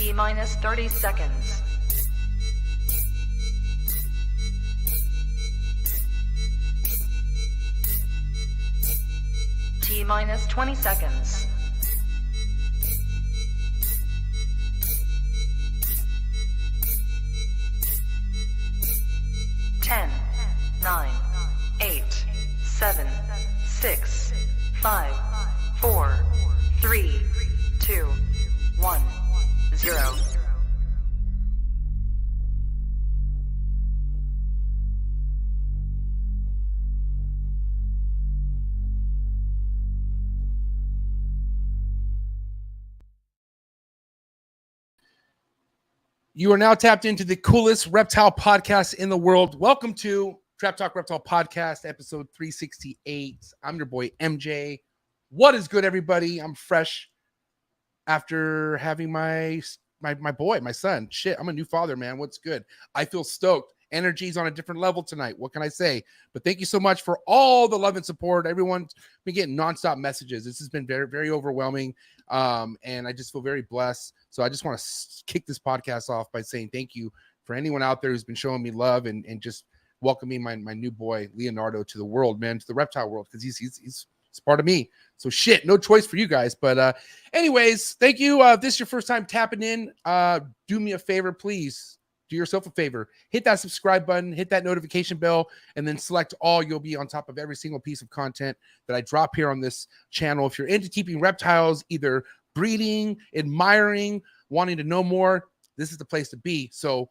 T-minus 30 seconds. T-minus 20 seconds. 10, 9, 8, 7, 6, 5, 4, 3, 2, 1, 0. You are now tapped into the coolest reptile podcast in the world. Welcome to Trap Talk Reptile Podcast, episode 368. I'm your boy, MJ. What is good, everybody? I'm fresh after having my boy, my son. Shit, I'm a new father, man. What's good? I feel stoked. Energy's on a different level tonight. What can I say? But thank you so much for all the love and support. Everyone's been getting nonstop messages. This has been very, very overwhelming. And I just feel very blessed. So I just want to kick this podcast off by saying thank you for anyone out there who's been showing me love and just welcoming my new boy, Leonardo, to the world, man, to the reptile world, because he's part of me. So shit, no choice for you guys. But anyways, thank you. If this is your first time tapping in, do me a favor, please. Do yourself a favor. Hit that subscribe button, hit that notification bell, and then select all. You'll be on top of every single piece of content that I drop here on this channel. If you're into keeping reptiles, either breeding, admiring, wanting to know more, this is the place to be. So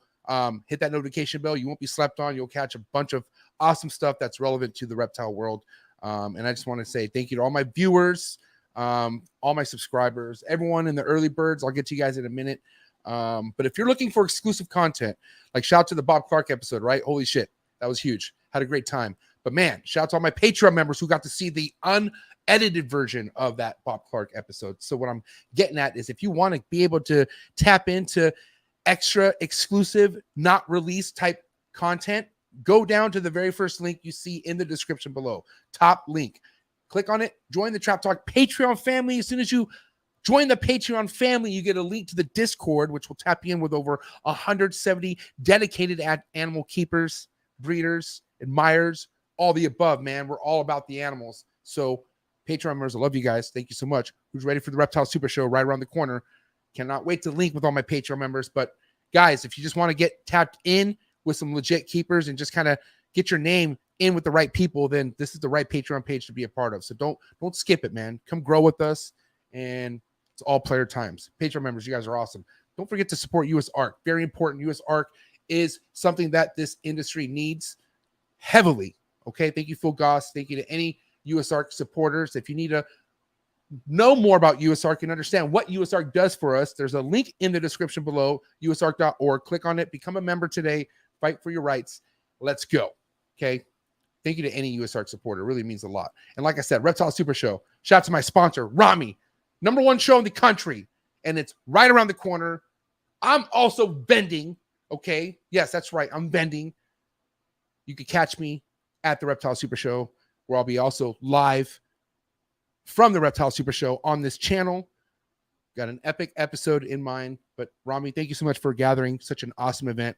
hit that notification bell. You won't be slept on. You'll catch a bunch of awesome stuff that's relevant to the reptile world. And I just want to say thank you to all my viewers, all my subscribers, everyone in the early birds. I'll get to you guys in a minute. But if you're looking for exclusive content, like shout out to the Bob Clark episode, right? Holy shit, that was huge. Had a great time. But man, shout out to all my Patreon members who got to see the unedited version of that Bob Clark episode. So what I'm getting at is if you want to be able to tap into extra exclusive, not released type content, go down to the very first link you see in the description below. Top link. Click on it. Join the Trap Talk Patreon family. As soon as you join the Patreon family, you get a link to the Discord, which will tap you in with over 170 dedicated animal keepers, breeders, admirers, all the above, man. We're all about the animals. So Patreon members, I love you guys. Thank you so much. Who's ready for the Reptile Super Show right around the corner? Cannot wait to link with all my Patreon members. But guys, if you just want to get tapped in with some legit keepers and just kind of get your name in with the right people, then this is the right Patreon page to be a part of. So don't skip it, man. Come grow with us. And it's all player times. Patreon members, you guys are awesome. Don't forget to support US ARC. Very important. US ARC is something that this industry needs heavily. Okay. Thank you, Phil Goss. Thank you to any US ARC supporters. If you need to know more about US ARC and understand what US ARC does for us, there's a link in the description below, usarc.org. Click on it. Become a member today. Fight for your rights. Let's go. Okay. Thank you to any US ARC supporter. It really means a lot. And like I said, Reptile Super Show. Shout out to my sponsor, Rami. #1 show in the country, and it's right around the corner. I'm also vending, okay? Yes, that's right. I'm vending. You can catch me at the Reptile Super Show, where I'll be also live from the Reptile Super Show on this channel. Got an epic episode in mind. But Rami, thank you so much for gathering such an awesome event.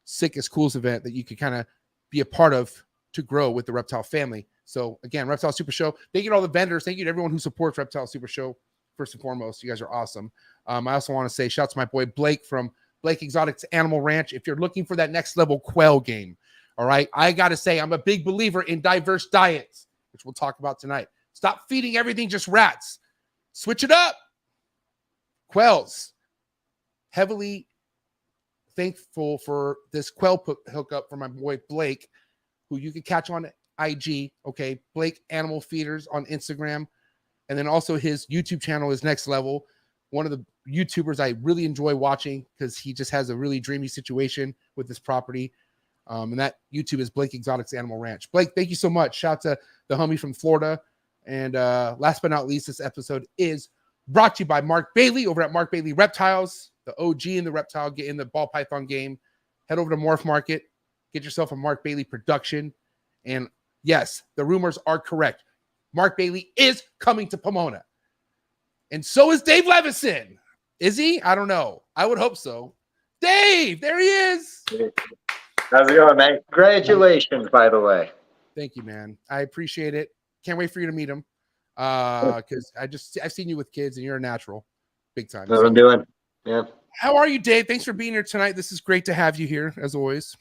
Sickest, coolest event that you could kind of be a part of to grow with the Reptile family. So again, Reptile Super Show. Thank you to all the vendors. Thank you to everyone who supports Reptile Super Show. First and foremost, you guys are awesome. I also want to say shout out to my boy Blake from Blake Exotics Animal Ranch. If you're looking for that next level quail game, all right, I got to say I'm a big believer in diverse diets, which we'll talk about tonight. Stop feeding everything just rats. Switch it up. Quails. Heavily thankful for this quail hookup from my boy Blake, who you can catch on IG, okay, Blake Animal Feeders on Instagram, and then also his YouTube channel is Next Level. One of the YouTubers I really enjoy watching because he just has a really dreamy situation with this property. And that YouTube is Blake Exotics Animal Ranch. Blake, thank you so much. Shout out to the homie from Florida. And last but not least, this episode is brought to you by Mark Bailey over at Mark Bailey Reptiles, the OG in the reptile, get in the ball python game. Head over to MORPH Market, get yourself a Mark Bailey production. And yes, the rumors are correct. Mark Bailey is coming to Pomona. And so is Dave Levinson. Is he? I don't know. I would hope so. Dave, there he is. How's it going, man? Congratulations, by the way. Thank you, man. I appreciate it. Can't wait for you to meet him. Because I've seen you with kids and you're a natural. Big time. That's what I'm doing. Yeah. How are you, Dave? Thanks for being here tonight. This is great to have you here, as always.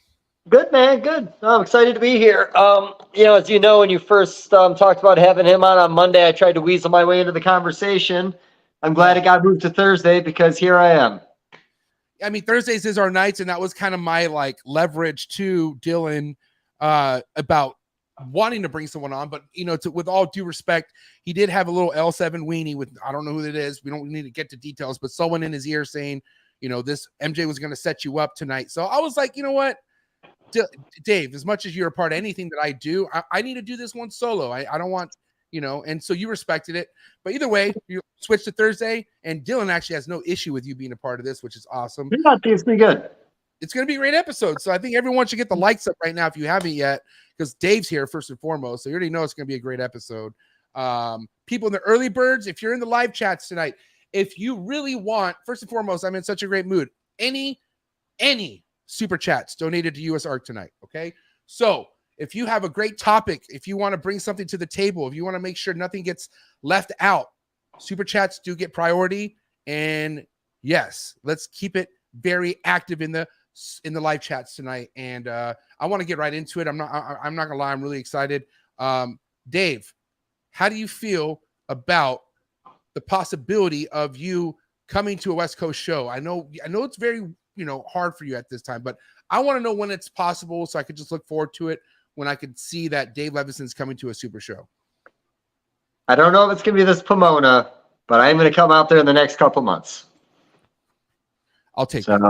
Good, man. Good. I'm excited to be here. As you know, when you first talked about having him on Monday, I tried to weasel my way into the conversation. I'm glad it got moved to Thursday because here I am. I mean, Thursdays is our nights, and that was kind of my like leverage to Dillon about wanting to bring someone on. But with all due respect, he did have a little L7 weenie with, I don't know who it is. We don't need to get to details, but someone in his ear saying, this MJ was going to set you up tonight. So I was like, you know what, Dave, as much as you're a part of anything that I do, I need to do this one solo. I don't want, and so you respected it. But either way, you switched to Thursday, and Dillon actually has no issue with you being a part of this, which is awesome. It's pretty good. It's going to be a great episode. So I think everyone should get the likes up right now if you haven't yet, because Dave's here first and foremost. So you already know it's going to be a great episode. People in the early birds, if you're in the live chats tonight, if you really want, first and foremost, I'm in such a great mood. Any super chats donated to US Arc tonight. Okay. So if you have a great topic, if you want to bring something to the table, if you want to make sure nothing gets left out, super chats do get priority. And yes, let's keep it very active in the live chats tonight. And I want to get right into it. I'm not gonna lie, I'm really excited. Dave, how do you feel about the possibility of you coming to a West Coast show? I know it's very hard for you at this time, but I want to know when it's possible so I could just look forward to it when I could see that Dave Levinson's coming to a super show. I don't know if it's gonna be this Pomona, but I'm gonna come out there in the next couple months. I'll take it.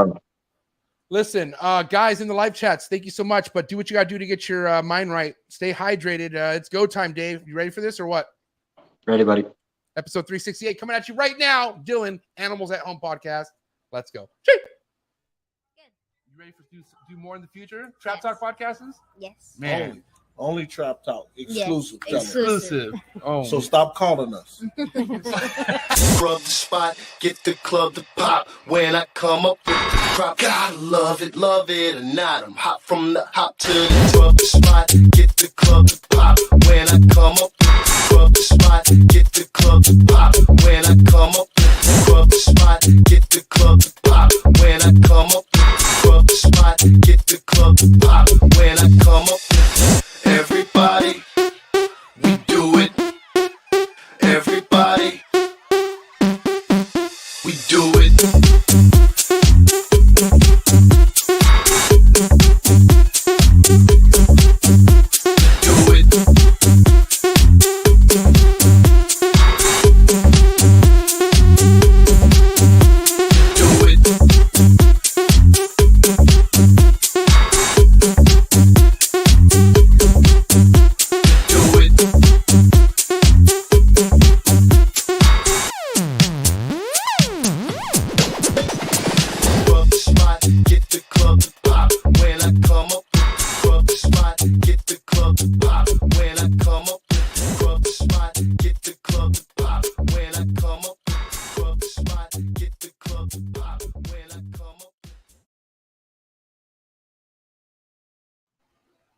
Listen, guys in the live chats, thank you so much. But do what you got to do to get your mind right. Stay hydrated. It's go time, Dave. You ready for this or what? Ready, buddy. Episode 368 coming at you right now. Dillon, Animals at Home podcast. Let's go. Good. You ready for do more in the future? Trap Talk podcasts? Yes. Man. Only Trap Talk. Exclusive. Yes. Exclusive. Oh. So stop calling us. Rub the spot, get the club to pop. When I come up with the crop, gotta love it or not. I'm hot from the hop to the rub the spot, get the club to pop. When I come up with the rub the spot, get the club to pop. When I come up with the rub the spot, get the club to pop. When I come up with the rub the spot, get the club to pop. When I come up with everybody, we do it. Everybody, we do it. Do it. Do it.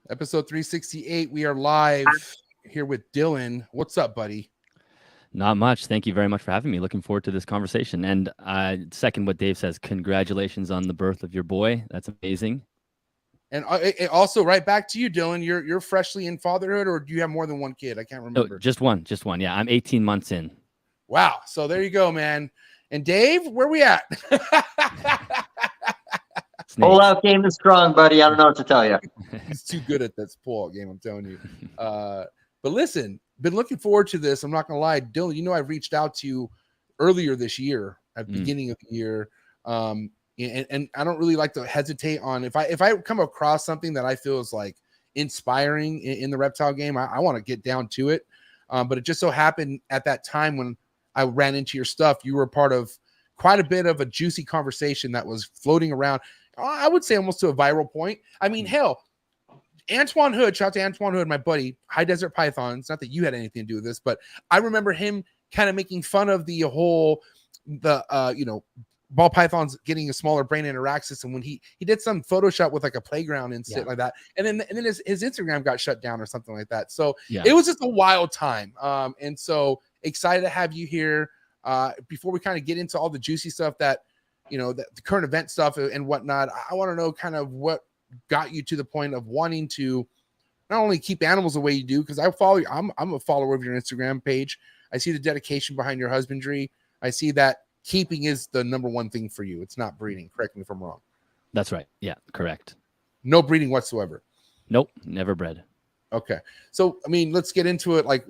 Episode 368. We are live here with Dillon. What's up, buddy? Not much. Thank you very much for having me. Looking forward to this conversation. And second what Dave says, congratulations on the birth of your boy. That's amazing. And also, right back to you, Dillon. You're freshly in fatherhood, or do you have more than one kid? I can't remember. Oh, just one. Yeah, I'm 18 months in. Wow. So there you go, man. And Dave, where we at? Pull-out game is strong, buddy. I don't know what to tell you. He's too good at this pull-out game, I'm telling you. But listen, been looking forward to this. I'm not going to lie. Dillon, I reached out to you earlier this year, at the beginning of the year. And I don't really like to hesitate on if I come across something that I feel is like inspiring in the reptile game, I want to get down to it. But it just so happened at that time when I ran into your stuff, you were part of quite a bit of a juicy conversation that was floating around. I would say almost to a viral point. I mean, hell, Antoine Hood, shout out to Antoine Hood, my buddy, High Desert Pythons. Not that you had anything to do with this, but I remember him kind of making fun of the whole the ball pythons getting a smaller brain in RHACS, and when he did some Photoshop with like a playground and shit like that, and then his Instagram got shut down or something like that. So it was just a wild time. And so excited to have you here. Before we kind of get into all the juicy stuff that the current event stuff and whatnot, I want to know kind of what got you to the point of wanting to not only keep animals the way you do, because I follow you. I'm a follower of your Instagram page. I see the dedication behind your husbandry. I see that keeping is the number one thing for you. It's not breeding. Correct me if I'm wrong. That's right. Yeah, correct. No breeding whatsoever. Nope, never bred. Okay. So, I mean, let's get into it. Like,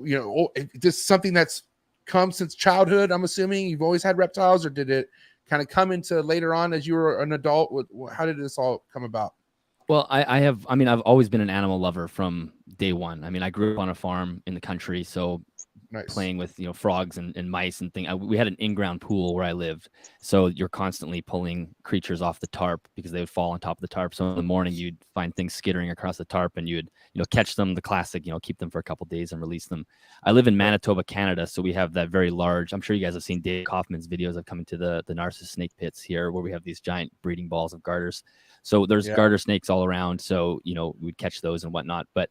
this is something that's come since childhood. I'm assuming you've always had reptiles, or did it kind of come into later on as you were an adult? How did this all come about? Well, I've always been an animal lover from day one. I mean, I grew up on a farm in the country, so nice. Playing with frogs and mice and things. We had an in-ground pool where I lived, so you're constantly pulling creatures off the tarp because they would fall on top of the tarp. So in the morning you'd find things skittering across the tarp, and you'd catch them. The classic, keep them for a couple days and release them. I live in Manitoba, Canada, so we have that very large. I'm sure you guys have seen Dave Kaufman's videos of coming to the Narcissus snake pits here, where we have these giant breeding balls of garters. So there's garter snakes all around. So we'd catch those and whatnot. But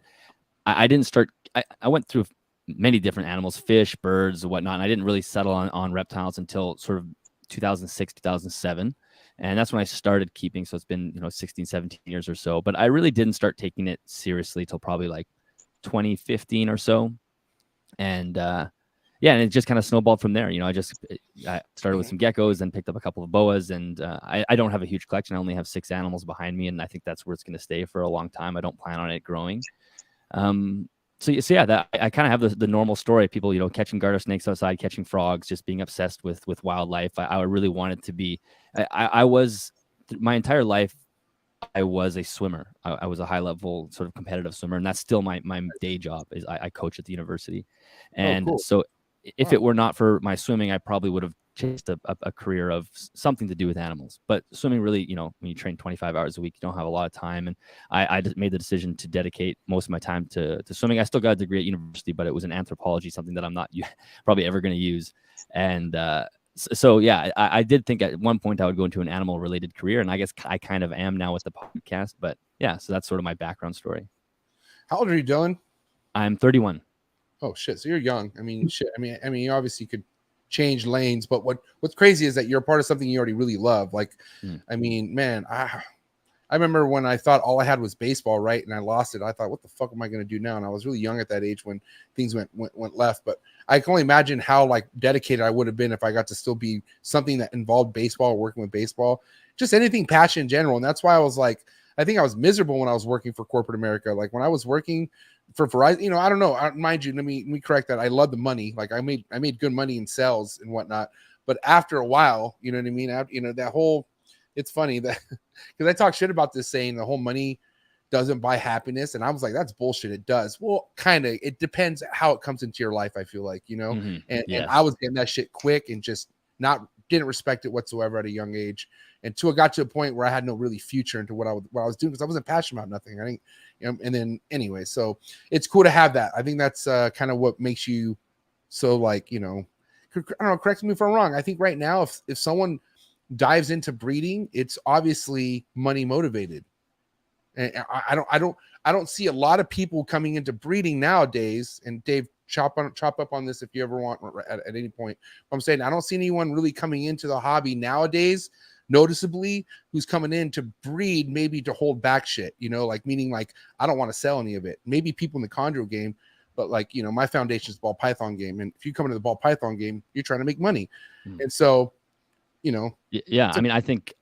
I didn't start. I went through many different animals, fish, birds, whatnot. And I didn't really settle on reptiles until sort of 2006, 2007. And that's when I started keeping. So it's been, 16, 17 years or so. But I really didn't start taking it seriously till probably like 2015 or so. And and it just kind of snowballed from there. I started with some geckos and picked up a couple of boas. And I don't have a huge collection. I only have 6 animals behind me. And I think that's where it's going to stay for a long time. I don't plan on it growing. So yeah, that I kind of have the normal story. People, catching garter snakes outside, catching frogs, just being obsessed with wildlife. I really wanted to be. I was my entire life. I was a swimmer. I was a high level sort of competitive swimmer, and that's still my day job. Is I coach at the university, and cool. So if it were not for my swimming, I probably would have chased a career of something to do with animals. But swimming really, when you train 25 hours a week, you don't have a lot of time. And I just made the decision to dedicate most of my time to swimming. I still got a degree at university, but it was in anthropology, something that I'm not probably ever going to use. And so, yeah, I did think at one point I would go into an animal related career. And I guess I kind of am now with the podcast. But yeah, so that's sort of my background story. How old are you, Dillon? I'm 31. Oh, shit. So you're young. I mean, shit. I mean, you obviously could change lanes, but what's crazy is that you're a part of something you already really love. Like, I mean, man, I remember when I thought all I had was baseball, right? And I lost it. I thought, what the fuck am I going to do now? And I was really young at that age when things went left. But I can only imagine how like dedicated I would have been if I got to still be something that involved baseball or working with baseball, just anything passion in general. And that's why I was like, I think I was miserable when I was working for corporate America. Like when I was working for Verizon, I don't know. Mind you, let me correct that. I love the money. Like I made good money in sales and whatnot. But after a while, you know what I mean? That whole, it's funny that because I talk shit about this saying the whole money doesn't buy happiness. And I was like, that's bullshit. It does. Well, kind of, it depends how it comes into your life. I feel like, and I was getting that shit quick and just didn't respect it whatsoever at a young age. Until it got to a point where I had no really future into what I was doing because I wasn't passionate about nothing. I think, and then anyway, so it's cool to have that. I think that's kind of what makes you so like, I don't know, correct me if I'm wrong. I think right now, if someone dives into breeding, it's obviously money motivated. And I don't see a lot of people coming into breeding nowadays. And Dave, chop up on this if you ever want at any point. I'm saying I don't see anyone really coming into the hobby nowadays noticeably who's coming in to breed, maybe to hold back shit, like meaning like I don't want to sell any of it. Maybe people in the chondro game, but like my foundation is ball python game, and if you come into the ball python game, you're trying to make money. And so I mean, I think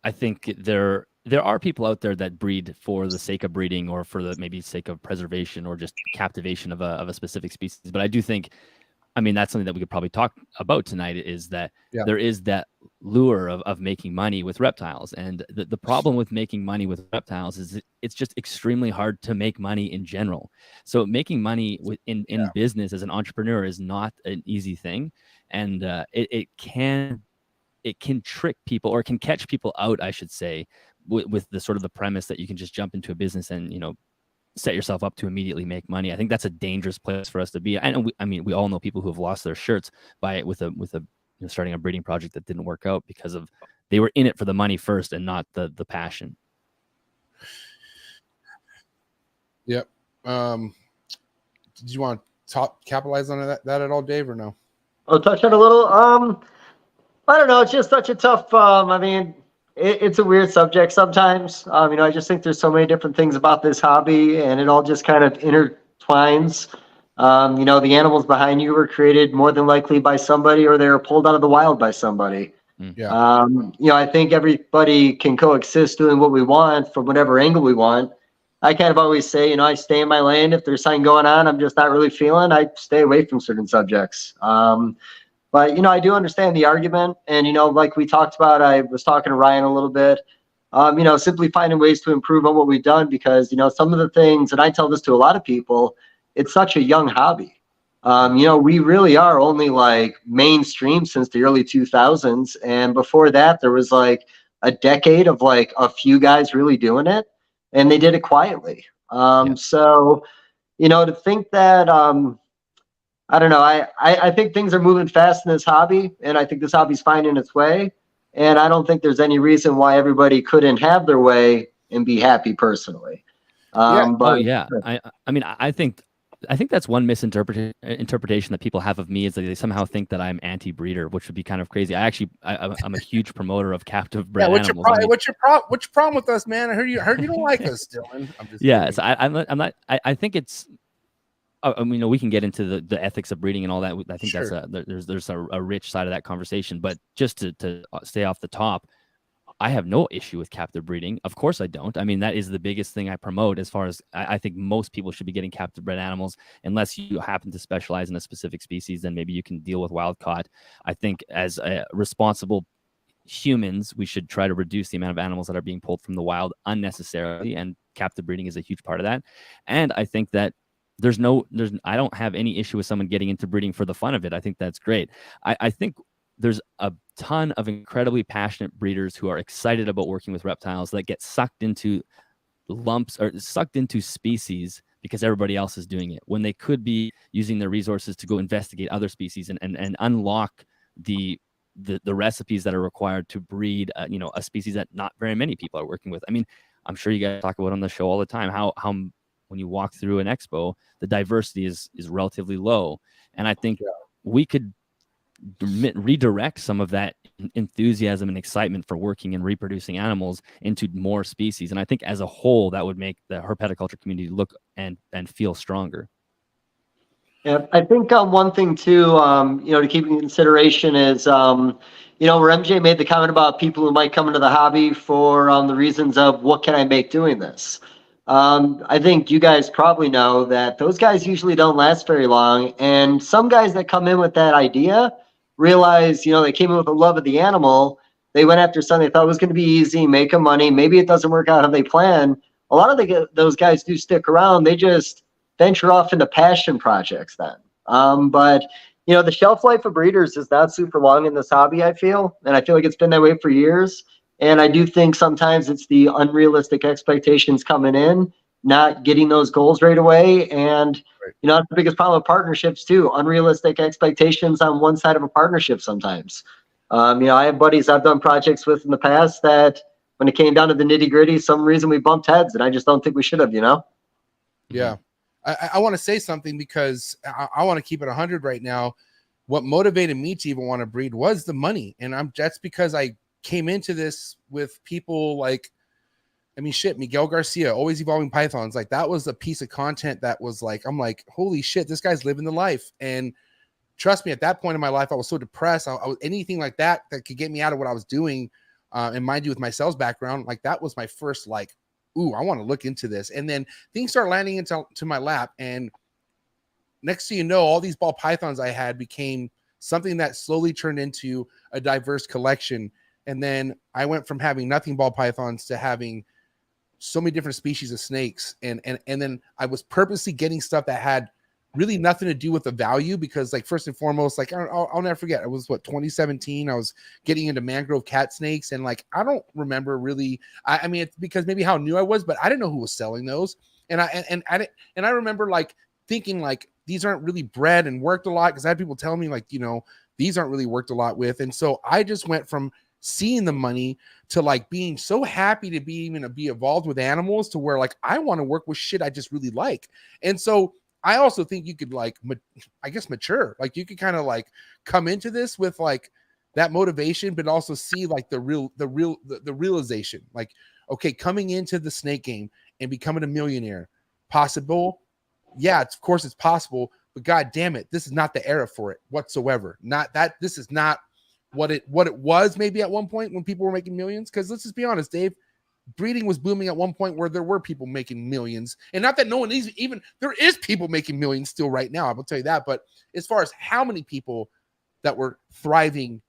there are people out there that breed for the sake of breeding or for the maybe sake of preservation or just captivation of a specific species. But I do think, I mean, that's something that we could probably talk about tonight, is that there is that lure of making money with reptiles. And the problem with making money with reptiles is it's just extremely hard to make money in general. So making money in business as an entrepreneur is not an easy thing. And it can trick people, or can catch people out, I should say, with the sort of the premise that you can just jump into a business and, set yourself up to immediately make money. I think that's a dangerous place for us to be. I mean, we all know people who have lost their shirts with a starting a breeding project that didn't work out because of they were in it for the money first and not the passion. Yep. Did you want to capitalize on that at all, Dave, or no? I'll touch on a little. I don't know. It's just such a tough. I mean, it's a weird subject sometimes. I just think there's so many different things about this hobby, and it all just kind of intertwines. The animals behind you were created more than likely by somebody, or they were pulled out of the wild by somebody. Yeah. I think everybody can coexist doing what we want from whatever angle we want. I kind of always say, I stay in my lane. If there's something going on I'm just not really feeling, I stay away from certain subjects. But, I do understand the argument. And, like we talked about, I was talking to Ryan a little bit, simply finding ways to improve on what we've done because, some of the things, and I tell this to a lot of people, it's such a young hobby. We really are only like mainstream since the early 2000s. And before that, there was like a decade of like a few guys really doing it. And they did it quietly. So, to think that, I don't know. I think things are moving fast in this hobby, and I think this hobby's finding its way. And I don't think there's any reason why everybody couldn't have their way and be happy personally. But I think that's one interpretation that people have of me is that they somehow think that I'm anti-breeder, which would be kind of crazy. I'm a huge promoter of captive bred animals. What's your problem with us, man? I heard you don't like us, Dillon. So I'm not. I think it's. We can get into the ethics of breeding and all that. I think Sure. there's a rich side of that conversation. But just to stay off the top, I have no issue with captive breeding. Of course I don't. I mean, that is the biggest thing I promote as far as I think most people should be getting captive bred animals unless you happen to specialize in a specific species, then maybe you can deal with wild caught. I think as responsible humans, we should try to reduce the amount of animals that are being pulled from the wild unnecessarily, and captive breeding is a huge part of that. And I think that I don't have any issue with someone getting into breeding for the fun of it. I think that's great. I think there's a ton of incredibly passionate breeders who are excited about working with reptiles that get sucked into lumps or sucked into species because everybody else is doing it when they could be using their resources to go investigate other species and unlock the recipes that are required to breed a species that not very many people are working with. I mean, I'm sure you guys talk about on the show all the time how when you walk through an expo, the diversity is relatively low. And I think we could redirect some of that enthusiasm and excitement for working and reproducing animals into more species. And I think as a whole, that would make the herpetoculture community look and feel stronger. Yeah, I think one thing too, to keep in consideration is, where MJ made the comment about people who might come into the hobby for the reasons of what can I make doing this. I think you guys probably know that those guys usually don't last very long. And some guys that come in with that idea realize, they came in with a love of the animal. They went after something they thought was going to be easy, make them money. Maybe it doesn't work out how they plan. A lot of those guys do stick around. They just venture off into passion projects then. But the shelf life of breeders is not super long in this hobby, I feel. And I feel like it's been that way for years. And I do think sometimes it's the unrealistic expectations coming in, not getting those goals right away. And, that's the biggest problem with partnerships too, unrealistic expectations on one side of a partnership sometimes. I have buddies I've done projects with in the past that when it came down to the nitty gritty, some reason we bumped heads, and I just don't think we should have, Yeah. I want to say something because I want to keep it 100 right now. What motivated me to even want to breed was the money. And that's because I came into this with people like, Miguel Garcia, Always Evolving Pythons. Like that was a piece of content that was like, I'm like, holy shit, this guy's living the life. And trust me, at that point in my life, I was so depressed. I was anything like that could get me out of what I was doing. And mind you, with my sales background, like that was my first like, ooh, I want to look into this. And then things start landing into my lap. And next thing you know, all these ball pythons I had became something that slowly turned into a diverse collection. And then I went from having nothing ball pythons to having so many different species of snakes. And then I was purposely getting stuff that had really nothing to do with the value because like first and foremost, like I'll never forget, it was 2017. I was getting into mangrove cat snakes. And like, I don't remember really, I mean, it's because maybe how new I was, but I didn't know who was selling those. And I remember like thinking like these aren't really bred and worked a lot, because I had people tell me like, you know, these aren't really worked a lot with. And so I just went from seeing the money to like being so happy to be involved with animals, to where like I want to work with shit I just really like. And so I also think you could like, I guess, mature. Like you could kind of like come into this with like that motivation, but also see like the realization, like, okay, coming into the snake game and becoming a millionaire, possible. Yeah, of course it's possible, but God damn it, this is not the era for it whatsoever. Not that this is not what it was maybe at one point when people were making millions. Because let's just be honest, Dave, breeding was booming at one point where there were people making millions, and not that no one is even, there is people making millions still right now, I will tell you that. But as far as how many people that were thriving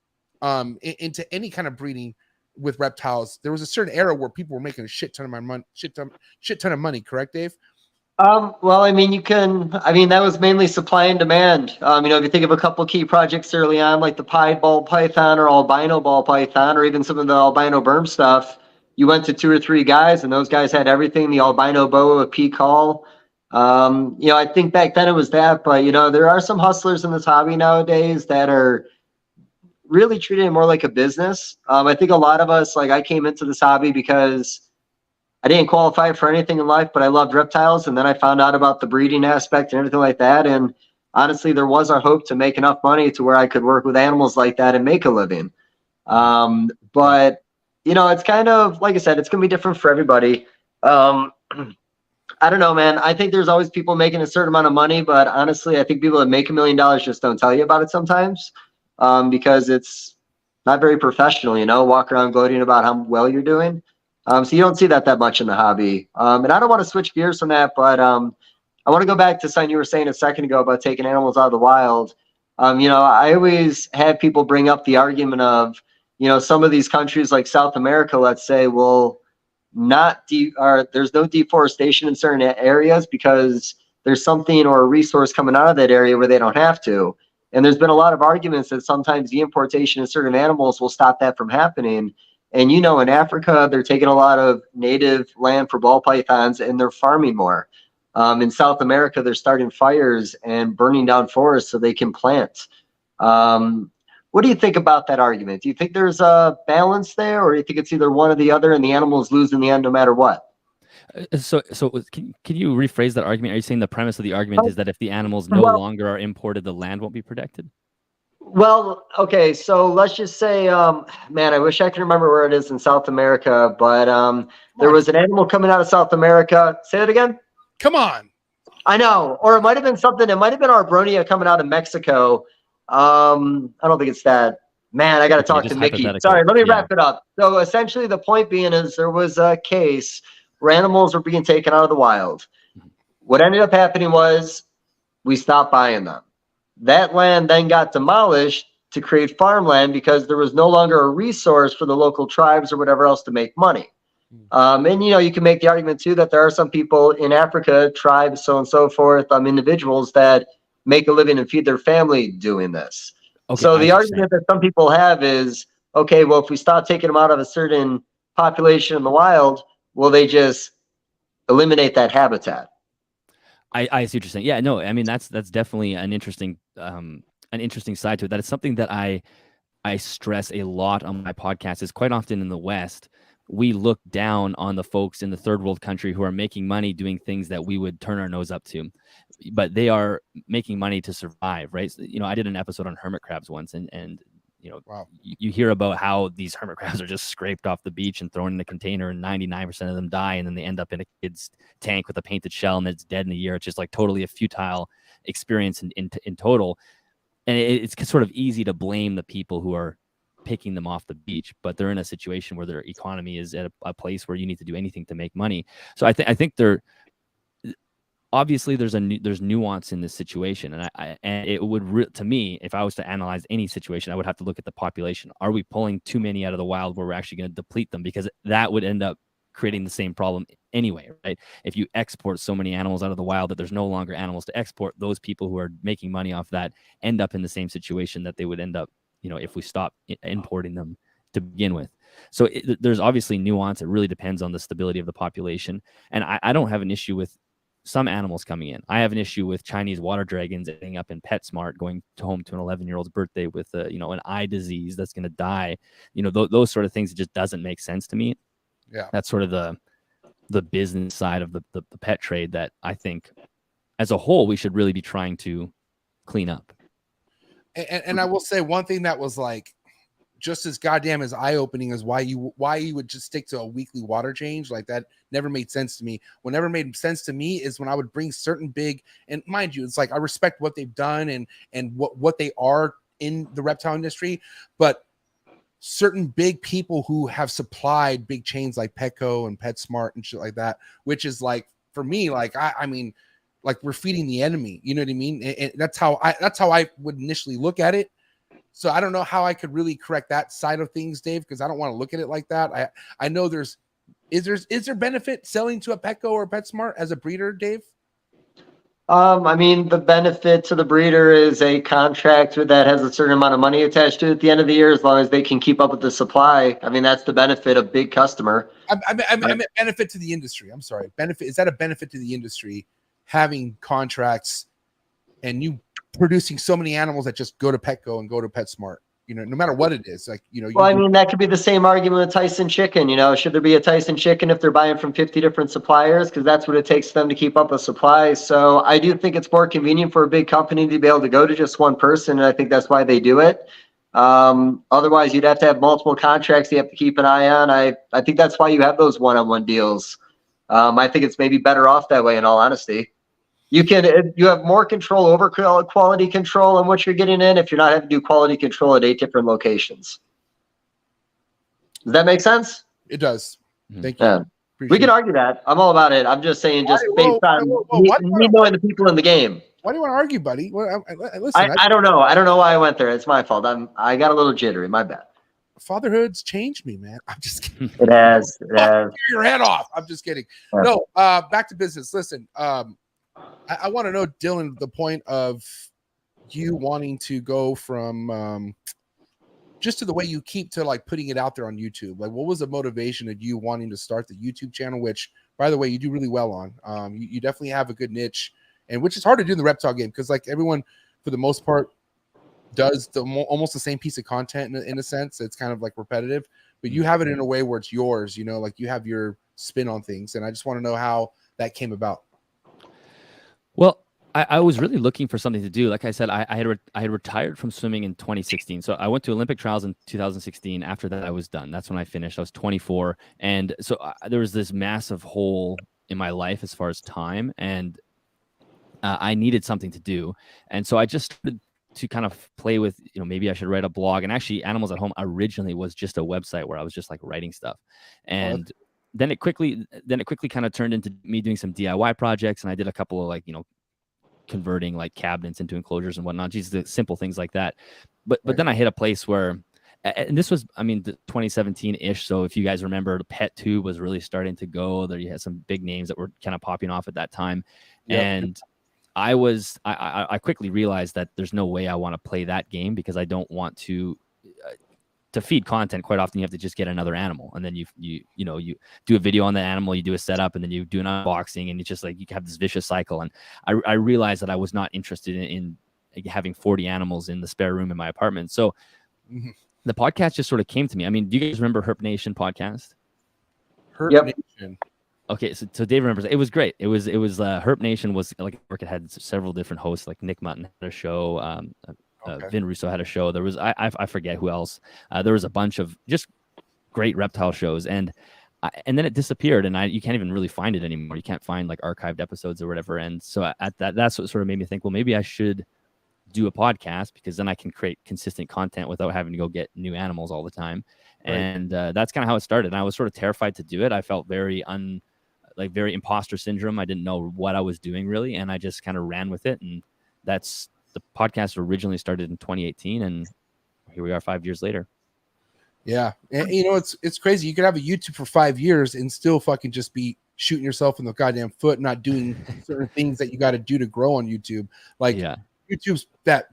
into any kind of breeding with reptiles, there was a certain era where people were making a shit ton of money, correct, Dave? Well, I mean, that was mainly supply and demand. If you think of a couple key projects early on, like the pied ball python or albino ball python, or even some of the albino berm stuff, you went to 2 or 3 guys, and those guys had everything. The albino boa, a peak call. I think back then it was that, but there are some hustlers in this hobby nowadays that are really treating it more like a business. I think a lot of us, like, I came into this hobby because I didn't qualify for anything in life, but I loved reptiles. And then I found out about the breeding aspect and everything like that. And honestly, there was a hope to make enough money to where I could work with animals like that and make a living. But it's kind of, like I said, it's going to be different for everybody. I don't know, man. I think there's always people making a certain amount of money, but honestly, I think people that make $1 million just don't tell you about it sometimes, because it's not very professional, walk around gloating about how well you're doing. So you don't see that much in the hobby. And I don't want to switch gears from that, but I want to go back to something you were saying a second ago about taking animals out of the wild. I always have people bring up the argument of, some of these countries like South America, let's say, will there's no deforestation in certain areas because there's something or a resource coming out of that area where they don't have to. And there's been a lot of arguments that sometimes the importation of certain animals will stop that from happening. And, in Africa, they're taking a lot of native land for ball pythons and they're farming more. In South America, they're starting fires and burning down forests so they can plant. What do you think about that argument? Do you think there's a balance there, or do you think it's either one or the other and the animals lose in the end no matter what? So can you rephrase that argument? Are you saying the premise of the argument is that if the animals no longer are imported, the land won't be protected? Well, okay, so let's just say, man, I wish I could remember where it is in South America, but there was an animal coming out of South America. Say it again? Come on. I know. Or it might have been something. It might have been Arbronia coming out of Mexico. I don't think it's that. Man, I got to talk to Mickey. Sorry, let me wrap it up. So essentially the point being is there was a case where animals were being taken out of the wild. What ended up happening was we stopped buying them. That land then got demolished to create farmland because there was no longer a resource for the local tribes or whatever else to make money. And, you can make the argument, too, that there are some people in Africa, tribes, so on and so forth, individuals that make a living and feed their family doing this. Okay, so the argument that some people have is, okay, well, if we stop taking them out of a certain population in the wild, will they just eliminate that habitat? I see what you're saying. Yeah, no, I mean, that's definitely an interesting side to it. That is something that I stress a lot on my podcast. Is quite often in the West, we look down on the folks in the third world country who are making money doing things that we would turn our nose up to, but they are making money to survive, right? So, I did an episode on hermit crabs once, and wow. You hear about how these hermit crabs are just scraped off the beach and thrown in a container, and 99% of them die, and then they end up in a kid's tank with a painted shell, and it's dead in a year. It's just like totally a futile experience in total. And it's sort of easy to blame the people who are picking them off the beach, but they're in a situation where their economy is at a place where you need to do anything to make money. So I think obviously there's nuance in this situation, and it would to me, if I was to analyze any situation, I would have to look at the population. Are we pulling too many out of the wild where we're actually going to deplete them? Because that would end up creating the same problem anyway, right? If you export so many animals out of the wild that there's no longer animals to export, those people who are making money off that end up in the same situation that they would end up, if we stop importing them to begin with. So there's obviously nuance. It really depends on the stability of the population. And I don't have an issue with some animals coming in. I have an issue with Chinese water dragons ending up in PetSmart, going home to an 11-year-old's birthday with an eye disease that's going to die. Those sort of things. It just doesn't make sense to me. Yeah, that's sort of the business side of the pet trade that I think, as a whole, we should really be trying to clean up. And I will say one thing that was like just as goddamn as eye-opening as why you would just stick to a weekly water change. Like, that never made sense to me. What never made sense to me is when I would bring certain big, and mind you, it's like I respect what they've done and what they are in the reptile industry, but certain big people who have supplied big chains like Petco and PetSmart and shit like that, which is like, for me, like I mean, like, we're feeding the enemy. You know what I mean? And that's how I would initially look at it. So I don't know how I could really correct that side of things, Dave, because I don't want to look at it like that. I know is there benefit selling to a Petco or a PetSmart as a breeder, Dave? I mean, the benefit to the breeder is a contract that has a certain amount of money attached to it at the end of the year, as long as they can keep up with the supply. I mean, that's the benefit of big customer. I meant benefit to the industry. I'm sorry. Benefit, is that a benefit to the industry, having contracts and you producing so many animals that just go to Petco and go to PetSmart, no matter what it is, like, Well, I mean, that could be the same argument with Tyson chicken. Should there be a Tyson chicken if they're buying from 50 different suppliers? Because that's what it takes for them to keep up with supply. So I do think it's more convenient for a big company to be able to go to just one person. And I think that's why they do it. Otherwise, you'd have to have multiple contracts you have to keep an eye on. I think that's why you have those one-on-one deals. I think it's maybe better off that way, in all honesty. You have more control over quality control and what you're getting in if you're not having to do quality control at 8 different locations. Does that make sense? It does. Thank you. Yeah. We can argue that. I'm all about it. I'm just saying, just based on me knowing the people in the game. Why do you want to argue, buddy? Well, listen, I don't know. I don't know why I went there. It's my fault. I got a little jittery. My bad. Fatherhood's changed me, man. I'm just kidding. It has. It has. Your head off. I'm just kidding. No, back to business. Listen, I want to know, Dillon, the point of you wanting to go from just to the way you keep to like putting it out there on YouTube. Like, what was the motivation of you wanting to start the YouTube channel, which, by the way, you do really well on. You definitely have a good niche, and which is hard to do in the reptile game because, like, everyone, for the most part, does almost the same piece of content in a sense. It's kind of like repetitive, but you have it in a way where it's yours, like you have your spin on things. And I just want to know how that came about. Well, I was really looking for something to do. Like I said, I had retired from swimming in 2016. So I went to Olympic trials in 2016. After that, I was done. That's when I finished. I was 24. And so there was this massive hole in my life as far as time. And I needed something to do. And so I just started to kind of play with, maybe I should write a blog. And actually, Animals at Home originally was just a website where I was just like writing stuff. And then it quickly kind of turned into me doing some DIY projects, and I did a couple of like, converting like cabinets into enclosures and whatnot, just the simple things like that. But then I hit a place where, and this was, 2017-ish. So if you guys remember, the Pet Tube was really starting to go. There you had some big names that were kind of popping off at that time. Yep. And I quickly realized that there's no way I want to play that game, because I don't want to feed content. Quite often you have to just get another animal, and then you do a video on the animal, you do a setup, and then you do an unboxing, and it's just like you have this vicious cycle. And I realized that I was not interested in having 40 animals in the spare room in my apartment. So the podcast just sort of came to me. Do you guys remember Herp Nation podcast? Herp Nation. Okay, so Dave remembers. It was great. It was Herp Nation was like, it had several different hosts, like Nick Mutton had a show. Vin Russo had a show. There was I forget who else. There was a bunch of just great reptile shows, and then it disappeared, and you can't even really find it anymore. You can't find like archived episodes or whatever. And so that's what sort of made me think, well, maybe I should do a podcast, because then I can create consistent content without having to go get new animals all the time. Right. And that's kind of how it started. And I was sort of terrified to do it. I felt very very imposter syndrome. I didn't know what I was doing really, and I just kind of ran with it. And that's the podcast originally started in 2018, and here we are 5 years later. Yeah. And it's crazy. You could have a YouTube for 5 years and still fucking just be shooting yourself in the goddamn foot, not doing certain things that you got to do to grow on YouTube. Like, YouTube's that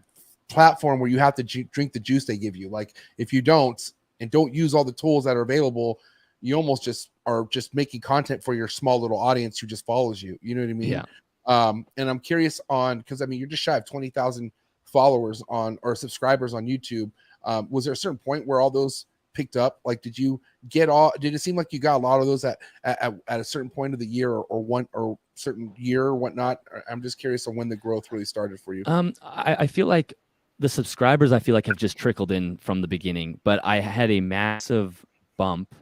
platform where you have to drink the juice they give you. Like, if you don't use all the tools that are available, you almost just are just making content for your small little audience who just follows you. You know what I mean? Yeah. And I'm curious on, because I mean, you're just shy of 20,000 followers on or subscribers on YouTube. Was there a certain point where all those picked up? Like, did it seem like you got a lot of those at a certain point of the year or one or certain year or whatnot? I'm just curious on when the growth really started for you. I feel like the subscribers have just trickled in from the beginning, but I had a massive bump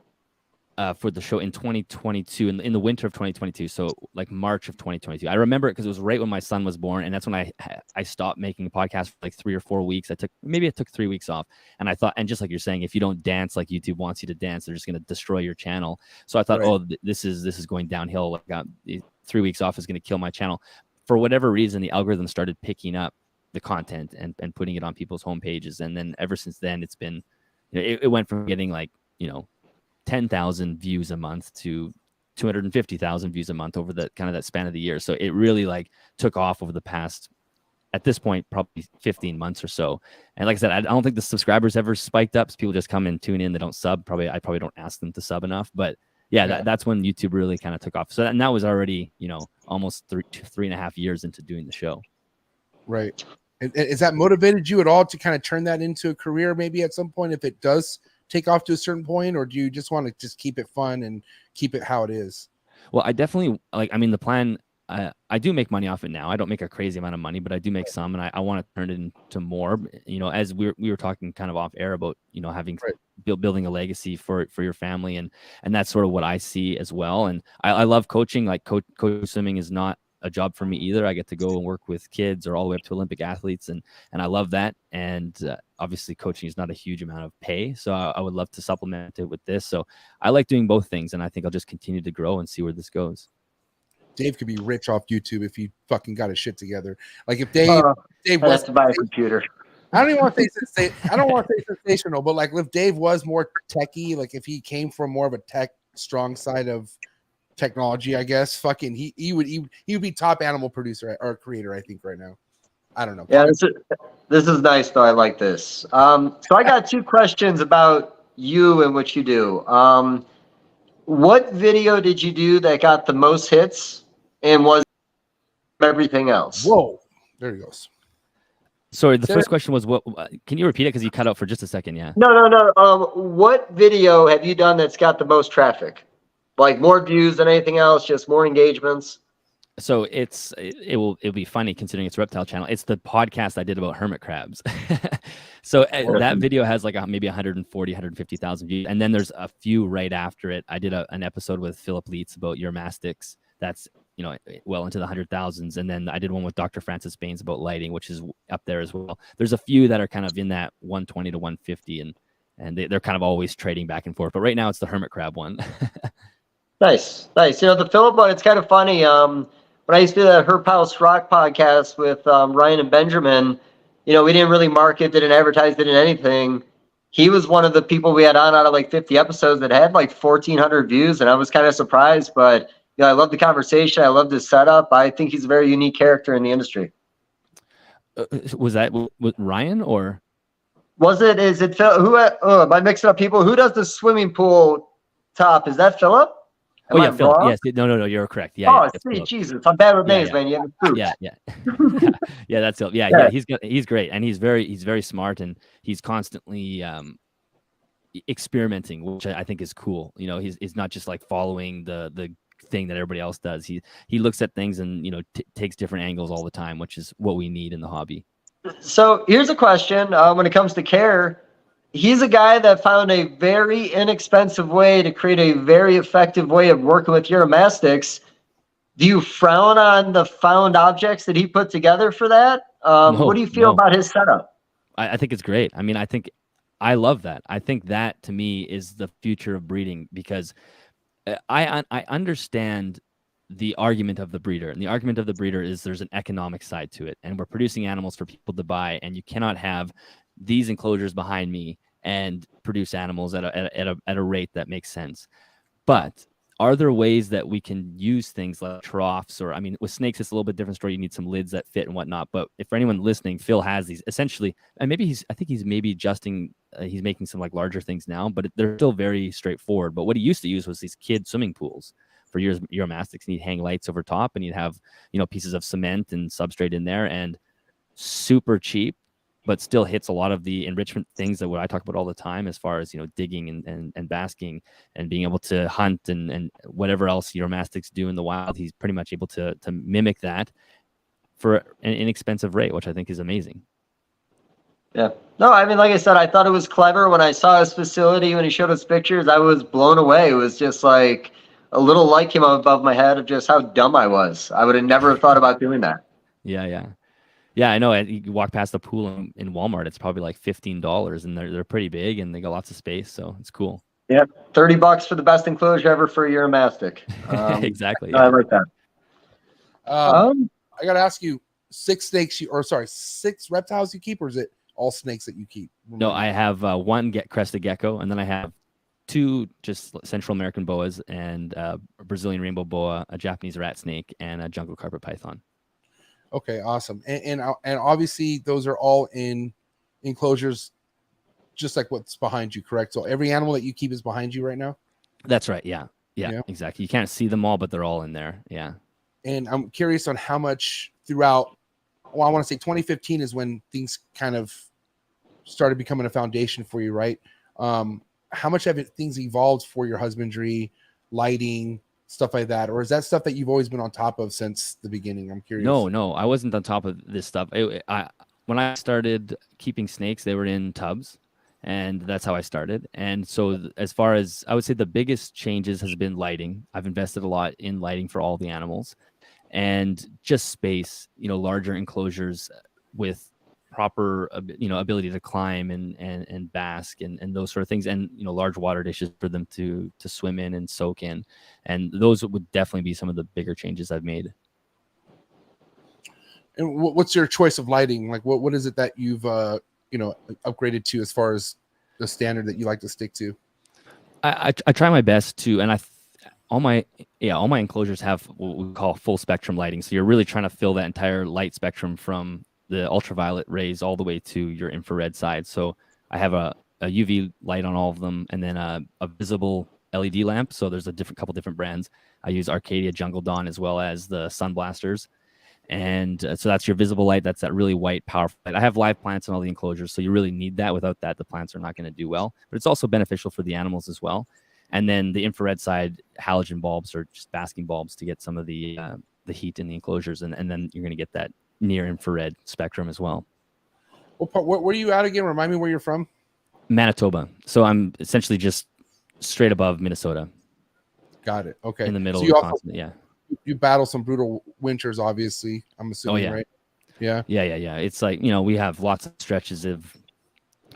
for the show in 2022, in the winter of 2022. So like March of 2022. I remember it because it was right when my son was born, and that's when I stopped making a podcast for like 3 or 4 weeks. I took 3 weeks off, and I thought, and just like you're saying, if you don't dance like YouTube wants you to dance, they're just going to destroy your channel. So I thought, this is going downhill. Like 3 weeks off is going to kill my channel. For whatever reason, the algorithm started picking up the content and putting it on people's homepages, and then ever since then, it's been, it went from getting like 10,000 views a month to 250,000 views a month over the kind of that span of the year. So it really like took off over the past, at this point, probably 15 months or so. And like I said, I don't think the subscribers ever spiked up. So people just come and tune in. They don't sub. I probably don't ask them to sub enough, but yeah. That's when YouTube really kind of took off. So that was already, almost 3.5 years into doing the show. Right. And is that motivated you at all to kind of turn that into a career maybe at some point if it does take off to a certain point, or do you just want to just keep it fun and keep it how it is? Well, I definitely the plan, I do make money off it now. I don't make a crazy amount of money, but I do make some, and I want to turn it into more, as we were talking kind of off air about, having building a legacy for your family. And that's sort of what I see as well. And I love coaching. Like coach swimming is not a job for me either. I get to go and work with kids or all the way up to Olympic athletes, and I love that. And obviously coaching is not a huge amount of pay, so I would love to supplement it with this. So I like doing both things, and I think I'll just continue to grow and see where this goes. Dave could be rich off YouTube if he fucking got his shit together. Like if Dave was to buy a computer. I don't even want to say sensational, but like if Dave was more techie, like if he came from more of a tech strong side of technology, I guess, fucking he would be top animal producer or creator, I think, right now. I don't know. Yeah, this is nice though. I like this. So I got 2 questions about you and what you do. What video did you do that got the most hits, and was everything else? Whoa, there he goes. Sorry, the first question was what? Can you repeat it because you cut out for just a second? Yeah. No. What video have you done that's got the most traffic? Like more views than anything else, just more engagements? So it'll be funny considering it's a reptile channel. It's the podcast I did about hermit crabs. So that video has like maybe 140, 150,000 views. And then there's a few right after it. I did an episode with Philip Leitz about Uromastyx. That's, well into the 100,000s. And then I did one with Dr. Francis Baines about lighting, which is up there as well. There's a few that are kind of in that 120 to 150, and they're kind of always trading back and forth. But right now it's the hermit crab one. Nice. The Philip one, it's kind of funny. When I used to do that Herp House Rock podcast with Ryan and Benjamin, we didn't really market, didn't advertise, didn't anything. He was one of the people we had on out of like 50 episodes that had like 1,400 views, and I was kind of surprised. But I love the conversation. I love his setup. I think he's a very unique character in the industry. Was that with Ryan or? Is it Phil? Am I mixing up people? Who does the swimming pool top? Is that Philip? Philip. Yes. No. You're correct. Yeah. Oh, sweet. Jesus. I'm bad with names, man. You have proof. Yeah. Yeah. That's Philip. Yeah. He's great. And he's very smart, and he's constantly experimenting, which I think is cool. He's not just like following the thing that everybody else does. He looks at things and, takes different angles all the time, which is what we need in the hobby. So here's a question. When it comes to care, he's a guy that found a very inexpensive way to create a very effective way of working with Uromastyx. Do you frown on the found objects that he put together for that? What do you feel about his setup? I think it's great. I mean, I love that. I think that to me is the future of breeding, because I understand the argument of the breeder, and the argument of the breeder is there's an economic side to it, and we're producing animals for people to buy, and you cannot have these enclosures behind me and produce animals at a rate that makes sense. But are there ways that we can use things like troughs, or with snakes it's a little bit different story. You need some lids that fit and whatnot. But if for anyone listening, Phil has these essentially, and I think he's maybe adjusting he's making some like larger things now, but they're still very straightforward. But what he used to use was these kid swimming pools for Uromastyx, and he'd hang lights over top, and he'd have, you know, pieces of cement and substrate in there, and super cheap, but still hits a lot of the enrichment things that what I talk about all the time, as far as, you know, digging and basking and being able to hunt and whatever else Uromastyx do in the wild. He's pretty much able to mimic that for an inexpensive rate, which I think is amazing. Yeah. No, I mean, like I said, I thought it was clever. When I saw his facility, when he showed us pictures, I was blown away. It was just like a little light came up above my head of just how dumb I was. I would have never thought about doing that. Yeah, I know. You walk past the pool in Walmart, it's probably like $15, and they're pretty big, and they got lots of space, so it's cool. Yep, $30 for the best enclosure ever for a Uromastic. Exactly. I like that. I gotta ask you, 6 reptiles you keep, or is it all snakes that you keep? No, I have one crested gecko, and then I have 2 just Central American boas, and a Brazilian rainbow boa, a Japanese rat snake, and a jungle carpet python. Okay, awesome. And obviously those are all in enclosures, just like what's behind you, correct? So every animal that you keep is behind you right now? That's right. Yeah, exactly. You can't see them all, but they're all in there. Yeah. And I'm curious on how much throughout, well, I want to say 2015 is when things kind of started becoming a foundation for you, right? How much have things evolved for your husbandry, lighting, stuff like that? Or is that stuff that you've always been on top of since the beginning? I'm curious. No, I wasn't on top of this stuff. When I started keeping snakes, they were in tubs, and that's how I started. And so as far as, I would say, the biggest changes has been lighting. I've invested a lot in lighting for all the animals, and just space, you know, larger enclosures with proper, you know, ability to climb and bask and those sort of things, and, you know, large water dishes for them to swim in and soak in. And those would definitely be some of the bigger changes I've made. And what's your choice of lighting? Like, what is it that you've you know, upgraded to as far as the standard that you like to stick to? I try my best to, and all my enclosures have what we call full spectrum lighting. So you're really trying to fill that entire light spectrum from the ultraviolet rays all the way to your infrared side. So I have a UV light on all of them, and then a visible LED lamp. So there's couple different brands. I use Arcadia Jungle Dawn as well as the Sun Blasters. And so that's your visible light. That's that really white, powerful light. I have live plants in all the enclosures, so you really need that. Without that, the plants are not going to do well. But it's also beneficial for the animals as well. And then the infrared side, halogen bulbs or just basking bulbs to get some of the heat in the enclosures. And then you're going to get that near infrared spectrum as well. Where are you at again? Remind me where you're from. Manitoba. So I'm essentially just straight above Minnesota. Got it. Okay. In the middle so of the continent. Yeah. You battle some brutal winters, obviously, I'm assuming, right? Yeah. It's like, you know, we have lots of stretches of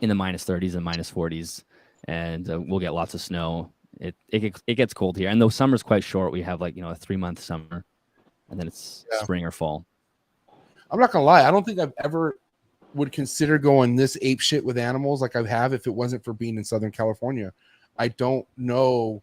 in the -30s and -40s, and we'll get lots of snow. It gets cold here, and though summer's quite short, we have, like, you know, a 3-month summer, and then it's spring or fall. I'm not gonna lie, I don't think I've ever would consider going this ape shit with animals like I have if it wasn't for being in Southern California. I don't know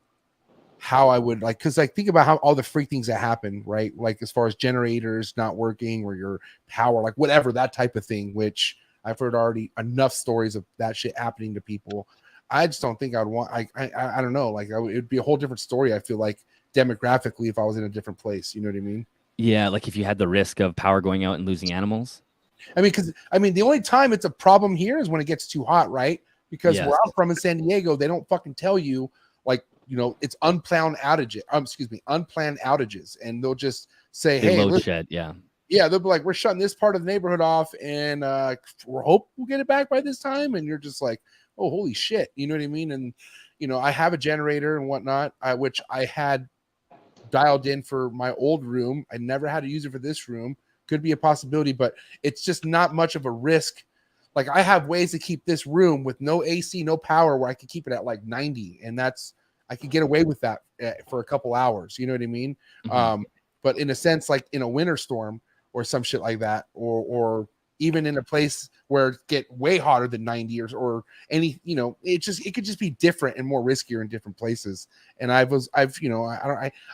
how I would, like, because, like, think about how all the freak things that happen, right? Like, as far as generators not working or your power, like whatever, that type of thing, which I've heard already enough stories of that shit happening to people. I just don't think I'd want, I don't know, like, it'd be a whole different story, I feel like, demographically, if I was in a different place. You know what I mean? Yeah, like if you had the risk of power going out and losing animals. I mean, because the only time it's a problem here is when it gets too hot, right? Because where I'm from in San Diego, they don't fucking tell you, like, you know, it's unplanned outages. Unplanned outages, and they'll just say, they "Hey, load shed." Yeah, they'll be like, "We're shutting this part of the neighborhood off, and we hope we'll get it back by this time." And you're just like, "Oh, holy shit!" You know what I mean? And you know, I have a generator and whatnot, which I had dialed in for my old room. I never had to use it for this room. Could be a possibility, but it's just not much of a risk. Like, I have ways to keep this room with no AC, no power, where I could keep it at like 90, and I could get away with that for a couple hours. You know what I mean? Mm-hmm. But in a sense, like in a winter storm or some shit like that, or even in a place where it get way hotter than 90 or any, you know, it could just be different and more riskier in different places. And I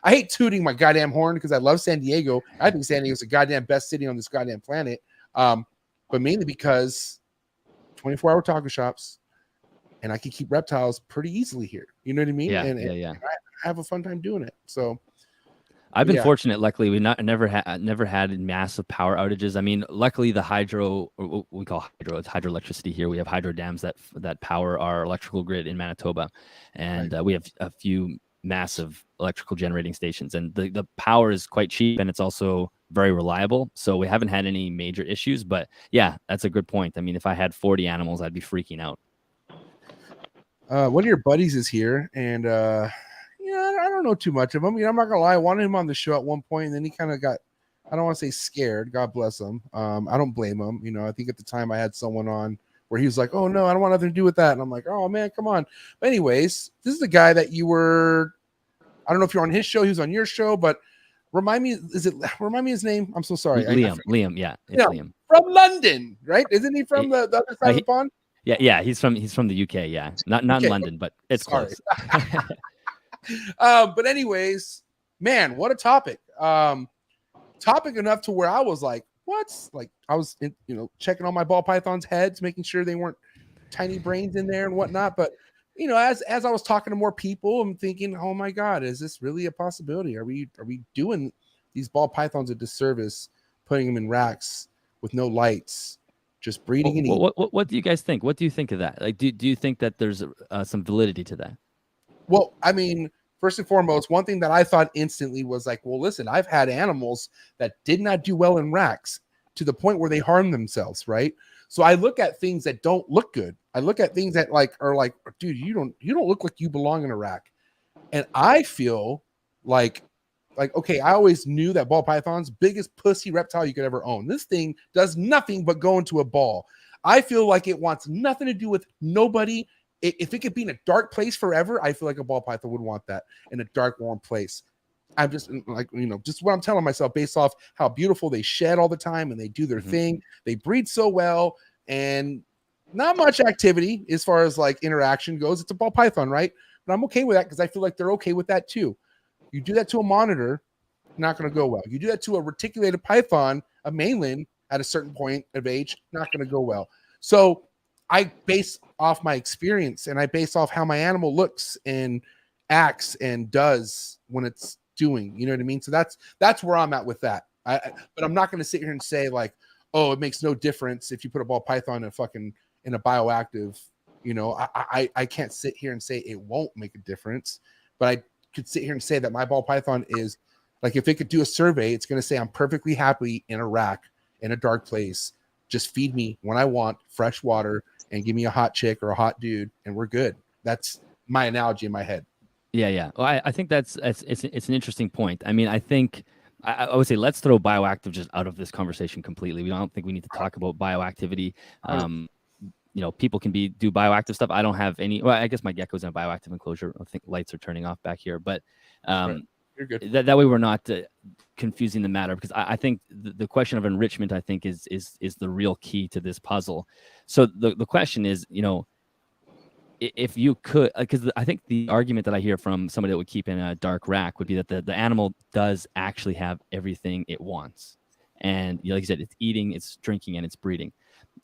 hate tooting my goddamn horn because I love San Diego. I think San Diego's the goddamn best city on this goddamn planet. But mainly because 24-hour taco shops, and I can keep reptiles pretty easily here. You know what I mean? Yeah, And yeah. I have a fun time doing it. So I've been fortunate. Luckily, we never had massive power outages. I mean, luckily the hydro, or what we call hydro, it's hydroelectricity here. We have hydro dams that power our electrical grid in Manitoba, and we have a few massive electrical generating stations, and the power is quite cheap, and it's also very reliable. So we haven't had any major issues. But yeah, that's a good point. I mean, if I had 40 animals, I'd be freaking out. One of your buddies is here, and I don't know too much of him. I'm not gonna lie, I wanted him on the show at one point, and then he kind of got, I don't want to say scared, God bless him. I don't blame him. I think at the time I had someone on where he was like, oh no, I don't want nothing to do with that. And I'm like, oh man, come on. But anyways, this is the guy that you were, I don't know if you're on his show, he was on your show, but remind me his name? I'm so sorry. Liam, yeah. It's Liam. From London, right? Isn't he from the other side of the pond? Yeah, he's from the UK, yeah. Not in London, but it's close. But anyways, man, what a topic. Topic enough to where I was like, what's like, I was checking on my ball pythons' heads, making sure they weren't tiny brains in there and whatnot. But as I was talking to more people, I'm thinking, oh my God, is this really a possibility? Are we doing these ball pythons a disservice, putting them in racks with no lights, just breeding and eating? What do you guys think? What do you think of that? Like, do you think that there's some validity to that? Well, I mean, first and foremost, one thing that I thought instantly was like, well, listen, I've had animals that did not do well in racks to the point where they harm themselves, right? So I look at things that don't look good. I look at things that are like, dude, you don't look like you belong in a rack. And I feel like, okay, I always knew that ball python's biggest pussy reptile you could ever own. This thing does nothing but go into a ball. I feel like it wants nothing to do with nobody. If it could be in a dark place forever, I feel like a ball python would want that, in a dark, warm place. I'm just like, just what I'm telling myself based off how beautiful they shed all the time and they do their thing. They breed so well and not much activity as far as like interaction goes. It's a ball python, right? But I'm okay with that because I feel like they're okay with that too. You do that to a monitor, not going to go well. You do that to a reticulated python, a mainland at a certain point of age, not going to go well. So I base off my experience and I base off how my animal looks and acts and does when it's doing, you know what I mean? So that's where I'm at with that. But I'm not going to sit here and say like, oh, it makes no difference if you put a ball python in a bioactive, I can't sit here and say it won't make a difference, but I could sit here and say that my ball python is like, if it could do a survey, it's going to say I'm perfectly happy in a rack in a dark place. Just feed me when I want fresh water and give me a hot chick or a hot dude, and we're good. That's my analogy in my head. Yeah. Well, I think it's an interesting point. I mean, I think I would say let's throw bioactive just out of this conversation completely. We don't think we need to talk about bioactivity. People can do bioactive stuff. I don't have any. Well, I guess my gecko's in a bioactive enclosure. I think lights are turning off back here, but You're good. That way we're not confusing the matter, because I think the question of enrichment, I think, is the real key to this puzzle. So the question is, if you could, because I think the argument that I hear from somebody that would keep in a dark rack would be that the animal does actually have everything it wants. And like you said, it's eating, it's drinking, and it's breeding.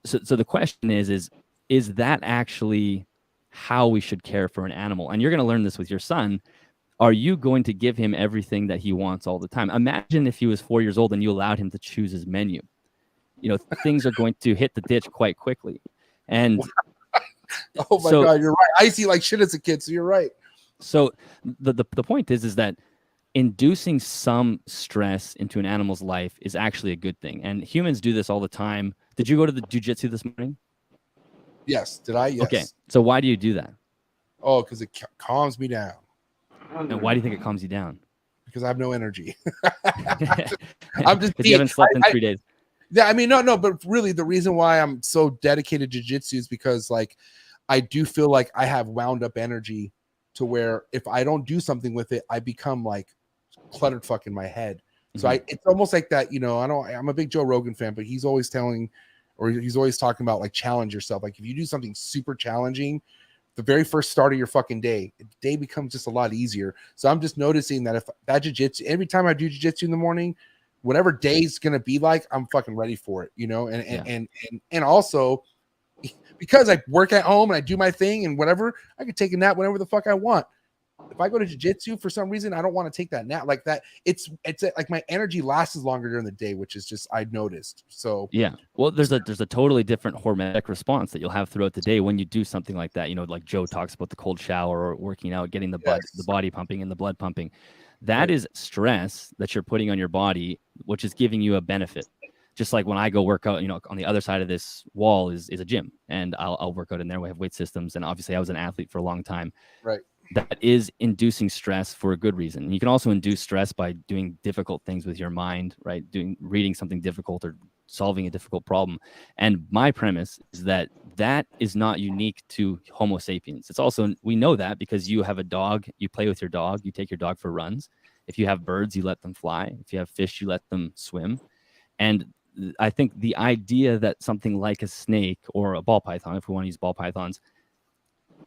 So the question is that actually how we should care for an animal? And you're going to learn this with your son. Are you going to give him everything that he wants all the time? Imagine if he was 4 years old and you allowed him to choose his menu. Things are going to hit the ditch quite quickly. And oh my God, you're right. I see like shit as a kid, so you're right. So the point is that inducing some stress into an animal's life is actually a good thing. And humans do this all the time. Did you go to the jiu-jitsu this morning? Yes. Did I? Yes. Okay. So why do you do that? Oh, because it calms me down. And why do you think it calms you down? Because I have no energy. I'm just you haven't slept in 3 days. Yeah, I mean, no, but really the reason why I'm so dedicated to jiu-jitsu is because like I do feel like I have wound up energy to where if I don't do something with it, I become like cluttered fuck in my head. So it's almost like that, I'm a big Joe Rogan fan, but he's always talking about like challenge yourself. Like if you do something super challenging, the very first start of your fucking day, the day becomes just a lot easier. So I'm just noticing that if that jiu-jitsu, every time I do jiu-jitsu in the morning, whatever day's gonna be like, I'm fucking ready for it, and also because I work at home and I do my thing and whatever, I can take a nap whenever the fuck I want. If I go to jiu-jitsu for some reason, I don't want to take that nap like that. It's like my energy lasts longer during the day, which is just I've noticed. So yeah, well, there's a totally different hormetic response that you'll have throughout the day when you do something like that. You know, like Joe talks about the cold shower or working out, getting the body pumping and the blood pumping. That is stress that you're putting on your body, which is giving you a benefit. Just like when I go work out, you know, on the other side of this wall is a gym, and I'll work out in there. We have weight systems, and obviously I was an athlete for a long time. Right. That is inducing stress for a good reason. You can also induce stress by doing difficult things with your mind, right? Reading something difficult or solving a difficult problem. And my premise is that that is not unique to Homo sapiens. It's also, we know that because you have a dog, you play with your dog, you take your dog for runs. If you have birds, you let them fly. If you have fish, you let them swim. And I think the idea that something like a snake or a ball python, if we want to use ball pythons,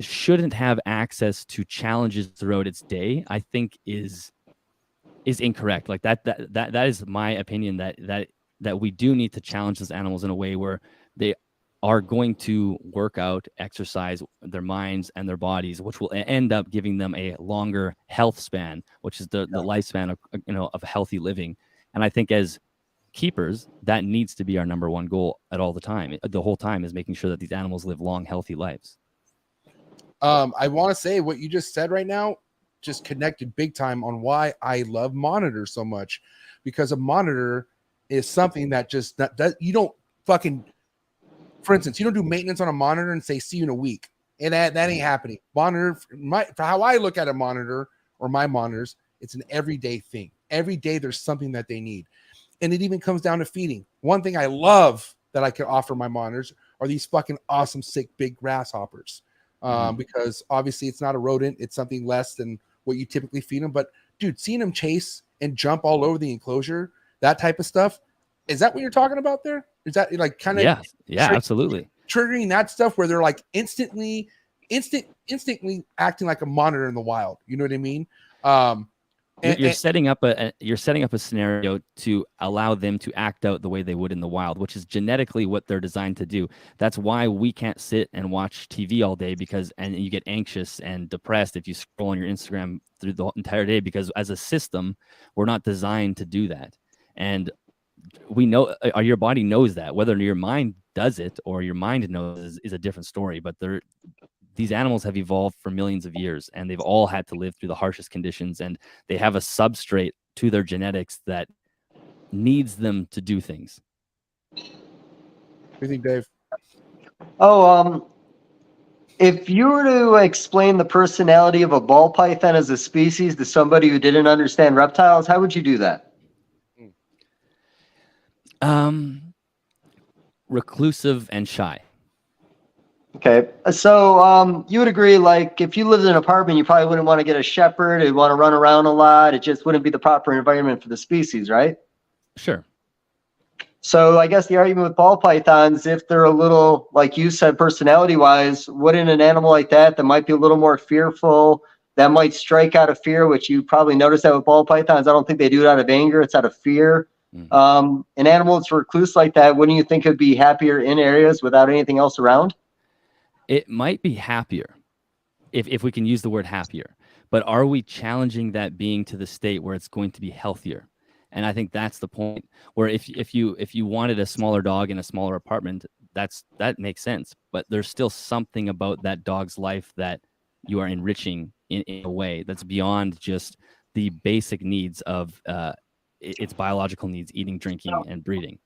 shouldn't have access to challenges throughout its day, I think is incorrect. Like that is my opinion, that we do need to challenge those animals in a way where they are going to work out, exercise their minds and their bodies, which will end up giving them a longer health span, which is the lifespan of, you know, of healthy living. And I think as keepers, that needs to be our number one goal at all the time. The whole time is making sure that these animals live long, healthy lives. I want to say what you just said right now just connected big time on why I love monitors so much, because a monitor is something that just that you don't fucking, for instance, you don't do maintenance on a monitor and say, see you in a week. And that ain't happening. Monitor, for how I look at a monitor or my monitors, it's an everyday thing. Every day there's something that they need. And it even comes down to feeding. One thing I love that I can offer my monitors are these fucking awesome, sick, big grasshoppers. Because obviously it's not a rodent. It's something less than what you typically feed them. But dude, seeing them chase and jump all over the enclosure, that type of stuff. Is that what you're talking about there? Is that like kind of absolutely triggering that stuff where they're like instantly acting like a monitor in the wild? You know what I mean? You're setting up a scenario to allow them to act out the way they would in the wild, which is genetically what they're designed to do. That's why we can't sit and watch TV all day, and you get anxious and depressed if you scroll on your Instagram through the entire day, because as a system, we're not designed to do that. And we know your body knows that. Whether your mind does it or your mind knows is a different story. But these animals have evolved for millions of years, and they've all had to live through the harshest conditions, and they have a substrate to their genetics that needs them to do things. What do you think, Dave? If you were to explain the personality of a ball python as a species to somebody who didn't understand reptiles, how would you do that? Reclusive and shy. Okay, so you would agree, like, if you lived in an apartment, you probably wouldn't want to get a shepherd. It'd want to run around a lot. It just wouldn't be the proper environment for the species, right? Sure. So I guess the argument with ball pythons, if they're a little, like you said, personality-wise, wouldn't an animal like that might be a little more fearful, that might strike out of fear, which you probably noticed that with ball pythons. I don't think they do it out of anger. It's out of fear. An animal that's recluse like that, wouldn't you think it'd be happier in areas without anything else around? It might be happier, if we can use the word happier, but are we challenging that being to the state where it's going to be healthier? And I think that's the point, where if you wanted a smaller dog in a smaller apartment, that makes sense. But there's still something about that dog's life that you are enriching in a way that's beyond just the basic needs of its biological needs, eating, drinking, and breeding.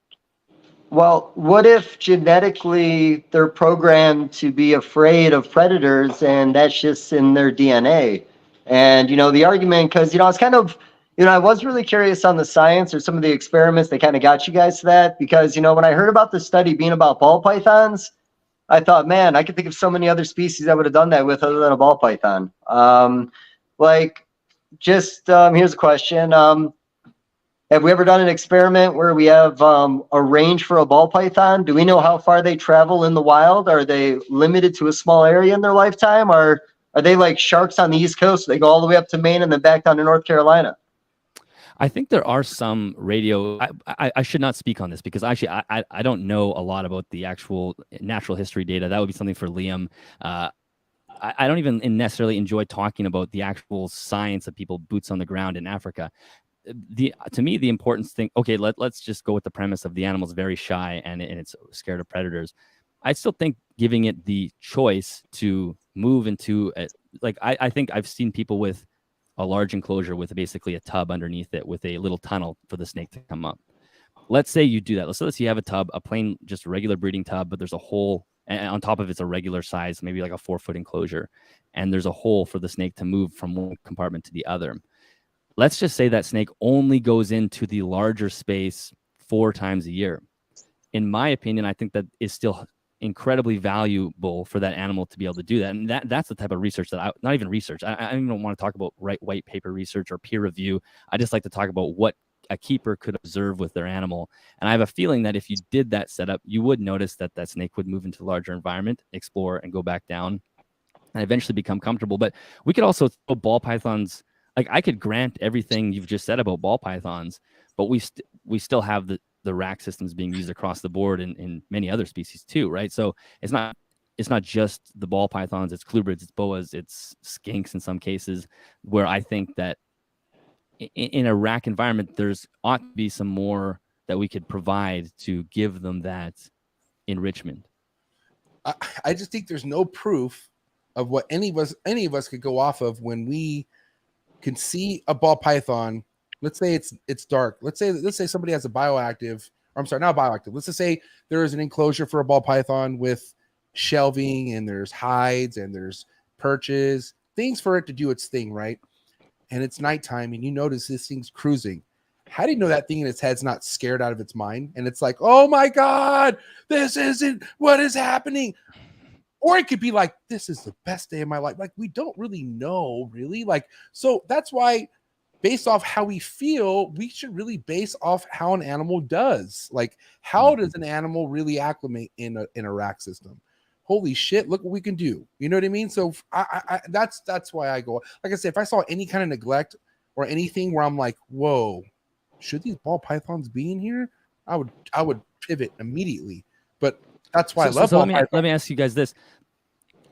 Well, what if genetically they're programmed to be afraid of predators, and that's just in their DNA? And, the argument, because, I was kind of, I was really curious on the science or some of the experiments that kind of got you guys to that, because, when I heard about the study being about ball pythons, I thought, man, I could think of so many other species I would have done that with other than a ball python. Here's a question. Have we ever done an experiment where we have a range for a ball python? Do we know how far they travel in the wild? Are they limited to a small area in their lifetime? Or are they like sharks on the East Coast? They go all the way up to Maine and then back down to North Carolina? I think there are some radio. I should not speak on this because actually I don't know a lot about the actual natural history data. That would be something for Liam. I don't even necessarily enjoy talking about the actual science of people boots on the ground in Africa. To me, the important thing. Okay, let's just go with the premise of the animal's very shy and it's scared of predators. I still think giving it the choice to move into I think I've seen people with a large enclosure with basically a tub underneath it with a little tunnel for the snake to come up. Let's say you do that. Let's say you have a tub, a plain, just regular breeding tub, but there's a hole, and on top of it's a regular size, maybe like a 4-foot enclosure, and there's a hole for the snake to move from one compartment to the other. Let's just say that snake only goes into the larger space 4 times a year. In my opinion, I think that is still incredibly valuable for that animal to be able to do that. And that's the type of research that not even research. I don't even want to talk about white paper research or peer review. I just like to talk about what a keeper could observe with their animal. And I have a feeling that if you did that setup, you would notice that that snake would move into a larger environment, explore, and go back down, and eventually become comfortable. But we could also throw ball pythons. Like, I could grant everything you've just said about ball pythons, but we still have the RHACS systems being used across the board in many other species too, right? So it's not just the ball pythons, it's colubrids, it's boas, it's skinks in some cases, where I think that in a RHAC environment, there's ought to be some more that we could provide to give them that enrichment. I just think there's no proof of what any of us could go off of when we can see a ball python. Let's say it's dark. Let's say somebody has a bioactive, or I'm sorry, not bioactive. Let's just say there is an enclosure for a ball python with shelving, and there's hides, and there's perches, things for it to do its thing, right? And it's nighttime, and you notice this thing's cruising. How do you know that thing in its head's not scared out of its mind? And it's like, oh my God, this isn't what is happening. Or it could be like, this is the best day of my life. Like, we don't really know, really. Like, so that's why, based off how we feel, we should really base off how an animal does. Like, how does an animal really acclimate in a RHAC system? Holy shit, look what we can do. You know what I mean? So that's why I go. Like I said, if I saw any kind of neglect or anything where I'm like, whoa, should these ball pythons be in here? I would pivot immediately. But that's why I love ball pythons. Let me ask you guys this.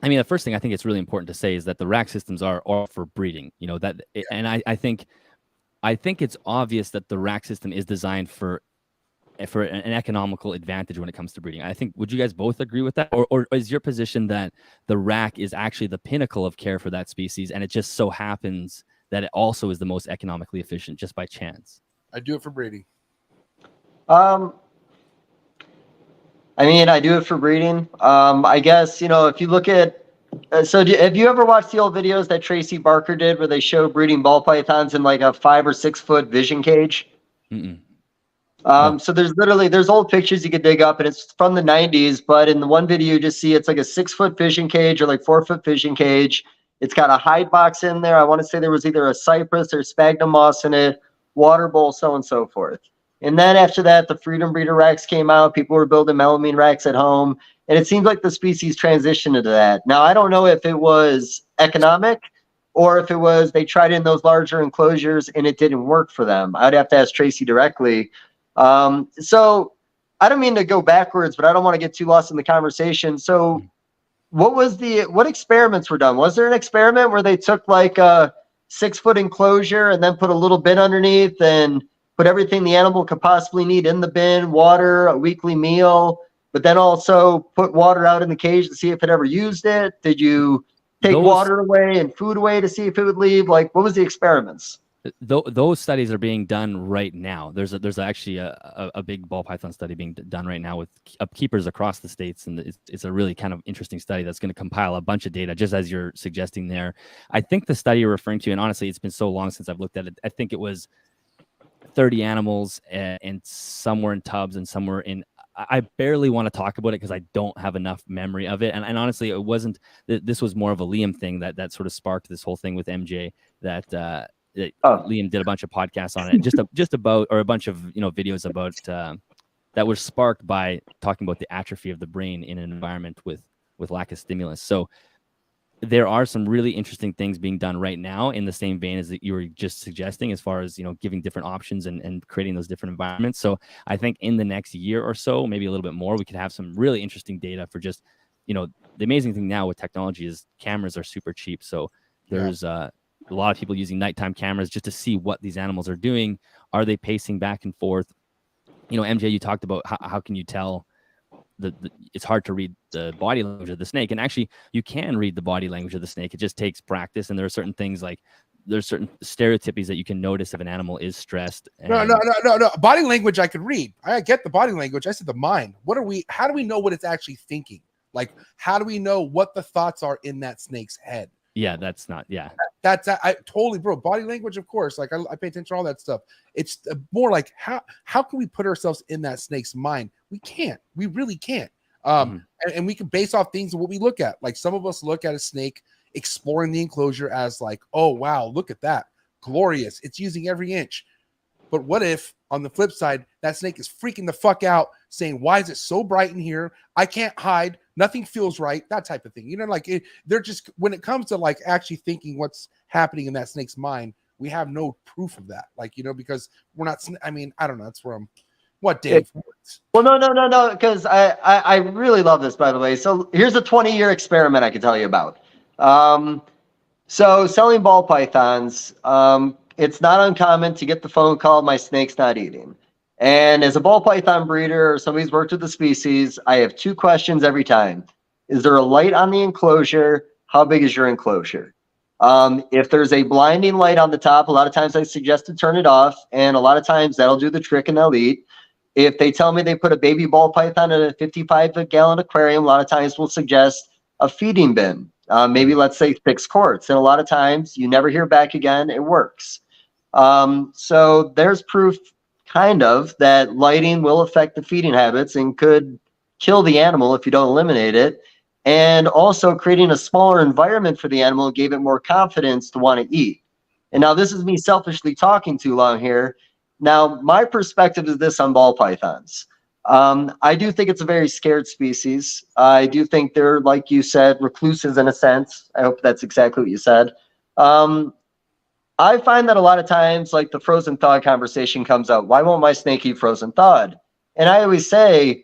I mean, the first thing I think it's really important to say is that the RHAC systems are all for breeding. You know that, and I think it's obvious that the RHAC system is designed for an economical advantage when it comes to breeding. I think, would you guys both agree with that? Or is your position that the RHAC is actually the pinnacle of care for that species, and it just so happens that it also is the most economically efficient just by chance? I do it for breeding. I mean, I do it for breeding. I guess, if you look at, have you ever watched the old videos that Tracy Barker did where they show breeding ball pythons in like a 5 or 6 foot vision cage? Mm-mm. So there's old pictures you could dig up, and it's from the 90s, but in the one video you just see it's like a 6 foot vision cage or like 4 foot vision cage. It's got a hide box in there. I want to say there was either a cypress or sphagnum moss in it, water bowl, so on and so forth. And then after that, the Freedom Breeder RHACS came out. People were building melamine RHACS at home, and it seems like the species transitioned into that. Now, I don't know if it was economic or if it was they tried in those larger enclosures and it didn't work for them. I'd have to ask Tracy directly. So I don't mean to go backwards, but I don't want to get too lost in the conversation. So what experiments were done? Was there an experiment where they took like a 6 foot enclosure and then put a little bin underneath and put everything the animal could possibly need in the bin, water, a weekly meal, but then also put water out in the cage to see if it ever used it? Did you take water away and food away to see if it would leave? Like, what was the experiments? Those studies are being done right now. There's actually a big ball python study being done right now with keepers across the states, and it's a really kind of interesting study that's going to compile a bunch of data, just as you're suggesting there. I think the study you're referring to, and honestly, it's been so long since I've looked at it, I think it was 30 animals and somewhere in tubs and somewhere in. I barely want to talk about it because I don't have enough memory of it, and honestly, it wasn't. This was more of a Liam thing that sort of sparked this whole thing with MJ that. Liam did a bunch of podcasts on it, just about, or a bunch of videos about that were sparked by talking about the atrophy of the brain in an environment with lack of stimulus. So there are some really interesting things being done right now in the same vein as that you were just suggesting, as far as, giving different options and creating those different environments. So I think in the next year or so, maybe a little bit more, we could have some really interesting data for just, the amazing thing now with technology is cameras are super cheap. So there's a lot of people using nighttime cameras just to see what these animals are doing. Are they pacing back and forth? MJ, you talked about how can you tell it's hard to read the body language of the snake, and actually you can read the body language of the snake. It just takes practice, and there are certain things like there's certain stereotypies that you can notice if an animal is stressed. No. Body language I could read. I get the body language. I said the mind. How do we know what it's actually thinking? Like, how do we know what the thoughts are in that snake's head? Yeah, that's not. Yeah, I totally, bro. Body language, of course. Like I pay attention to all that stuff. It's more like how can we put ourselves in that snake's mind? We can't. We really can't. And we can base off things of what we look at. Like some of us look at a snake exploring the enclosure as like, oh wow, look at that, glorious. It's using every inch. But what if on the flip side, that snake is freaking the fuck out, saying, why is it so bright in here? I can't hide. Nothing feels right. That type of thing. They're just, when it comes to like actually thinking what's happening in that snake's mind, we have no proof of that. Because we're not, I don't know. That's where what, Dave? Well, no, because I really love this, by the way. So here's a 20-year experiment I can tell you about. So selling ball pythons, it's not uncommon to get the phone call, my snake's not eating. And as a ball python breeder or somebody who's worked with the species, I have two questions every time. Is there a light on the enclosure? How big is your enclosure? If there's a blinding light on the top, a lot of times I suggest to turn it off, and a lot of times that'll do the trick and they'll eat. If they tell me they put a baby ball python in a 55-gallon aquarium, a lot of times we'll suggest a feeding bin, maybe let's say 6 quarts. And a lot of times you never hear back again. It works. So there's proof kind of that lighting will affect the feeding habits and could kill the animal if you don't eliminate it. And also creating a smaller environment for the animal gave it more confidence to want to eat. And now this is me selfishly talking too long here. Now, my perspective is this on ball pythons. I do think it's a very scared species. I do think they're, like you said, recluses in a sense. I hope that's exactly what you said. I find that a lot of times, like the frozen thawed conversation comes out, why won't my snake eat frozen thawed? And I always say,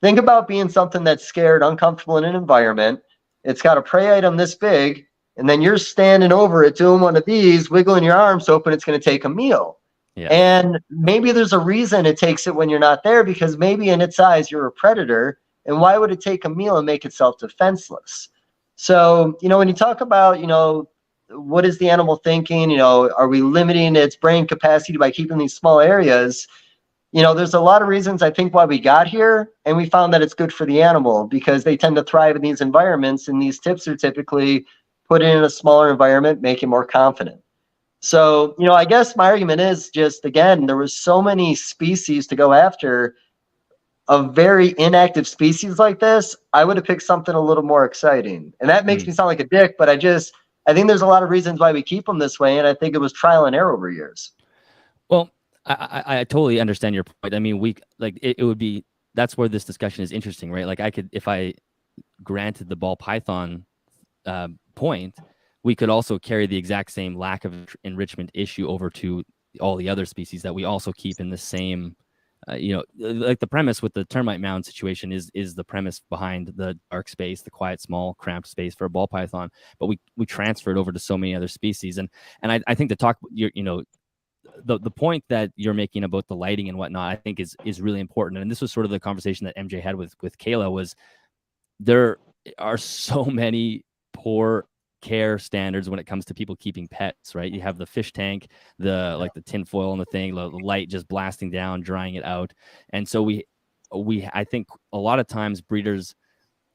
think about being something that's scared, uncomfortable in an environment. It's got a prey item this big, and then you're standing over it doing one of these, wiggling your arms hoping it's going to take a meal. Yeah. And maybe there's a reason it takes it when you're not there, because maybe in its eyes you're a predator, and why would it take a meal and make itself defenseless? So, when you talk about, what is the animal thinking? Are we limiting its brain capacity by keeping these small areas? There's a lot of reasons I think why we got here, and we found that it's good for the animal because they tend to thrive in these environments, and these tips are typically put in a smaller environment, make it more confident. So, I guess my argument is just, again, there was so many species to go after. A very inactive species like this, I would have picked something a little more exciting. And that makes me sound like a dick, but I think there's a lot of reasons why we keep them this way, and I think it was trial and error over years. Well, I totally understand your point. I mean, it would be, that's where this discussion is interesting, right? Like if I granted the ball python point, we could also carry the exact same lack of enrichment issue over to all the other species that we also keep in the same, like the premise with the termite mound situation is the premise behind the dark space, the quiet, small, cramped space for a ball python. But we transfer it over to so many other species. And I think to talk, the point that you're making about the lighting and whatnot, I think is really important. And this was sort of the conversation that MJ had with Kayla, was there are so many poor care standards when it comes to people keeping pets, right? You have the fish tank, like the tin foil on the thing, the light just blasting down, drying it out. And so I think a lot of times breeders,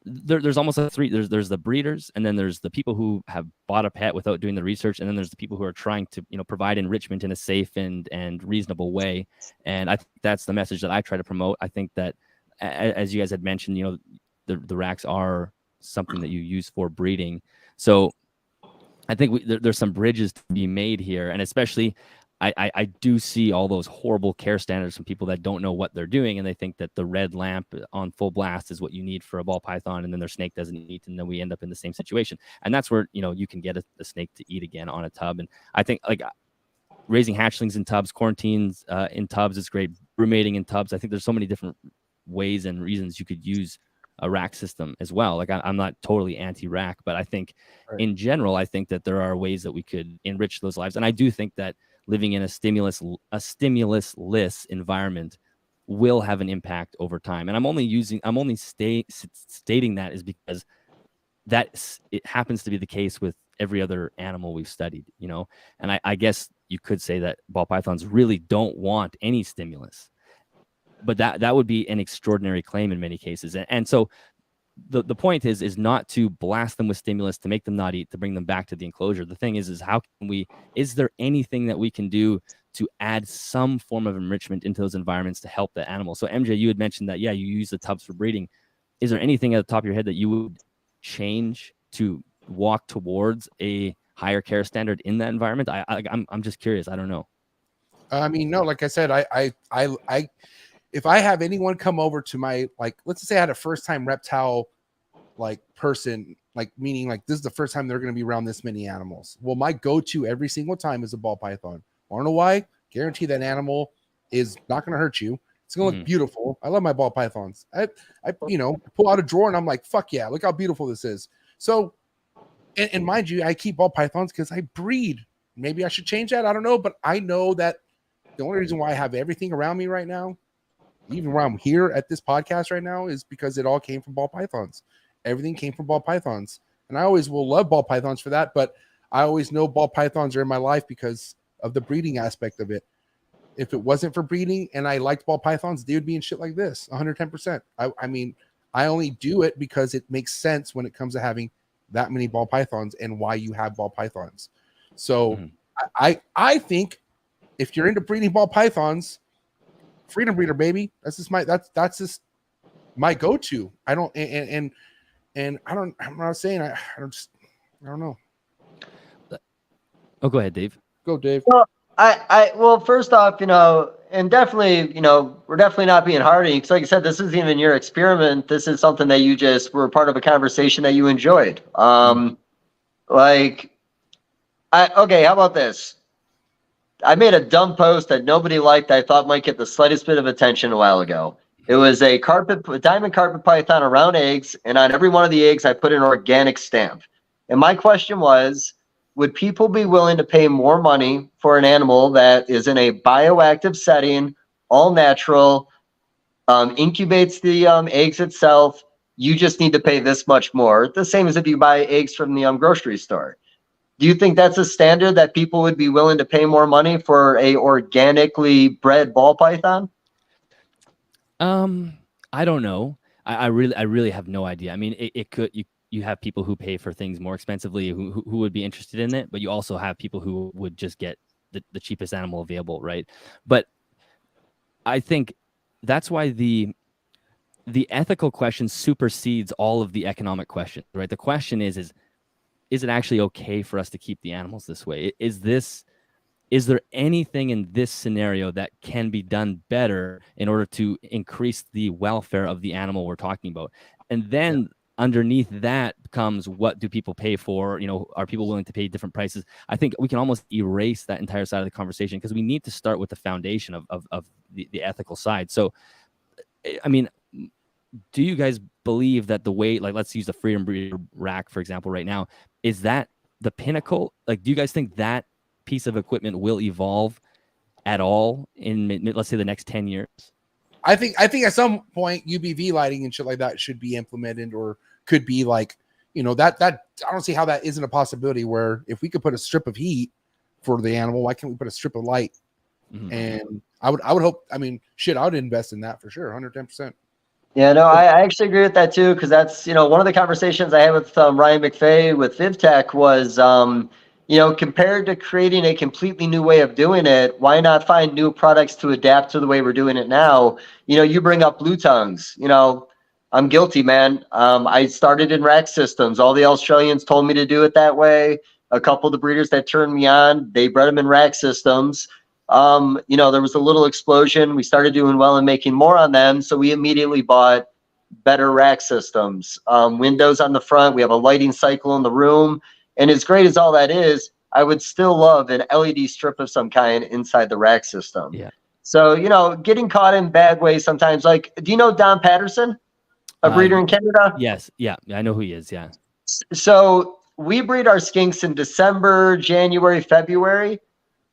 there's almost there's the breeders, and then there's the people who have bought a pet without doing the research, and then there's the people who are trying to provide enrichment in a safe and reasonable way. And I think that's the message that I try to promote. I think that, as you guys had mentioned, the RHACS are something that you use for breeding. So I think there's some bridges to be made here. And especially, I do see all those horrible care standards from people that don't know what they're doing, and they think that the red lamp on full blast is what you need for a ball python, and then their snake doesn't eat, and then we end up in the same situation. And that's where, you know, you can get a snake to eat again on a tub. And I think, like, raising hatchlings in tubs, quarantines in tubs is great. Brewmating in tubs. I think there's so many different ways and reasons you could use a rack system as well. Like, I'm not totally anti-rack, but I think in general, I think that there are ways that we could enrich those lives. And I do think that living in a stimulus-less environment will have an impact over time. And I'm only stating that is because it happens to be the case with every other animal we've studied, you know. And I guess you could say that ball pythons really don't want any stimulus, but that would be an extraordinary claim in many cases. And so the point is not to blast them with stimulus to make them not eat, to bring them back to the enclosure. The thing is how can is there anything that we can do to add some form of enrichment into those environments to help the animal? So MJ, you had mentioned that, yeah, you use the tubs for breeding. Is there anything at the top of your head that you would change to walk towards a higher care standard in that environment? I'm just curious. I don't know. I mean, no, like I said, I if I have anyone come over to my, like, let's just say I had a first time reptile, like, person, like, meaning like this is the first time they're going to be around this many animals. Well, my go-to every single time is a ball python. I don't know why. Guarantee that animal is not going to hurt you. It's going to look beautiful. I love my ball pythons. I you know, pull out a drawer and I'm like, fuck yeah, look how beautiful this is. So, and mind you, I keep ball pythons because I breed. Maybe I should change that. I don't know, but I know that the only reason why I have everything around me right now, even where I'm here at this podcast right now, is because it all came from ball pythons. Everything came from ball pythons. And I always will love ball pythons for that, but I always know ball pythons are in my life because of the breeding aspect of it. If it wasn't for breeding and I liked ball pythons, they would be in shit like this, 110%. I mean, I only do it because it makes sense when it comes to having that many ball pythons and why you have ball pythons. So I think if you're into breeding ball pythons, freedom breeder, baby. That's just my go-to. I don't and I'm not saying I don't know. Oh, go ahead, Dave. Go, Dave. Well, well, first off, you know, and definitely, you know, we're definitely not being hardy because, like I said, this isn't even your experiment. This is something that you just were part of a conversation that you enjoyed. Okay, how about this? I made a dumb post that nobody liked. I thought might get the slightest bit of attention a while ago. It was a diamond carpet python around eggs, and on every one of the eggs, I put an organic stamp. And my question was, would people be willing to pay more money for an animal that is in a bioactive setting, all natural, incubates the eggs itself? You just need to pay this much more. The same as if you buy eggs from the grocery store. Do you think that's a standard that people would be willing to pay more money for a organically bred ball python? I don't know. I really have no idea. I mean, it could, you have people who pay for things more expensively who would be interested in it, but you also have people who would just get the cheapest animal available, right? But I think that's why the ethical question supersedes all of the economic questions, right? The question is it actually okay for us to keep the animals this way? Is there anything in this scenario that can be done better in order to increase the welfare of the animal we're talking about? And then underneath that comes, what do people pay for? You know, are people willing to pay different prices? I think we can almost erase that entire side of the conversation because we need to start with the foundation of the ethical side. So, I mean, do you guys believe that the way, like, let's use the freedom breeder rack, for example, right now, is that the pinnacle? Like, do you guys think that piece of equipment will evolve at all in, let's say, the next 10 years? I think at some point UVV lighting and shit like that should be implemented, or could be, like, you know, that I don't see how that isn't a possibility, where if we could put a strip of heat for the animal, why can't we put a strip of light? And I would hope, I mean, shit, I would invest in that for sure, 110%. Yeah, no, I actually agree with that too, because that's, you know, one of the conversations I had with Ryan McFay with VivTech was, you know, compared to creating a completely new way of doing it, why not find new products to adapt to the way we're doing it now? You know, you bring up blue tongues. You know, I'm guilty, man. I started in RHACS systems. All the Australians told me to do it that way. A couple of the breeders that turned me on, they bred them in RHACS systems. There was a little explosion. We started doing well and making more on them. So we immediately bought better rack systems, windows on the front. We have a lighting cycle in the room. And as great as all that is, I would still love an LED strip of some kind inside the rack system. Yeah. So, getting caught in bad ways sometimes. Like, do you know Don Patterson, a breeder in Canada? Yes. Yeah. I know who he is. Yeah. So we breed our skinks in December, January, February.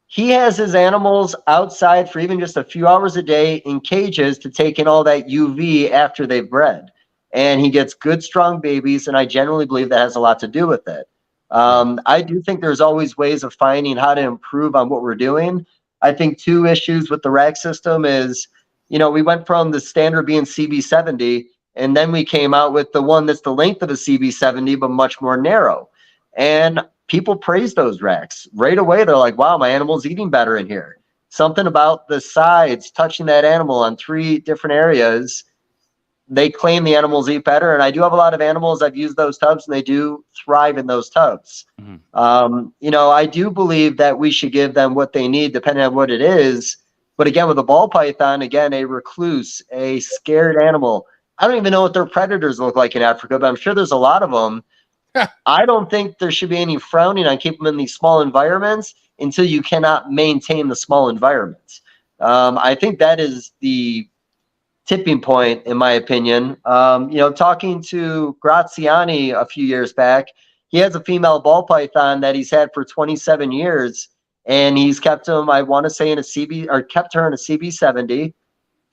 He has his animals outside for even just a few hours a day in cages to take in all that UV after they've bred. And he gets good, strong babies. And I generally believe that has a lot to do with it. I do think there's always ways of finding how to improve on what we're doing. I think two issues with the rack system is, we went from the standard being CB70, and then we came out with the one that's the length of a CB70, but much more narrow. And people praise those racks right away. They're like, wow, my animal's eating better in here. Something about the sides touching that animal on 3 different areas. They claim the animals eat better. And I do have a lot of animals. I've used those tubs and they do thrive in those tubs. Mm-hmm. I do believe that we should give them what they need depending on what it is. But again, with a ball python, again, a recluse, a scared animal. I don't even know what their predators look like in Africa, but I'm sure there's a lot of them. I don't think there should be any frowning on keeping them in these small environments until you cannot maintain the small environments. I think that is the tipping point, in my opinion. Talking to Graziani a few years back, he has a female ball python that he's had for 27 years, and he's kept him, I want to say, kept her in a CB70.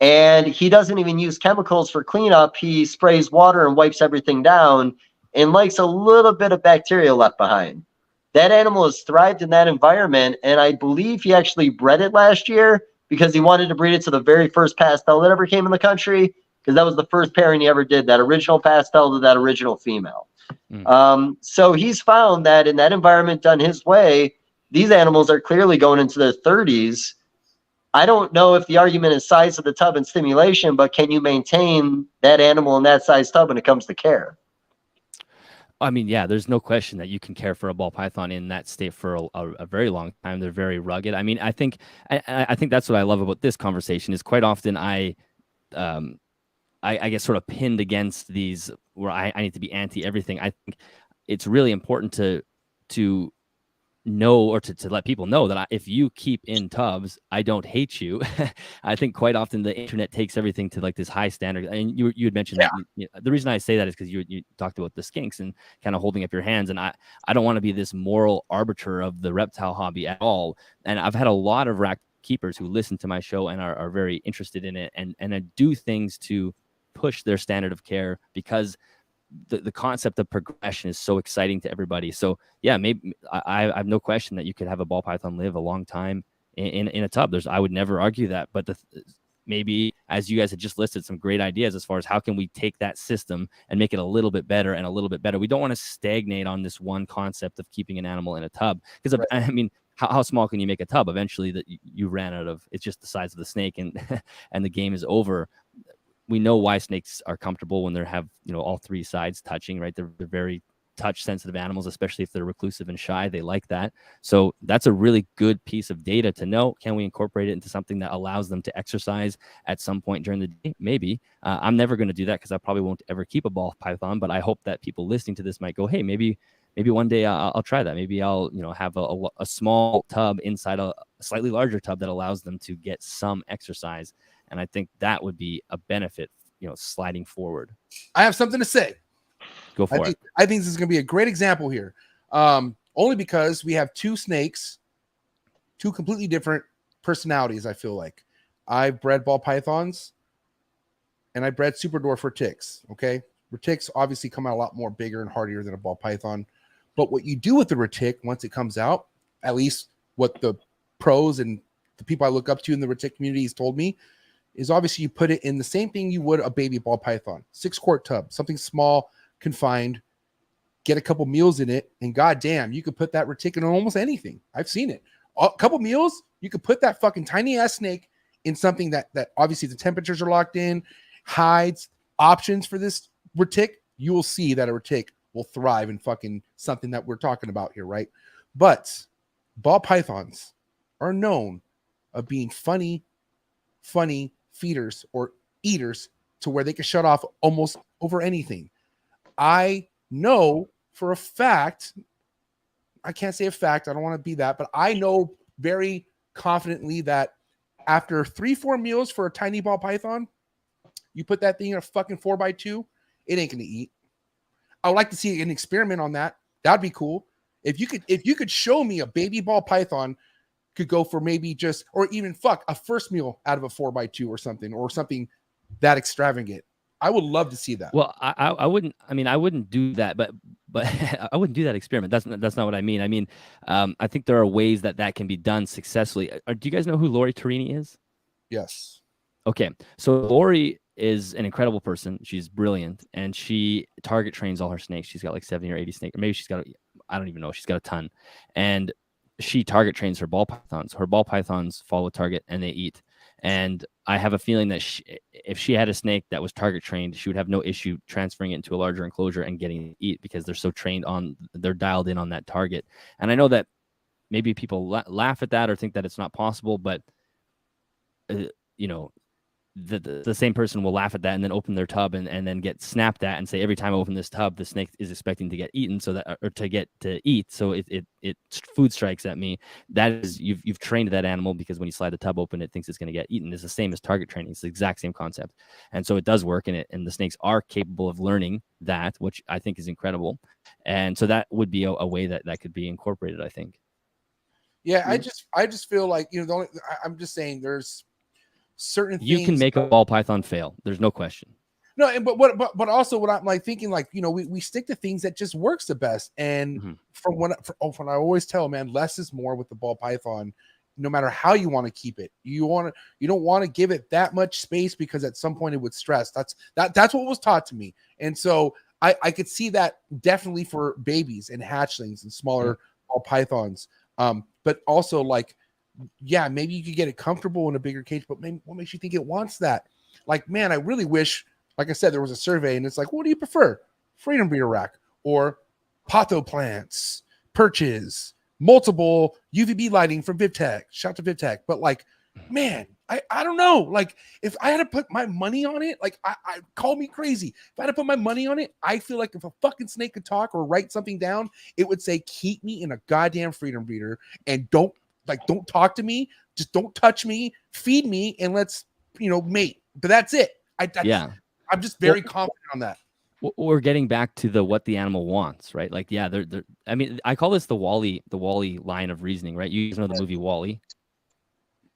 And he doesn't even use chemicals for cleanup. He sprays water and wipes everything down and likes a little bit of bacteria left behind. That animal has thrived in that environment, and I believe he actually bred it last year because he wanted to breed it to the very first pastel that ever came in the country, because that was the first pairing he ever did, that original pastel to that original female. So he's found that in that environment done his way, these animals are clearly going into their 30s. I don't know if the argument is size of the tub and stimulation, but can you maintain that animal in that size tub when it comes to care? I mean, yeah, there's no question that you can care for a ball python in that state for a very long time. They're very rugged. I mean, I think that's what I love about this conversation is quite often I get sort of pinned against these where I need to be anti everything. I think it's really important to know or to let people know that if you keep in tubs, I don't hate you. I think quite often the internet takes everything to like this high standard. And you had mentioned that the reason I say that is because you talked about the skinks and kind of holding up your hands. And I don't want to be this moral arbiter of the reptile hobby at all. And I've had a lot of rack keepers who listen to my show and are very interested in it and do things to push their standard of care because the concept of progression is so exciting to everybody. So yeah, maybe I have no question that you could have a ball python live a long time in a tub. I would never argue that, but maybe as you guys had just listed some great ideas as far as how can we take that system and make it a little bit better and a little bit better. We don't want to stagnate on this one concept of keeping an animal in a tub because I mean, how small can you make a tub? Eventually that you ran out of, it's just the size of the snake and and the game is over. We know why snakes are comfortable when they have, all 3 sides touching, right? They're very touch sensitive animals, especially if they're reclusive and shy. They like that. So that's a really good piece of data to know. Can we incorporate it into something that allows them to exercise at some point during the day? Maybe. I'm never going to do that because I probably won't ever keep a ball python, but I hope that people listening to this might go, hey, maybe one day I'll try that. Maybe I'll, have a small tub inside a slightly larger tub that allows them to get some exercise. And I think that would be a benefit, sliding forward. I have something to say. Go for it. I think this is going to be a great example here. Only because we have 2 snakes, 2 completely different personalities, I feel like. I've bred ball pythons and I bred super dwarf retics. Okay. Retics obviously come out a lot more bigger and hardier than a ball python. But what you do with the retic once it comes out, at least what the pros and the people I look up to in the retic community has told me, is obviously you put it in the same thing you would a baby ball python, 6-quart tub, something small, confined, get a couple meals in it, and goddamn, you could put that retic in almost anything. I've seen it. A couple meals, you could put that fucking tiny ass snake in something that obviously the temperatures are locked in, hides, options for this retic. You will see that a retic will thrive in fucking something that we're talking about here, right? But ball pythons are known of being funny feeders or eaters to where they can shut off almost over anything. I know for a fact, I can't say a fact, I don't want to be that, but I know very confidently that after 3-4 meals for a tiny ball python, you put that thing in a fucking 4x2, it ain't gonna eat. I would like to see an experiment on that. That'd be cool. If you could show me a baby ball python could go for maybe just, or even a first meal out of a 4x2 or something that extravagant. I would love to see that. Well, I wouldn't. I mean, I wouldn't do that, but I wouldn't do that experiment. That's not what I mean. I mean, I think there are ways that can be done successfully. Do you guys know who Lori Tarini is? Yes. Okay, so Lori is an incredible person. She's brilliant, and she target trains all her snakes. She's got like 70 or 80 snakes, or maybe she's got, I don't even know. She's got a ton, and she target trains her ball pythons. Her ball pythons follow target and they eat. And I have a feeling that if she had a snake that was target trained, she would have no issue transferring it into a larger enclosure and getting it to eat, because they're so trained on, they're dialed in on that target. And I know that maybe people laugh at that or think that it's not possible, but you know, the same person will laugh at that and then open their tub and then get snapped at and say, every time I open this tub, the snake is expecting to get eaten, so that, or to get to eat. So it food strikes at me. That is, you've trained that animal, because when you slide the tub open, it thinks it's going to get eaten. It's the same as target training. It's the exact same concept. And so it does work in it. And the snakes are capable of learning that, which I think is incredible. And so that would be a way that could be incorporated, I think. Yeah. I just feel like, you know, I'm just saying there's certain things you can make a ball python fail. There's no question. No, but also what I'm like thinking, like, you know, we stick to things that just works the best. And from when I always tell, man, less is more with the ball python, no matter how you want to keep it. You don't want to give it that much space, because at some point it would stress. That's what was taught to me. And so I could see that definitely for babies and hatchlings and smaller ball pythons. But also, like, yeah, maybe you could get it comfortable in a bigger cage, but maybe what makes you think it wants that? Like, man, I really wish, like I said, there was a survey and it's like, what do you prefer? Freedom breeder rack or potho plants, perches, multiple UVB lighting from VivTech. Shout to VivTech. But like, man, I don't know. Like, if I had to put my money on it, like, I call me crazy. If I had to put my money on it, I feel like if a fucking snake could talk or write something down, it would say, keep me in a goddamn freedom breeder and don't talk to me, just don't touch me, feed me, and let's, you know, mate. But that's it. I'm just very confident on that. We're getting back to what the animal wants, right? Like, yeah, they're I mean, I call this the Wall-E line of reasoning, right? You know the movie Wall-E?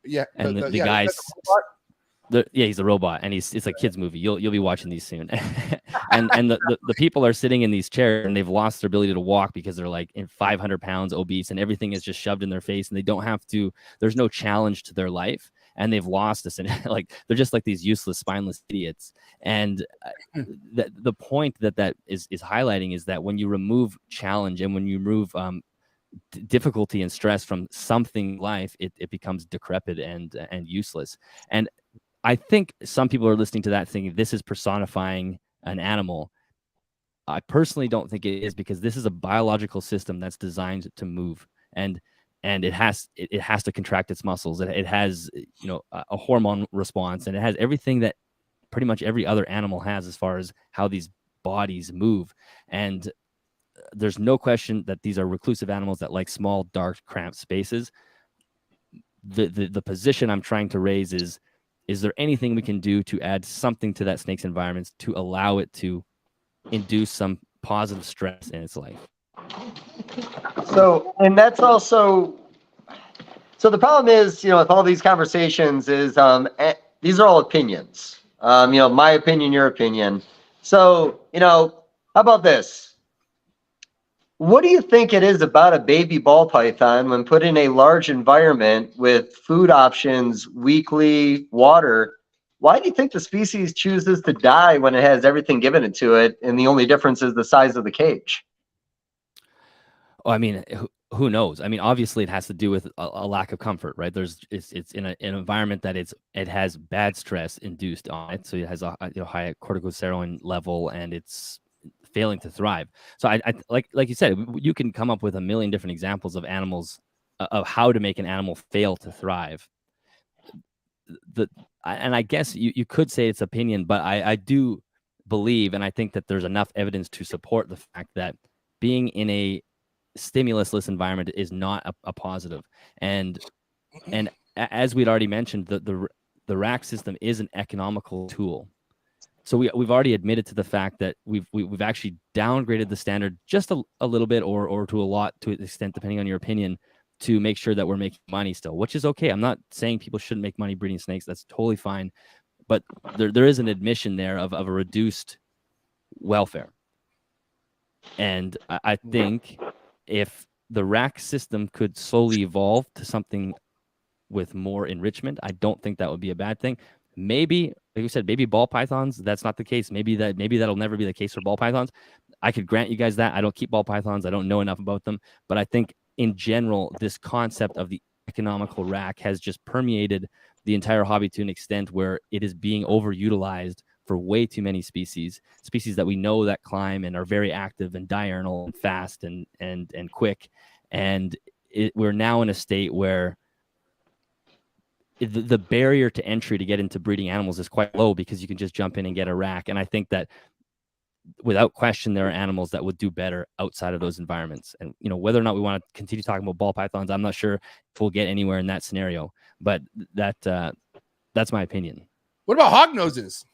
Yeah. And the guy's, he's a robot, and it's a kid's movie. You'll be watching these soon. and the people are sitting in these chairs, and they've lost their ability to walk because they're like 500 pounds obese, and everything is just shoved in their face, and they don't have to, there's no challenge to their life, and they've lost this, and like, they're just like these useless, spineless idiots. And the point that is highlighting is that when you remove challenge and when you remove difficulty and stress from something life, it becomes decrepit and useless. And I think some people are listening to that thinking this is personifying an animal. I personally don't think it is, because this is a biological system that's designed to move, and it has to contract its muscles. It has, you know, a hormone response, and it has everything that pretty much every other animal has as far as how these bodies move. And there's no question that these are reclusive animals that like small, dark, cramped spaces. The position I'm trying to raise is there anything we can do to add something to that snake's environment to allow it to induce some positive stress in its life? So, and that's also, so the problem is, you know, with all these conversations is, these are all opinions. You know, my opinion, your opinion. So, you know, how about this? What do you think it is about a baby ball python when put in a large environment with food options, weekly, water? Why do you think the species chooses to die when it has everything given it to it, and the only difference is the size of the cage? Oh, I mean, who knows? I mean, obviously it has to do with a lack of comfort, right? It's in an environment that it has bad stress induced on it, so it has a high corticosteroid level, and it's failing to thrive. So I like you said, you can come up with a million different examples of animals, of how to make an animal fail to thrive. and I guess you could say it's opinion, but I do believe, and I think that there's enough evidence to support the fact that being in a stimulusless environment is not a positive. And as we'd already mentioned, the RHACS system is an economical tool. So we've already admitted to the fact that we've actually downgraded the standard just a little bit or to a lot, to an extent, depending on your opinion, to make sure that we're making money still, which is okay. I'm not saying people shouldn't make money breeding snakes. That's totally fine. But there is an admission there of a reduced welfare. And I think if the RHACS system could slowly evolve to something with more enrichment, I don't think that would be a bad thing. Maybe, like you said, maybe ball pythons, that's not the case. Maybe that'll never be the case for ball pythons. I could grant you guys that. I don't keep ball pythons. I don't know enough about them. But I think in general, this concept of the economical rack has just permeated the entire hobby to an extent where it is being overutilized for way too many species that we know that climb and are very active and diurnal and fast and quick. And we're now in a state where the barrier to entry to get into breeding animals is quite low because you can just jump in and get a rack. And I think that without question, there are animals that would do better outside of those environments. And, you know, whether or not we want to continue talking about ball pythons, I'm not sure if we'll get anywhere in that scenario, but that's my opinion. What about hog noses?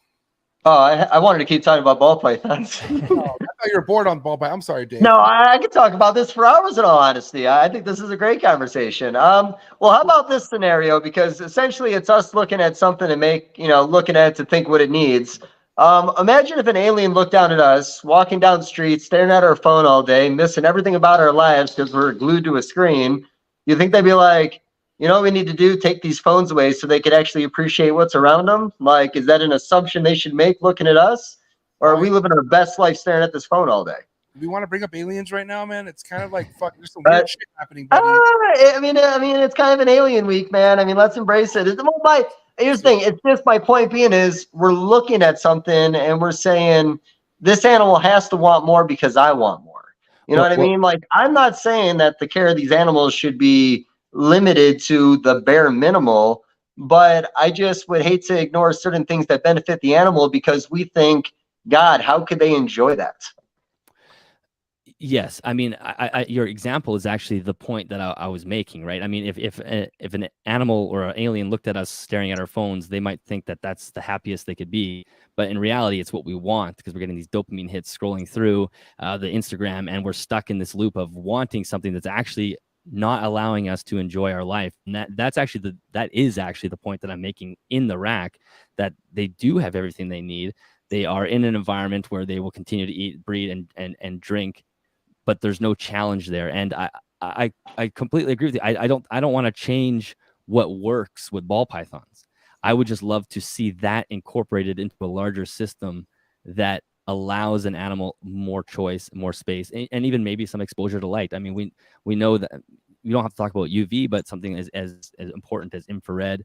Oh, I wanted to keep talking about ball pythons. Oh, I thought you were bored on ball python. I'm sorry, Dave. No, I could talk about this for hours in all honesty. I think this is a great conversation. Well, how about this scenario? Because essentially it's us looking at something to looking at it to think what it needs. Imagine if an alien looked down at us, walking down the street, staring at our phone all day, missing everything about our lives because we're glued to a screen. You think they'd be like, you know what we need to do? Take these phones away so they could actually appreciate what's around them? Like, is that an assumption they should make looking at us? Or are we living our best life staring at this phone all day? We want to bring up aliens right now, man. It's kind of like, fuck, there's some weird shit happening, buddy. I mean, it's kind of an alien week, man. I mean, let's embrace it. Here's the thing. It's just my point being is we're looking at something and we're saying this animal has to want more because I want more. You know what I mean? Like, I'm not saying that the care of these animals should be limited to the bare minimal, but I just would hate to ignore certain things that benefit the animal because we think, God, how could they enjoy that? Yes, I mean, your example is actually the point that I was making, right? I mean, if an animal or an alien looked at us staring at our phones, they might think that that's the happiest they could be. But in reality, it's what we want because we're getting these dopamine hits scrolling through the Instagram, and we're stuck in this loop of wanting something that's actually not allowing us to enjoy our life. And that is actually the point that I'm making in the rack, that they do have everything they need. They are in an environment where they will continue to eat, breed, and drink, but there's no challenge there. And I completely agree with you. I don't want to change what works with ball pythons. I would just love to see that incorporated into a larger system that allows an animal more choice, more space, and even maybe some exposure to light. I mean, we know that we don't have to talk about UV, but something as important as infrared.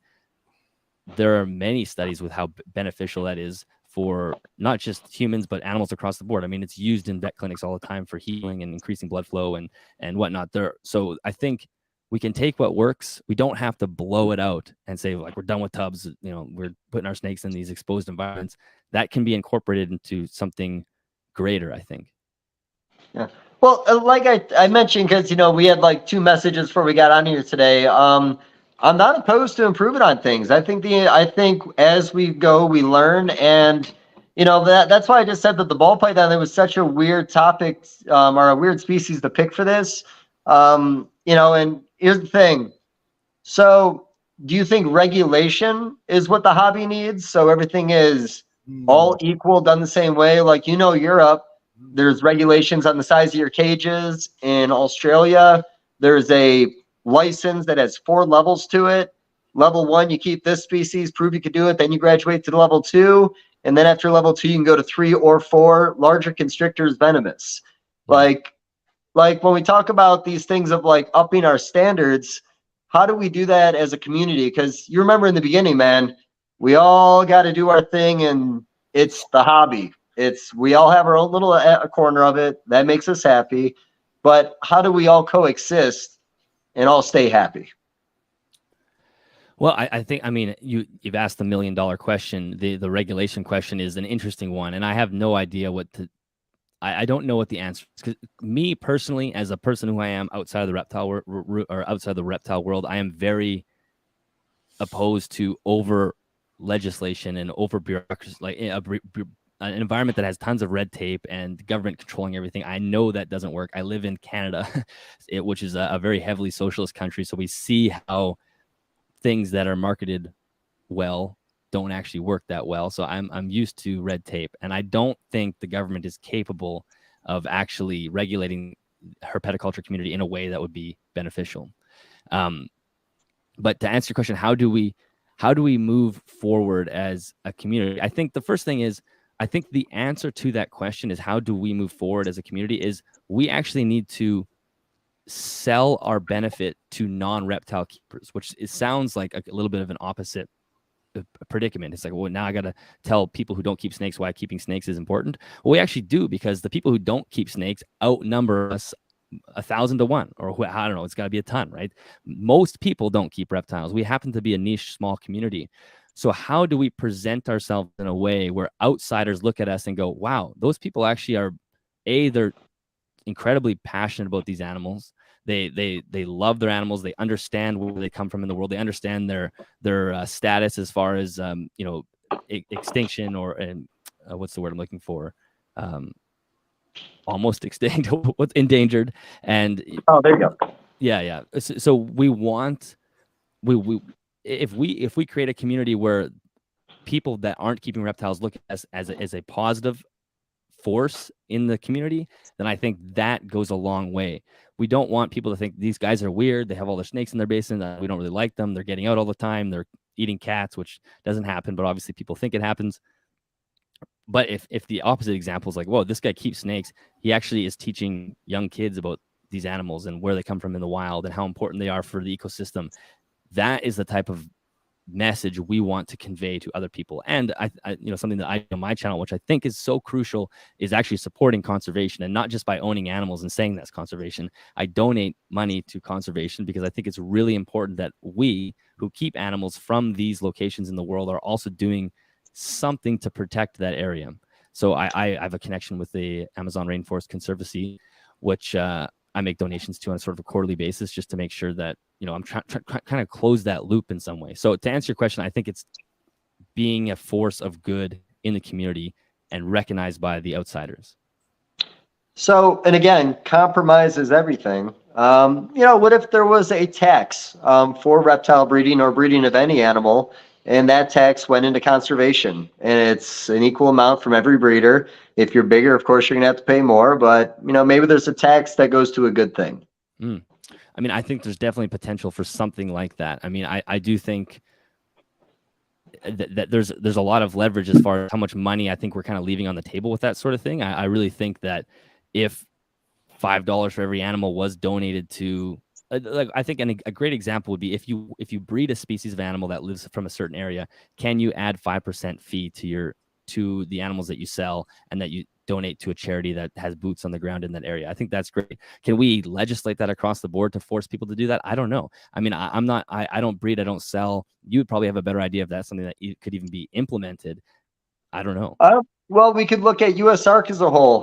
There are many studies with how beneficial that is for not just humans, but animals across the board. I mean, it's used in vet clinics all the time for healing and increasing blood flow and whatnot. So I think we can take what works. We don't have to blow it out and say, like, we're done with tubs. You know, we're putting our snakes in these exposed environments. That can be incorporated into something greater, I think. Yeah. Well, like I mentioned, because, we had like 2 messages before we got on here today. I'm not opposed to improving on things. I think as we go, we learn, and that's why I just said that the ball python, it was such a weird topic, or a weird species to pick for this. And here's the thing. So, do you think regulation is what the hobby needs? So everything is all equal, done the same way? Like, Europe, there's regulations on the size of your cages. In Australia, there's a license that has 4 levels to it. Level 1, you keep this species, prove you can do it, then you graduate to level 2, and then after level 2 you can go to 3 or 4. Larger constrictors, venomous. Like when we talk about these things of like upping our standards, how do we do that as a community? Because you remember in the beginning, man, we all got to do our thing, and it's the hobby. We all have our own little corner of it that makes us happy, but how do we all coexist and all stay happy? Well, I think, I mean, you've asked the $1 million question. The regulation question is an interesting one, and I have no idea what to. I don't know what the answer is. 'Cause me personally, as a person who I am outside of the reptile or outside the reptile world, I am very opposed to over legislation and over bureaucracy, like an environment that has tons of red tape and government controlling everything. I know that doesn't work. I live in Canada, which is a very heavily socialist country, so we see how things that are marketed well don't actually work that well. So I'm used to red tape, and I don't think the government is capable of actually regulating herpetoculture community in a way that would be beneficial. But to answer your question, how do we move forward as a community? I think the first thing is, I think the answer to that question is, how do we move forward as a community, is we actually need to sell our benefit to non-reptile keepers, which it sounds like a little bit of an opposite predicament. It's like, well, now I got to tell people who don't keep snakes why keeping snakes is important. Well, we actually do, because the people who don't keep snakes outnumber us 1,000 to 1, or I don't know, it's got to be a ton, right? Most people don't keep reptiles. We happen to be a niche, small community. So how do we present ourselves in a way where outsiders look at us and go, wow, those people actually are, they're incredibly passionate about these animals. They love their animals. They understand where they come from in the world. They understand their status as far as extinction, or what's the word I'm looking for? Almost extinct. What's endangered? And Oh, there you go. Yeah. So we want if we create a community where people that aren't keeping reptiles look at us as a positive force in the community, then I think that goes a long way. We don't want people to think these guys are weird. They have all their snakes in their basin. We don't really like them. They're getting out all the time. They're eating cats, which doesn't happen, but obviously people think it happens. But if the opposite example is like, whoa, this guy keeps snakes, he actually is teaching young kids about these animals and where they come from in the wild and how important they are for the ecosystem. That is the type of message we want to convey to other people. And I something that I do on my channel, which I think is so crucial, is actually supporting conservation, and not just by owning animals and saying that's conservation. I donate money to conservation because I think it's really important that we who keep animals from these locations in the world are also doing something to protect that area. So I have a connection with the Amazon Rainforest Conservancy, which I make donations to on a sort of a quarterly basis, just to make sure that, I'm trying to kind of close that loop in some way. So to answer your question, I think it's being a force of good in the community and recognized by the outsiders. So, and again, compromise is everything. What if there was a tax for reptile breeding or breeding of any animal, and that tax went into conservation, and it's an equal amount from every breeder? If you're bigger, of course, you're gonna have to pay more, but maybe there's a tax that goes to a good thing. I mean, I think there's definitely potential for something like that. I mean, I do think that there's a lot of leverage as far as how much money I think we're kind of leaving on the table with that sort of thing. I really think that if $5 for every animal was donated to, I think a great example would be if you breed a species of animal that lives from a certain area, can you add 5% fee to the animals that you sell and that you donate to a charity that has boots on the ground in that area? I think that's great. Can we legislate that across the board to force people to do that? I don't know. I mean, I don't breed, I don't sell. You would probably have a better idea if that's something that could even be implemented. I don't know. Well, we could look at USARC as a whole.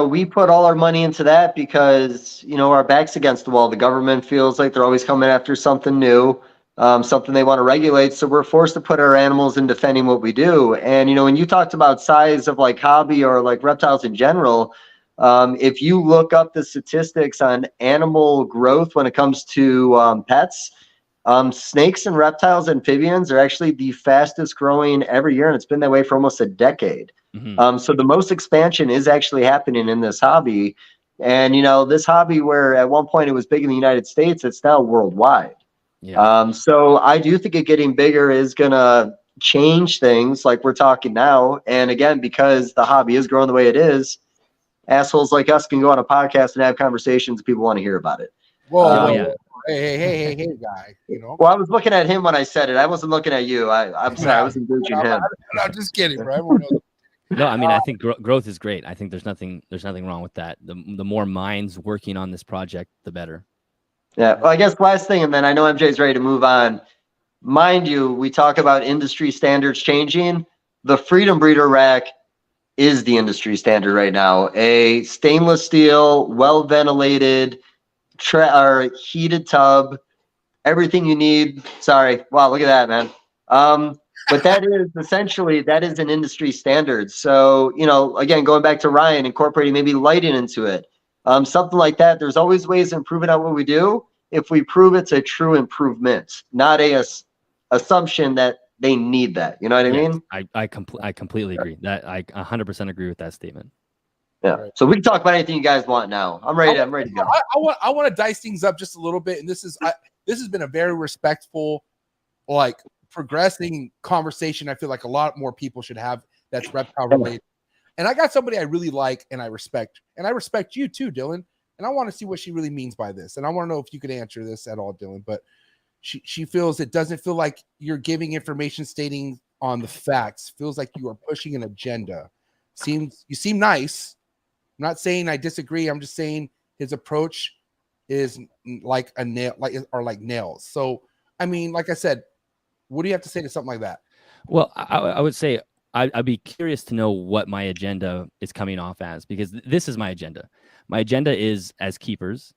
We put all our money into that because, our back's against the wall. The government feels like they're always coming after something new, something they want to regulate. So we're forced to put our animals in defending what we do. And, when you talked about size of like hobby or like reptiles in general, if you look up the statistics on animal growth when it comes to pets, snakes and reptiles, amphibians are actually the fastest growing every year, and it's been that way for almost a decade. So the most expansion is actually happening in this hobby. And, this hobby, where at one point it was big in the United States, it's now worldwide. Yeah. So I do think it getting bigger is going to change things like we're talking now. And again, because the hobby is growing the way it is, assholes like us can go on a podcast and have conversations and people want to hear about it. Whoa, yeah. Hey, guy. Well, I was looking at him when I said it. I wasn't looking at you. I'm sorry. I was engaging him. I'm just kidding, bro. Everyone knows. No, I mean, I think growth is great. I think there's nothing wrong with that. The more minds working on this project, the better. Yeah. Well, I guess last thing, and then I know MJ's ready to move on. mind you, we talk about industry standards changing. The Freedom Breeder rack is the industry standard right now. A stainless steel, well ventilated, or heated tub, everything you need. Sorry, wow, look at that, man. But that is essentially, that is an industry standard. So, you know, again, going back to Ryan, incorporating maybe lighting into it, something like that. There's always ways to improve it on what we do. If we prove it's a true improvement, not a assumption that they need that. You know what I mean? I completely agree. That I 100% agree with that statement. Yeah. Right. So we can talk about anything you guys want now. I'm ready. I'm ready to go. I want to dice things up just a little bit, and this has been a very respectful, like, progressing conversation. I feel like a lot more people should have that's reptile related. And I got somebody I really like and I respect you too, Dillon. And I want to see what she really means by this. And I want to know if you could answer this at all, Dillon. But she feels it doesn't feel like you're giving information stating on the facts. Feels like you are pushing an agenda. You seem nice. I'm not saying I disagree. I'm just saying his approach is like a nail, like nails. So, I mean, like I said, what do you have to say to something like that? Well, I would say I'd be curious to know what my agenda is coming off as, because this is my agenda. My agenda is, as keepers,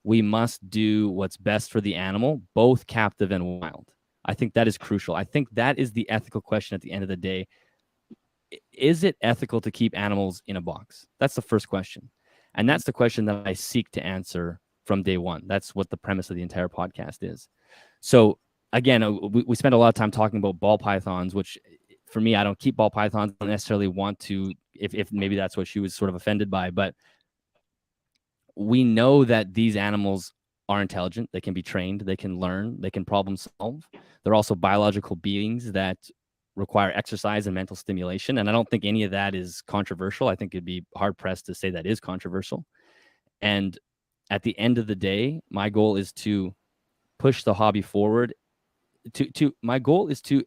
we must do what's best for the animal, both captive and wild. I think that is crucial. I think that is the ethical question at the end of the day. Is it ethical to keep animals in a box? That's the first question. And that's the question that I seek to answer from day one. That's what the premise of the entire podcast is. So again, we spend a lot of time talking about ball pythons, which for me, I don't keep ball pythons. I don't necessarily want to, if maybe that's what she was sort of offended by, but we know that these animals are intelligent. They can be trained. They can learn. They can problem solve. They're also biological beings that require exercise and mental stimulation. And I don't think any of that is controversial. I think it'd be hard pressed to say that is controversial. And at the end of the day, my goal is to push the hobby forward. My goal is to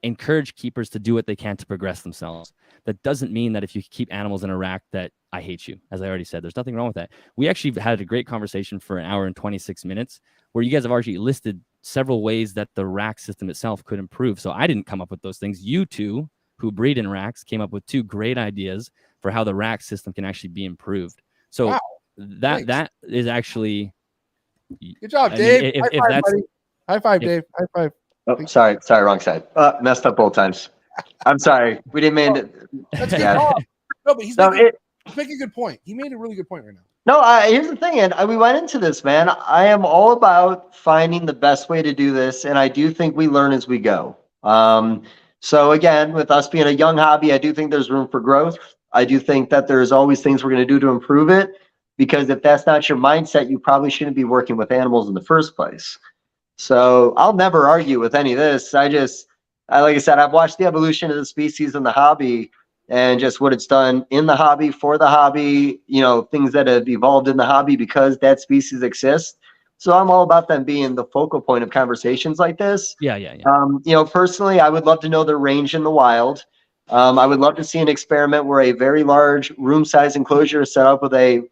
encourage keepers to do what they can to progress themselves. That doesn't mean that if you keep animals in a rack that I hate you. As I already said, there's nothing wrong with that. We actually had a great conversation for an hour and 26 minutes where you guys have already listed several ways that the rack system itself could improve. So I didn't come up with those things. You two who breed in racks came up with two great ideas for how the rack system can actually be improved. So wow. that is actually good job, Dave. If that's buddy. High five, Dave. High five. Oh, sorry, wrong side. Messed up both times. I'm sorry. We didn't mean to. That's yeah. No, but he's making a good point. He made a really good point right now. No, here's the thing, and we went into this, man. I am all about finding the best way to do this, and I do think we learn as we go. So again, with us being a young hobby, I do think there's room for growth. I do think that there's always things we're going to do to improve it, because if that's not your mindset, you probably shouldn't be working with animals in the first place. So I'll never argue with any of this. Like I said, I've watched the evolution of the species in the hobby and just what it's done in the hobby, for the hobby, you know, things that have evolved in the hobby because that species exists. So I'm all about them being the focal point of conversations like this. Yeah. You know, personally, I would love to know their range in the wild. I would love to see an experiment where a very large room size enclosure is set up with a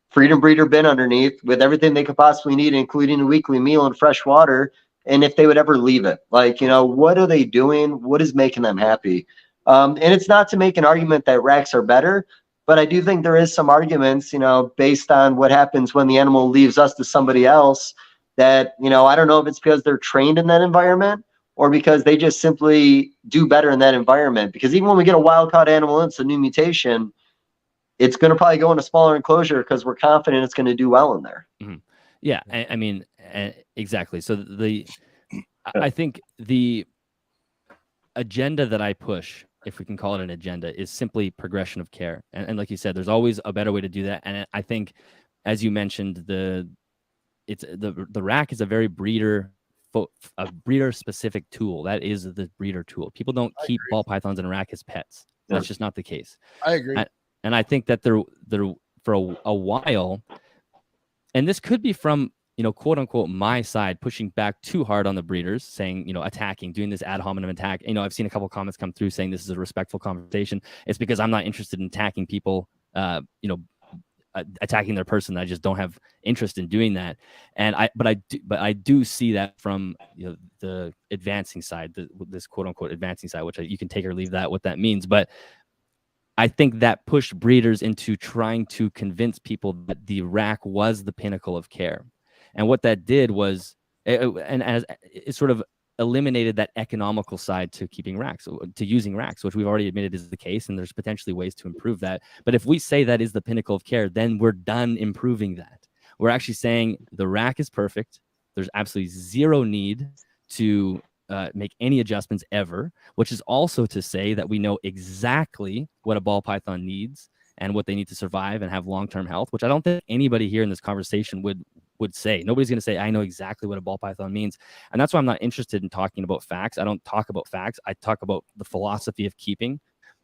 Freedom Breeder bin underneath with everything they could possibly need, including a weekly meal and fresh water. And if they would ever leave it, like, you know, what are they doing? What is making them happy? And it's not to make an argument that racks are better, but I do think there is some arguments, you know, based on what happens when the animal leaves us to somebody else that, you know, I don't know if it's because they're trained in that environment or because they just simply do better in that environment. Because even when we get a wild caught animal, it's a new mutation, it's going to probably go in a smaller enclosure because we're confident it's going to do well in there. Mm-hmm. Yeah, I mean, exactly. So I think the agenda that I push, if we can call it an agenda, is simply progression of care. And like you said, there's always a better way to do that. And I think, as you mentioned, the rack is a very breeder specific tool. That is the breeder tool. People don't keep ball pythons in a rack as pets. That's just not the case. I agree. And I think that they're for a while, and this could be from, you know, quote unquote, my side pushing back too hard on the breeders, saying, you know, attacking, doing this ad hominem attack. You know, I've seen a couple comments come through saying this is a respectful conversation. It's because I'm not interested in attacking people, you know, attacking their person. I just don't have interest in doing that. And I do see that from the advancing side, this quote unquote advancing side, which you can take or leave that what that means. But I think that pushed breeders into trying to convince people that the RHAC was the pinnacle of care. And what that did was, it sort of eliminated that economical side to keeping RHACs, to using RHACs, which we've already admitted is the case, and there's potentially ways to improve that. But if we say that is the pinnacle of care, then we're done improving that. We're actually saying the RHAC is perfect. There's absolutely zero need to make any adjustments ever, which is also to say that we know exactly what a ball python needs and what they need to survive and have long-term health, which I don't think anybody here in this conversation would say. Nobody's going to say, I know exactly what a ball python means. And that's why I'm not interested in talking about facts. I don't talk about facts. I talk about the philosophy of keeping.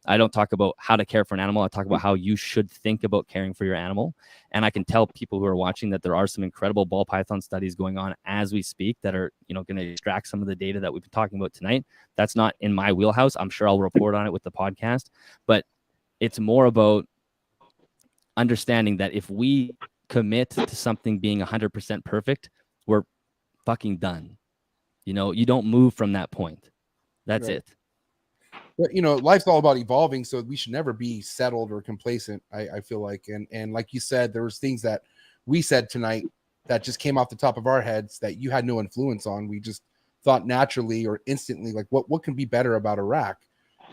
I don't talk about how to care for an animal. I talk about how you should think about caring for your animal. And I can tell people who are watching that there are some incredible ball python studies going on as we speak that are, going to extract some of the data that we've been talking about tonight. That's not in my wheelhouse. I'm sure I'll report on it with the podcast, but it's more about understanding that if we commit to something being 100% perfect, we're fucking done. You don't move from that point. That's right. it. But life's all about evolving, so we should never be settled or complacent. I feel like, and like you said, there was things that we said tonight that just came off the top of our heads that you had no influence on. We just thought naturally or instantly, like, what can be better about a RHAC?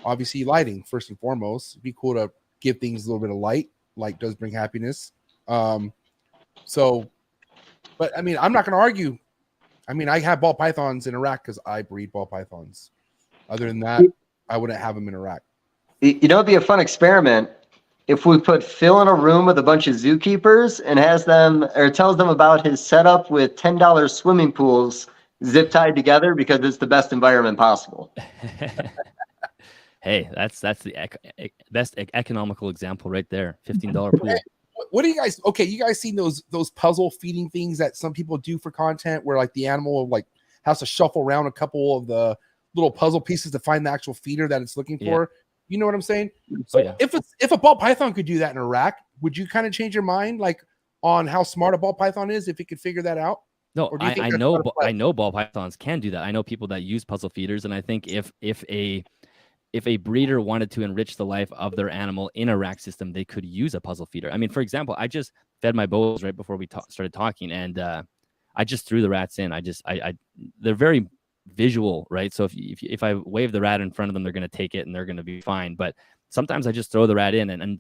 Obviously, lighting first and foremost. It'd be cool to give things a little bit of light. Light does bring happiness. So, but I mean, I'm not going to argue. I mean, I have ball pythons in Iraq because I breed ball pythons. Other than that, I wouldn't have them in Iraq. It'd be a fun experiment if we put Phil in a room with a bunch of zookeepers and tells them about his setup with $10 swimming pools zip tied together because it's the best environment possible. Hey, that's the best economical example right there. $15 pool. What do you guys? Okay, you guys seen those puzzle feeding things that some people do for content, where like the animal has to shuffle around a couple of the little puzzle pieces to find the actual feeder that it's looking for. You know what I'm saying? So yeah. If a ball python could do that in Iraq, would you kind of change your mind on how smart a ball python is if it could figure that out? No, I know ball pythons can do that. I know people that use puzzle feeders, and I think if a breeder wanted to enrich the life of their animal in a RHAC system, they could use a puzzle feeder. I mean, for example, I just fed my boas right before we started talking, and I just threw the rats in. They're very visual, right? So if I wave the rat in front of them, they're going to take it and they're going to be fine. But sometimes I just throw the rat in, and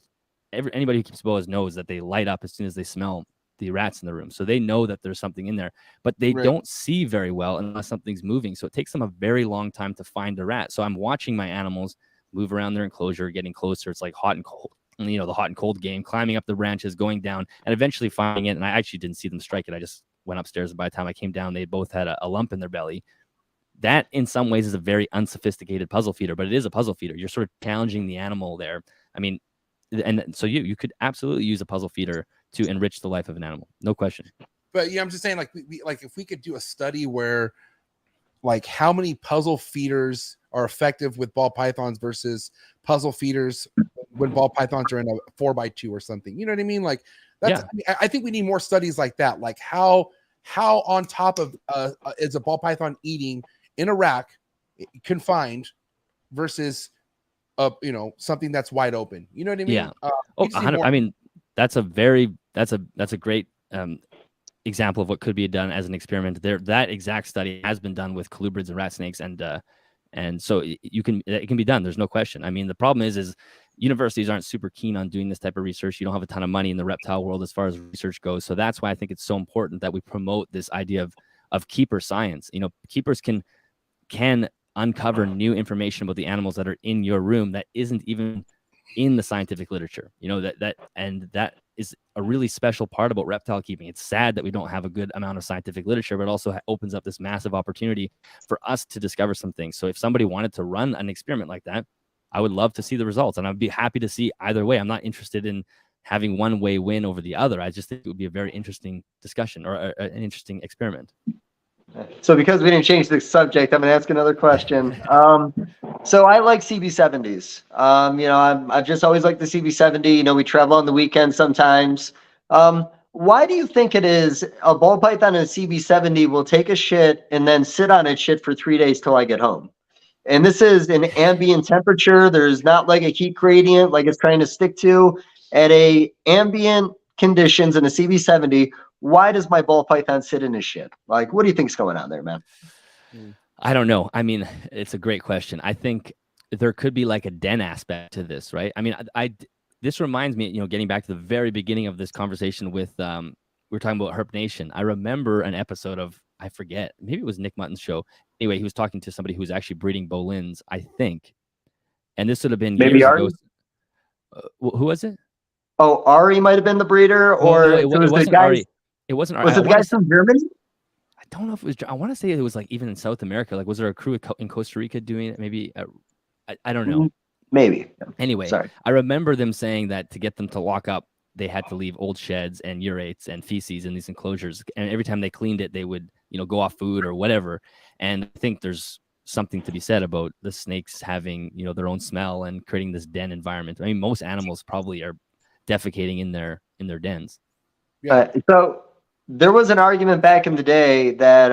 anybody who keeps boas knows that they light up as soon as they smell the rats in the room. So they know that there's something in there, but they don't see very well unless something's moving. So it takes them a very long time to find a rat. So I'm watching my animals move around their enclosure, getting closer. It's like hot and cold, the hot and cold game, climbing up the branches, going down, and eventually finding it. And I actually didn't see them strike it. I just went upstairs, and by the time I came down, they both had a lump in their belly. That in some ways is a very unsophisticated puzzle feeder, but it is a puzzle feeder. You're sort of challenging the animal there. I mean, and so you could absolutely use a puzzle feeder to enrich the life of an animal, no question. But yeah, I'm just saying, if we could do a study where, how many puzzle feeders are effective with ball pythons versus puzzle feeders when ball pythons are in a 4x2 or something. You know what I mean? I think we need more studies like that. Like how on top of is a ball python eating in a rack confined versus something that's wide open. You know what I mean? Yeah. I mean, that's a great example of what could be done as an experiment. That exact study has been done with colubrids and rat snakes, and so it can be done. There's no question. I mean, the problem is universities aren't super keen on doing this type of research. You don't have a ton of money in the reptile world as far as research goes. So that's why I think it's so important that we promote this idea of keeper science. Keepers can uncover new information about the animals that are in your room that isn't even in the scientific literature. That is a really special part about reptile keeping. It's sad that we don't have a good amount of scientific literature, but it also opens up this massive opportunity for us to discover some things. So if somebody wanted to run an experiment like that, I would love to see the results, and I'd be happy to see either way. I'm not interested in having one way win over the other. I just think it would be a very interesting discussion or an interesting experiment. So because we didn't change the subject, I'm going to ask another question. So I like CB70s. I've just always liked the CB70. We travel on the weekend sometimes. Why do you think it is a ball python and a CB70 will take a shit and then sit on its shit for 3 days till I get home? And this is an ambient temperature. There's not like a heat gradient like it's trying to stick to. At a ambient conditions in a CB70, why does my ball python sit in his shit? Like, what do you think's going on there, man? I don't know. I mean, it's a great question. I think there could be like a den aspect to this, right? I mean, this reminds me, getting back to the very beginning of this conversation with, we were talking about Herp Nation. I remember an episode of, I forget, maybe it was Nick Mutton's show. Anyway, he was talking to somebody who was actually breeding Bolins, I think. And this would have been Maybe years Ari? ago. Who was it? Oh, Ari might have been the breeder, or No, it wasn't Ari. It wasn't Ari. Was it the guys from Germany? I don't know if it was. I want to say it was like even in South America. Like, was there a crew in Costa Rica doing it? Maybe. I don't know. Maybe. Anyway, Sorry. I remember them saying that to get them to lock up, they had to leave old sheds and urates and feces in these enclosures. And every time they cleaned it, they would, go off food or whatever. And I think there's something to be said about the snakes having, their own smell and creating this den environment. I mean, most animals probably are defecating in their dens. Yeah. So there was an argument back in the day that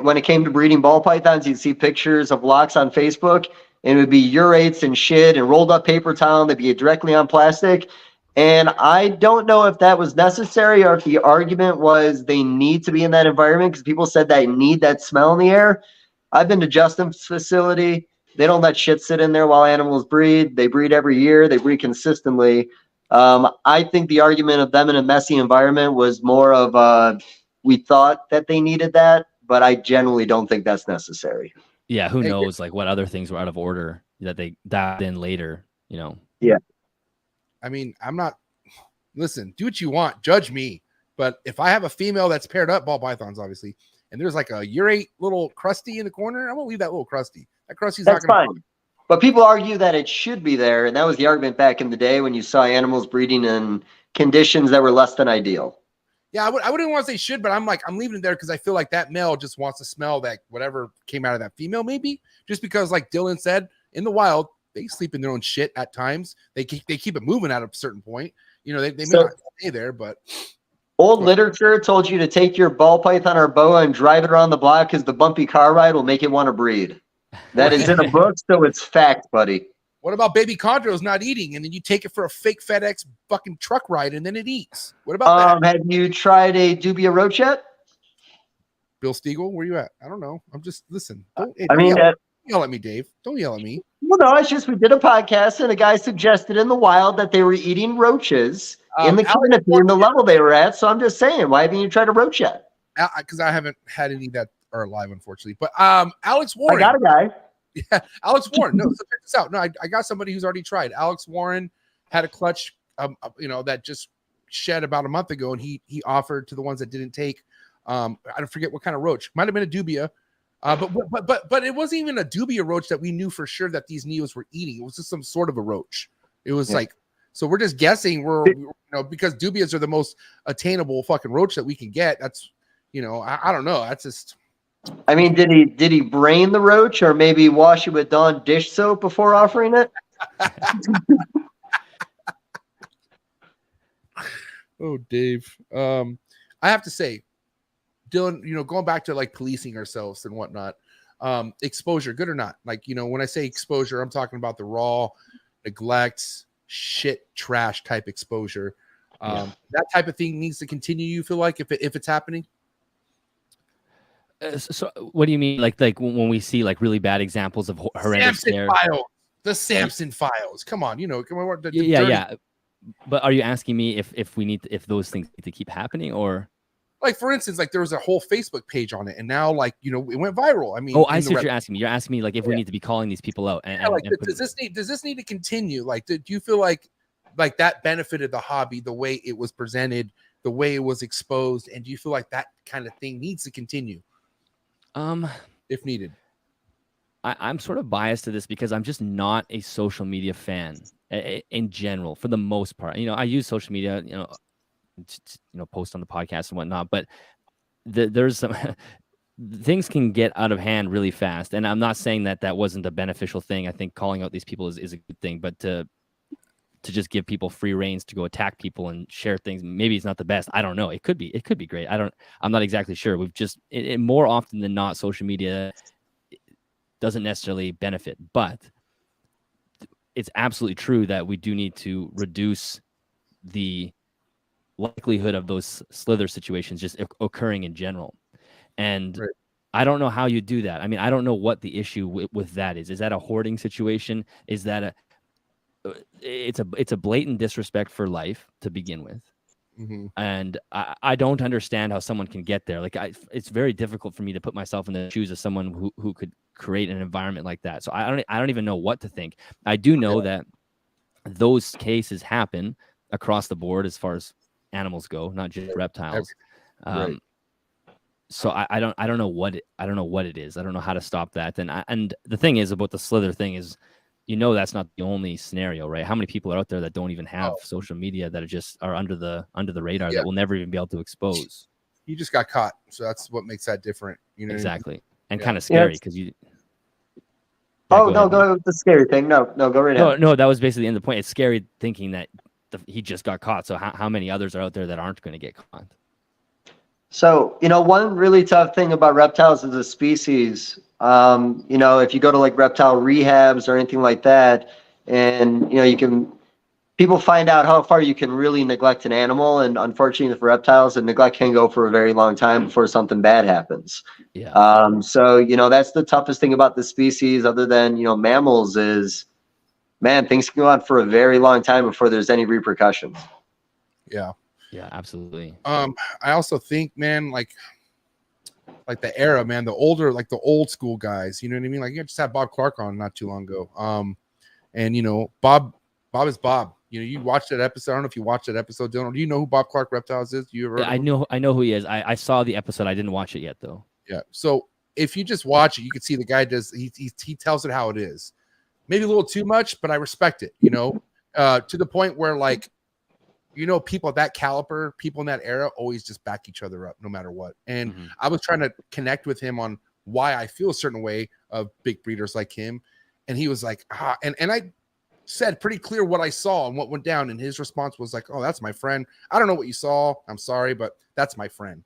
when it came to breeding ball pythons, you'd see pictures of locks on Facebook, and it would be urates and shit and rolled up paper towel. They'd be directly on plastic. And I don't know if that was necessary or if the argument was they need to be in that environment because people said they need that smell in the air. I've been to Justin's facility. They don't let shit sit in there while animals breed. They breed every year. They breed consistently. I think the argument of them in a messy environment was more of we thought that they needed that, but I generally don't think that's necessary. Yeah, who knows like what other things were out of order that they dialed in later, Yeah. I mean, listen, do what you want, judge me. But if I have a female that's paired up, ball pythons, obviously, and there's like a urate little crusty in the corner, I'm gonna leave that little crusty. That crusty's That's not gonna fine. But people argue that it should be there, and that was the argument back in the day when you saw animals breeding in conditions that were less than ideal. Yeah, I wouldn't want to say should, but I'm leaving it there because I feel like that male just wants to smell that whatever came out of that female, maybe just because, like Dillon said, in the wild they sleep in their own shit at times. They keep it moving at a certain point. They may not stay there, but old literature told you to take your ball python or boa and drive it around the block because the bumpy car ride will make it want to breed. That is in a book, so it's fact, buddy. What about baby chondros not eating, and then you take it for a fake FedEx fucking truck ride, and then it eats? What about that? Have you tried a dubia roach yet? Bill Stiegel, where you at? I don't know. I'm just listen. Don't yell at me, Dave. Don't yell at me. Well, no, it's just we did a podcast, and a guy suggested in the wild that they were eating roaches in the canopy in the level they were at. So I'm just saying, why haven't you tried a roach yet? Because I haven't had any that are alive, unfortunately. But Alex Warren. I got a guy. Yeah, Alex Warren. No, so check this out. No, I got somebody who's already tried. Alex Warren had a clutch, that just shed about a month ago, and he offered to the ones that didn't take. I don't forget what kind of roach. Might have been a dubia, but it wasn't even a dubia roach that we knew for sure that these neos were eating. It was just some sort of a roach. It was so we're just guessing. Because dubias are the most attainable fucking roach that we can get. That's I don't know. That's just. I mean, did he brain the roach or maybe wash it with Dawn dish soap before offering it? Oh, Dave. I have to say, Dillon, going back to like policing ourselves and whatnot, exposure, good or not? Like, when I say exposure, I'm talking about the raw neglect, shit, trash type exposure. That type of thing needs to continue. You feel like if it's happening? So what do you mean? Like when we see like really bad examples of horrendous the Samson files. Come on, yeah. But are you asking me if those things need to keep happening, or like for instance, like there was a whole Facebook page on it, and now it went viral. I mean, I see what you're asking me. You're asking me like if we need to be calling these people out. Does this need to continue? Like, do you feel like that benefited the hobby the way it was presented, the way it was exposed, and do you feel like that kind of thing needs to continue? If needed. I'm sort of biased to this because I'm just not a social media fan in general, for the most part. I use social media, post on the podcast and whatnot, but there's some things can get out of hand really fast. And I'm not saying that wasn't a beneficial thing. I think calling out these people is a good thing, but to to just give people free reins to go attack people and share things. Maybe it's not the best. I don't know. It could be great. I'm not exactly sure. We've just more often than not, social media doesn't necessarily benefit, but it's absolutely true that we do need to reduce the likelihood of those slither situations just occurring in general. And Right. I don't know how you do that. I mean, I don't know what the issue with that is. Is that a hoarding situation? Is that it's a blatant disrespect for life to begin with. Mm-hmm. And I don't understand how someone can get there. Like it's very difficult for me to put myself in the shoes of someone who could create an environment like that. So I don't even know what to think. I do know that those cases happen across the board as far as animals go, not just reptiles. Right. So I don't know what it is. I don't know how to stop that. And the thing is about the slither thing is, that's not the only scenario, right? How many people are out there that don't even have social media that are under the radar that will never even be able to expose? You just got caught, so that's what makes that different. You know Exactly, and Yeah. kind of scary because you. Oh, no, go with the scary thing. No, go right ahead. No, that was basically the end of the point. It's scary thinking that he just got caught. So how many others are out there that aren't going to get caught? So, one really tough thing about reptiles as a species, if you go to like reptile rehabs or anything like that, and, people find out how far you can really neglect an animal. And unfortunately for reptiles, the neglect can go for a very long time before something bad happens. Yeah. So, that's the toughest thing about the species other than, mammals is, man, things can go on for a very long time before there's any repercussions. Yeah. Yeah, absolutely. I also think, man, like the era, man, the older, like the old school guys, you know what I mean? Like you just had Bob Clark on not too long ago. And Bob is Bob. You watched that episode. I don't know if you watched that episode, Dillon. Do you know who Bob Clark Reptiles is? Do you ever? Yeah, I know who he is. I saw the episode. I didn't watch it yet though. Yeah. So if you just watch it, you can see the guy he tells it how it is. Maybe a little too much, but I respect it, to the point where like, people at that caliber, people in that era always just back each other up no matter what. And I was trying to connect with him on why I feel a certain way of big breeders like him. And he was like, and I said pretty clear what I saw and what went down. And his response was like, oh, that's my friend. I don't know what you saw. I'm sorry, but that's my friend.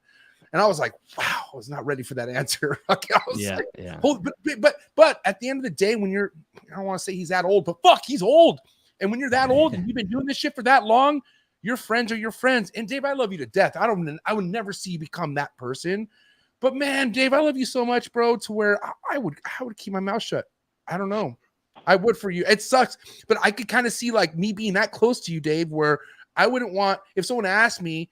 And I was like, wow, I was not ready for that answer. But at the end of the day, when I don't want to say he's that old, but fuck, he's old. And when you're that old and you've been doing this shit for that long, your friends are your friends. And Dave, I love you to death. I would never see you become that person. But man, Dave, I love you so much, bro, to where I would keep my mouth shut. I don't know. I would for you. It sucks. But I could kind of see like me being that close to you, Dave, where I wouldn't want, if someone asked me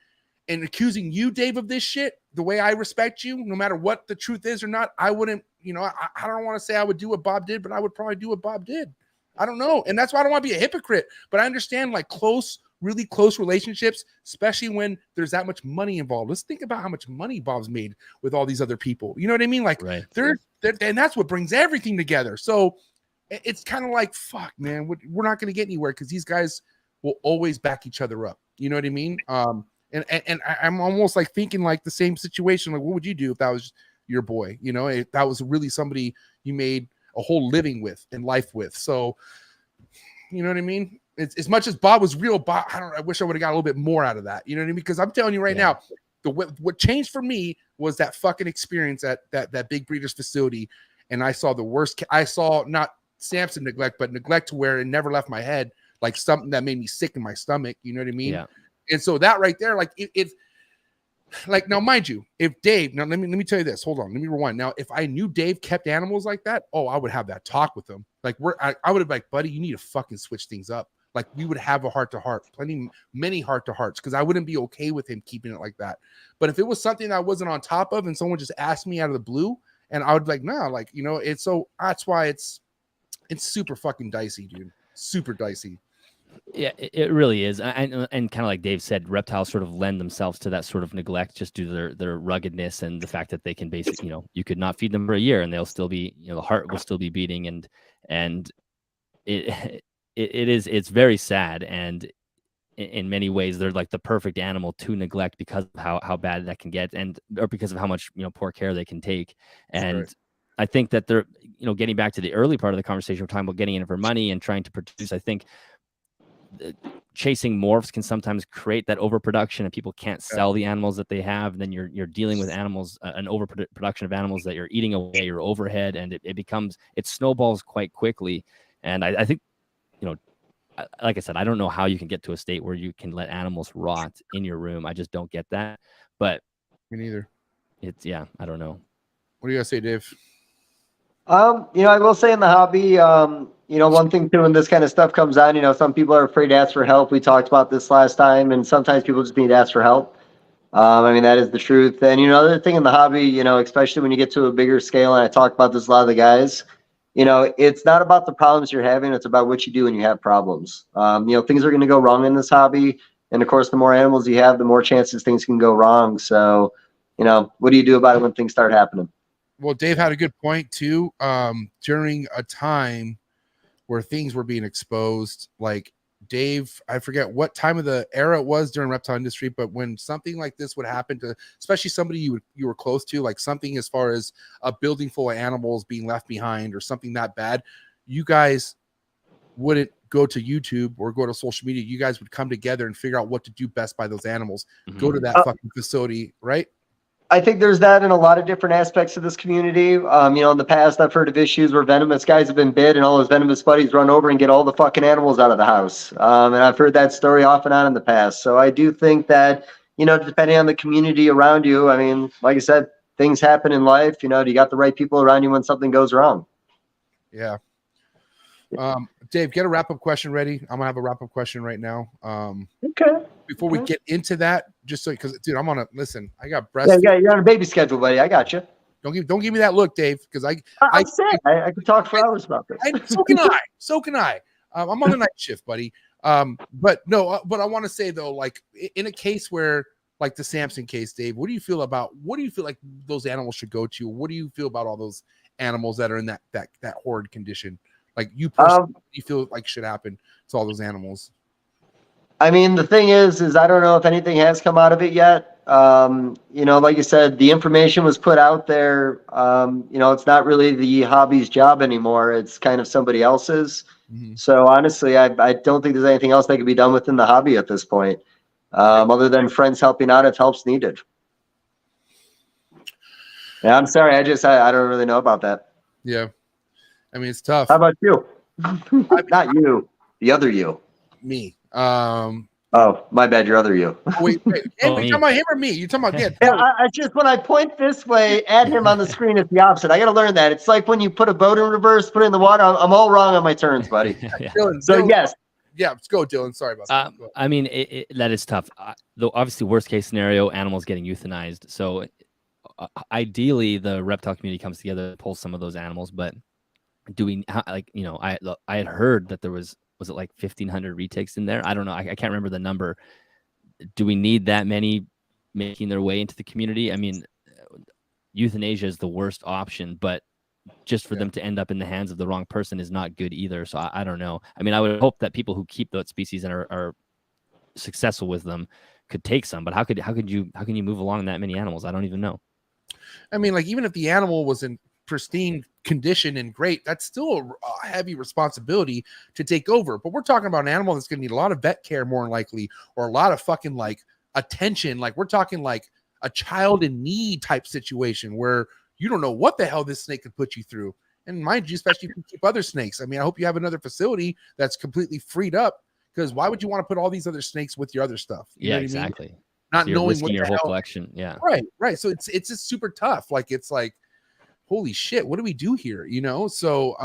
and accusing you, Dave, of this shit, the way I respect you, no matter what the truth is or not, I wouldn't, I don't want to say I would do what Bob did, but I would probably do what Bob did. I don't know. And that's why I don't want to be a hypocrite. But I understand like really close relationships, especially when there's that much money involved. Let's think about how much money Bob's made with all these other people. You know what I mean? Like they're and that's what brings everything together. So it's kind of like, fuck, man, we're not going to get anywhere because these guys will always back each other up. You know what I mean? And I'm almost like thinking like the same situation. Like, what would you do if that was your boy? If that was really somebody you made a whole living with and life with. So, you know what I mean? It's, as much as Bob was real, Bob, I wish I would have got a little bit more out of that. You know what I mean? Because I'm telling you right now, what changed for me was that fucking experience at that big breeders facility. And I saw the worst. I saw not Samson neglect, but neglect to where it never left my head, like something that made me sick in my stomach. You know what I mean? Yeah. And so that right there, like it's like, now mind you, if Dave, now let me tell you this, hold on, let me rewind. Now, if I knew Dave kept animals like that, I would have that talk with him. Like I would have like, buddy, you need to fucking switch things up. Like we would have a heart to heart, many heart to hearts, because I wouldn't be okay with him keeping it like that. But if it was something that I wasn't on top of and someone just asked me out of the blue, and I would be like, nah, like, it's so that's why it's super fucking dicey, dude. Super dicey. Yeah, it really is. And kind of like Dave said, reptiles sort of lend themselves to that sort of neglect just due to their ruggedness and the fact that they can basically, you could not feed them for a year and they'll still be, the heart will still be beating. And it's very sad. And in many ways, they're like the perfect animal to neglect because of how bad that can get or because of how much, poor care they can take. And right. I think that they're, getting back to the early part of the conversation, we're talking about getting in for money and trying to produce. I think chasing morphs can sometimes create that overproduction, and people can't sell the animals that they have. And then you're dealing with animals, an overproduction of animals that you're eating away your overhead, and it snowballs quite quickly. And I think, like I said, I don't know how you can get to a state where you can let animals rot in your room. I just don't get that. But me neither. I don't know. What do you guys say, Dave? I will say in the hobby, one thing too, when this kind of stuff comes on, some people are afraid to ask for help. We talked about this last time, and sometimes people just need to ask for help. That is the truth. And, other thing in the hobby, especially when you get to a bigger scale, and I talk about this a lot of the guys, it's not about the problems you're having. It's about what you do when you have problems. Things are going to go wrong in this hobby. And of course, the more animals you have, the more chances things can go wrong. So, what do you do about it when things start happening? Well, Dave had a good point too. During a time where things were being exposed, like Dave, I forget what time of the era it was during reptile industry, but when something like this would happen to, especially somebody you were close to, like something as far as a building full of animals being left behind or something that bad, you guys wouldn't go to YouTube or go to social media. You guys would come together and figure out what to do best by those animals. Go to that fucking facility, right? I think there's that in a lot of different aspects of this community. In the past, I've heard of issues where venomous guys have been bit and all his venomous buddies run over and get all the fucking animals out of the house. And I've heard that story off and on in the past. So I do think that, depending on the community around you, like I said, things happen in life. You got the right people around you when something goes wrong. Yeah. Dave, get a wrap-up question ready. I'm gonna have a wrap-up question right now. Okay. Before we get into that, just so, because dude, I got breast. Yeah, you're on a baby schedule, buddy. I got you. Don't give me that look, Dave, because I could talk for hours about this. So can I. I'm on the night shift, buddy. But I want to say though, like in a case where, like the Samson case, Dave, what do you feel like those animals should go to? What do you feel about all those animals that are in that horrid condition? Like you personally, you feel like should happen to all those animals? The thing is I don't know if anything has come out of it yet. Like you said, the information was put out there. It's not really the hobby's job anymore. It's kind of somebody else's. Mm-hmm. So honestly, I don't think there's anything else that can be done within the hobby at this point, other than friends helping out if help's needed. Yeah, I'm sorry. I don't really know about that. Yeah. It's tough. How about you? Not you, the other you. Me. Oh, my bad. Your other you. Wait. Hey, you talking about him or me? You talking about yeah, I just, when I point this way at him on the screen, it's the opposite. I got to learn that. It's like when you put a boat in reverse, put it in the water. I'm all wrong on my turns, buddy. Yeah. Dylan, yes. Yeah, let's go, Dillon. Sorry about that. That is tough. Though obviously, worst case scenario, animals getting euthanized. So ideally, the reptile community comes together to pull some of those animals. But I had heard that there was it like 1,500 retakes in there? I don't know. I can't remember the number. Do we need that many making their way into the community? Euthanasia is the worst option, but just for them to end up in the hands of the wrong person is not good either. So I don't know. I would hope that people who keep those species and are successful with them could take some, but how can you move along that many animals? I don't even know. Even if the animal was in pristine condition and great, that's still a heavy responsibility to take over. But we're talking about an animal that's going to need a lot of vet care, more than likely, or a lot of fucking like attention. Like we're talking like a child in need type situation where you don't know what the hell this snake could put you through. And mind you, especially if you keep other snakes. I hope you have another facility that's completely freed up, because why would you want to put all these other snakes with your other stuff? You know what exactly. I mean? Not so knowing what your whole hell. collection. Yeah. Right. So it's just super tough. Like it's like, holy shit, what do we do here? So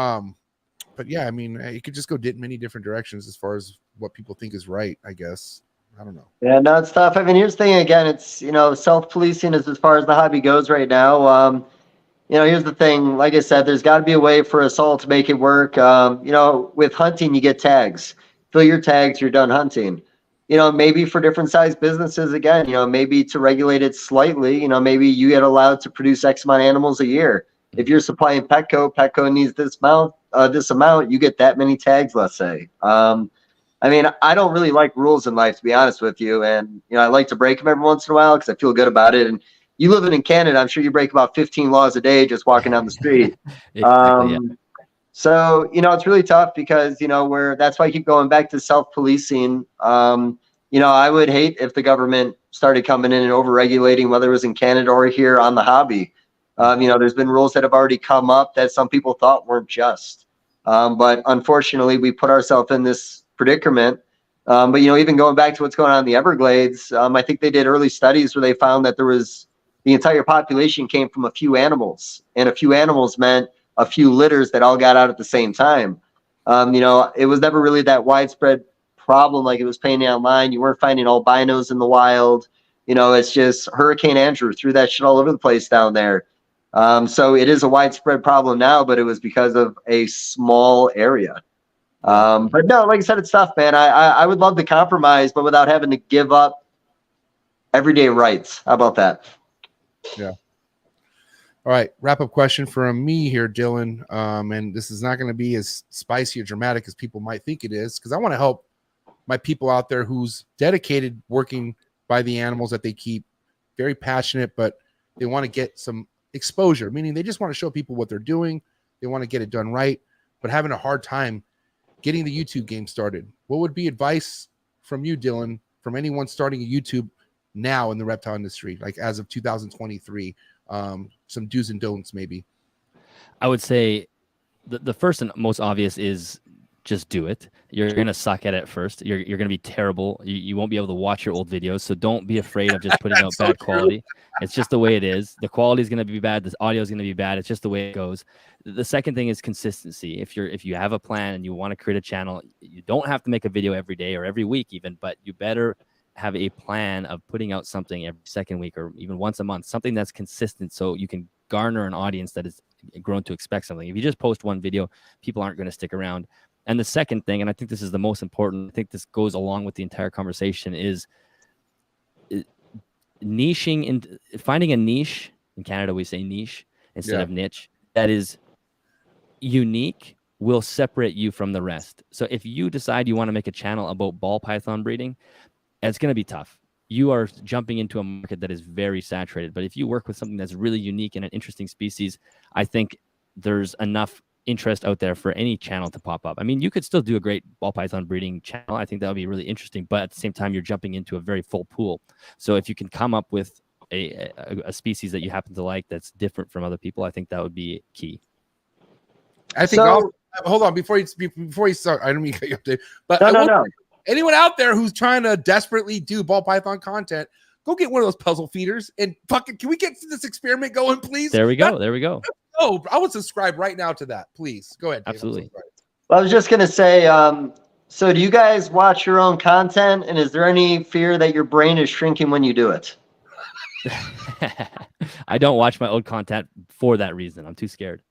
but yeah, it could just go in many different directions as far as what people think is right, I guess. I don't know. Yeah, no, it's tough. Here's the thing again, it's self-policing as far as the hobby goes right now. Here's the thing, like I said, there's got to be a way for us all to make it work. With hunting, you get tags. Fill your tags, you're done hunting. Maybe for different size businesses, again, maybe to regulate it slightly, maybe you get allowed to produce X amount of animals a year. If you're supplying Petco needs this amount, you get that many tags, let's say. I don't really like rules in life, to be honest with you. And, I like to break them every once in a while because I feel good about it. And you living in Canada, I'm sure you break about 15 laws a day just walking down the street. Exactly, yeah. So, it's really tough because, that's why I keep going back to self-policing. I would hate if the government started coming in and over-regulating, whether it was in Canada or here, on the hobby. There's been rules that have already come up that some people thought weren't just. But unfortunately, we put ourselves in this predicament. But, even going back to what's going on in the Everglades, I think they did early studies where they found that the entire population came from a few animals, and a few animals meant a few litters that all got out at the same time. It was never really that widespread problem like it was painted online. You weren't finding albinos in the wild. It's just Hurricane Andrew threw that shit all over the place down there. So it is a widespread problem now, but it was because of a small area. But no, like I said, it's tough, man. I would love to compromise, but without having to give up everyday rights. How about that? Yeah. All right. Wrap up question from me here, Dillon. And this is not going to be as spicy or dramatic as people might think it is, because I want to help my people out there who's dedicated working by the animals that they keep, very passionate, but they want to get some exposure, meaning they just want to show people what they're doing. They want to get it done right, but having a hard time getting the YouTube game started. What would be advice from you, Dillon, from anyone starting a YouTube now in the reptile industry, like as of 2023? Some do's and don'ts, maybe. I would say the first and most obvious is just do it. You're going to suck at it first. You're going to be terrible. You won't be able to watch your old videos. So don't be afraid of just putting out bad quality. It's just the way it is. The quality is going to be bad. The audio is going to be bad. It's just the way it goes. The second thing is consistency. If you have a plan and you want to create a channel, you don't have to make a video every day or every week even, but you better have a plan of putting out something every second week or even once a month, something that's consistent so you can garner an audience that is grown to expect something. If you just post one video, people aren't going to stick around. And the second thing, and I think this is the most important, I think this goes along with the entire conversation, is niching and finding a niche. In Canada, we say niche instead of niche. That is unique, will separate you from the rest. So if you decide you want to make a channel about ball python breeding, it's going to be tough. You are jumping into a market that is very saturated. But if you work with something that's really unique and an interesting species, I think there's enough interest out there for any channel to pop up. I mean, you could still do a great ball python breeding channel. I think that would be really interesting. But at the same time, you're jumping into a very full pool. So if you can come up with a species that you happen to like that's different from other people, I think that would be key. I think. Hold on before you start. I don't mean to cut you up, Dave, but no. Anyone out there who's trying to desperately do ball python content, go get one of those puzzle feeders and fucking. Can we get this experiment going, please? There we go. There we go. Oh, I would subscribe right now to that. Please go ahead, Dave. Absolutely. I was just gonna say. So, do you guys watch your own content, and is there any fear that your brain is shrinking when you do it? I don't watch my own content for that reason. I'm too scared.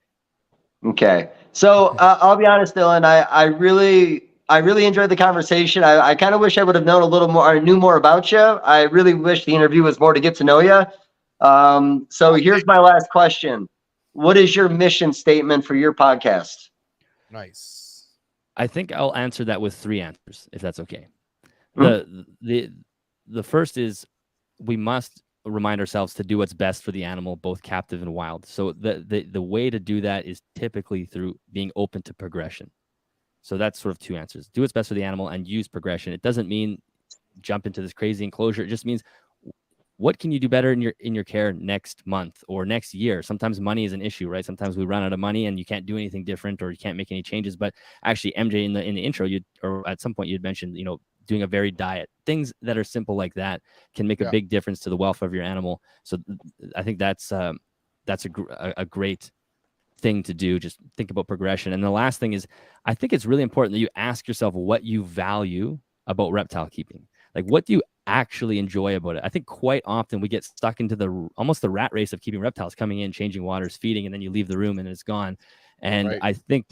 Okay. So I'll be honest, Dillon, I really enjoyed the conversation. I kind of wish I would have known a little more, or knew more about you. I really wish the interview was more to get to know you. So here's my last question. What is your mission statement for your podcast? Nice. I think I'll answer that with 3 answers, if that's okay. The first is we must remind ourselves to do what's best for the animal, both captive and wild. So the way to do that is typically through being open to progression. So that's sort of 2 answers. Do what's best for the animal and use progression. It doesn't mean jump into this crazy enclosure. It just means what can you do better in your care next month or next year? Sometimes money is an issue, right? Sometimes we run out of money and you can't do anything different or you can't make any changes. But actually, MJ, in the intro, or at some point you'd mentioned, doing a varied diet. Things that are simple like that can make a big difference to the welfare of your animal. So I think that's a great thing to do. Just think about progression. And the last thing is, I think it's really important that you ask yourself what you value about reptile keeping. Like, what do you actually enjoy about it? I think quite often we get stuck into almost the rat race of keeping reptiles, coming in, changing waters, feeding, and then you leave the room and it's gone. And right. I think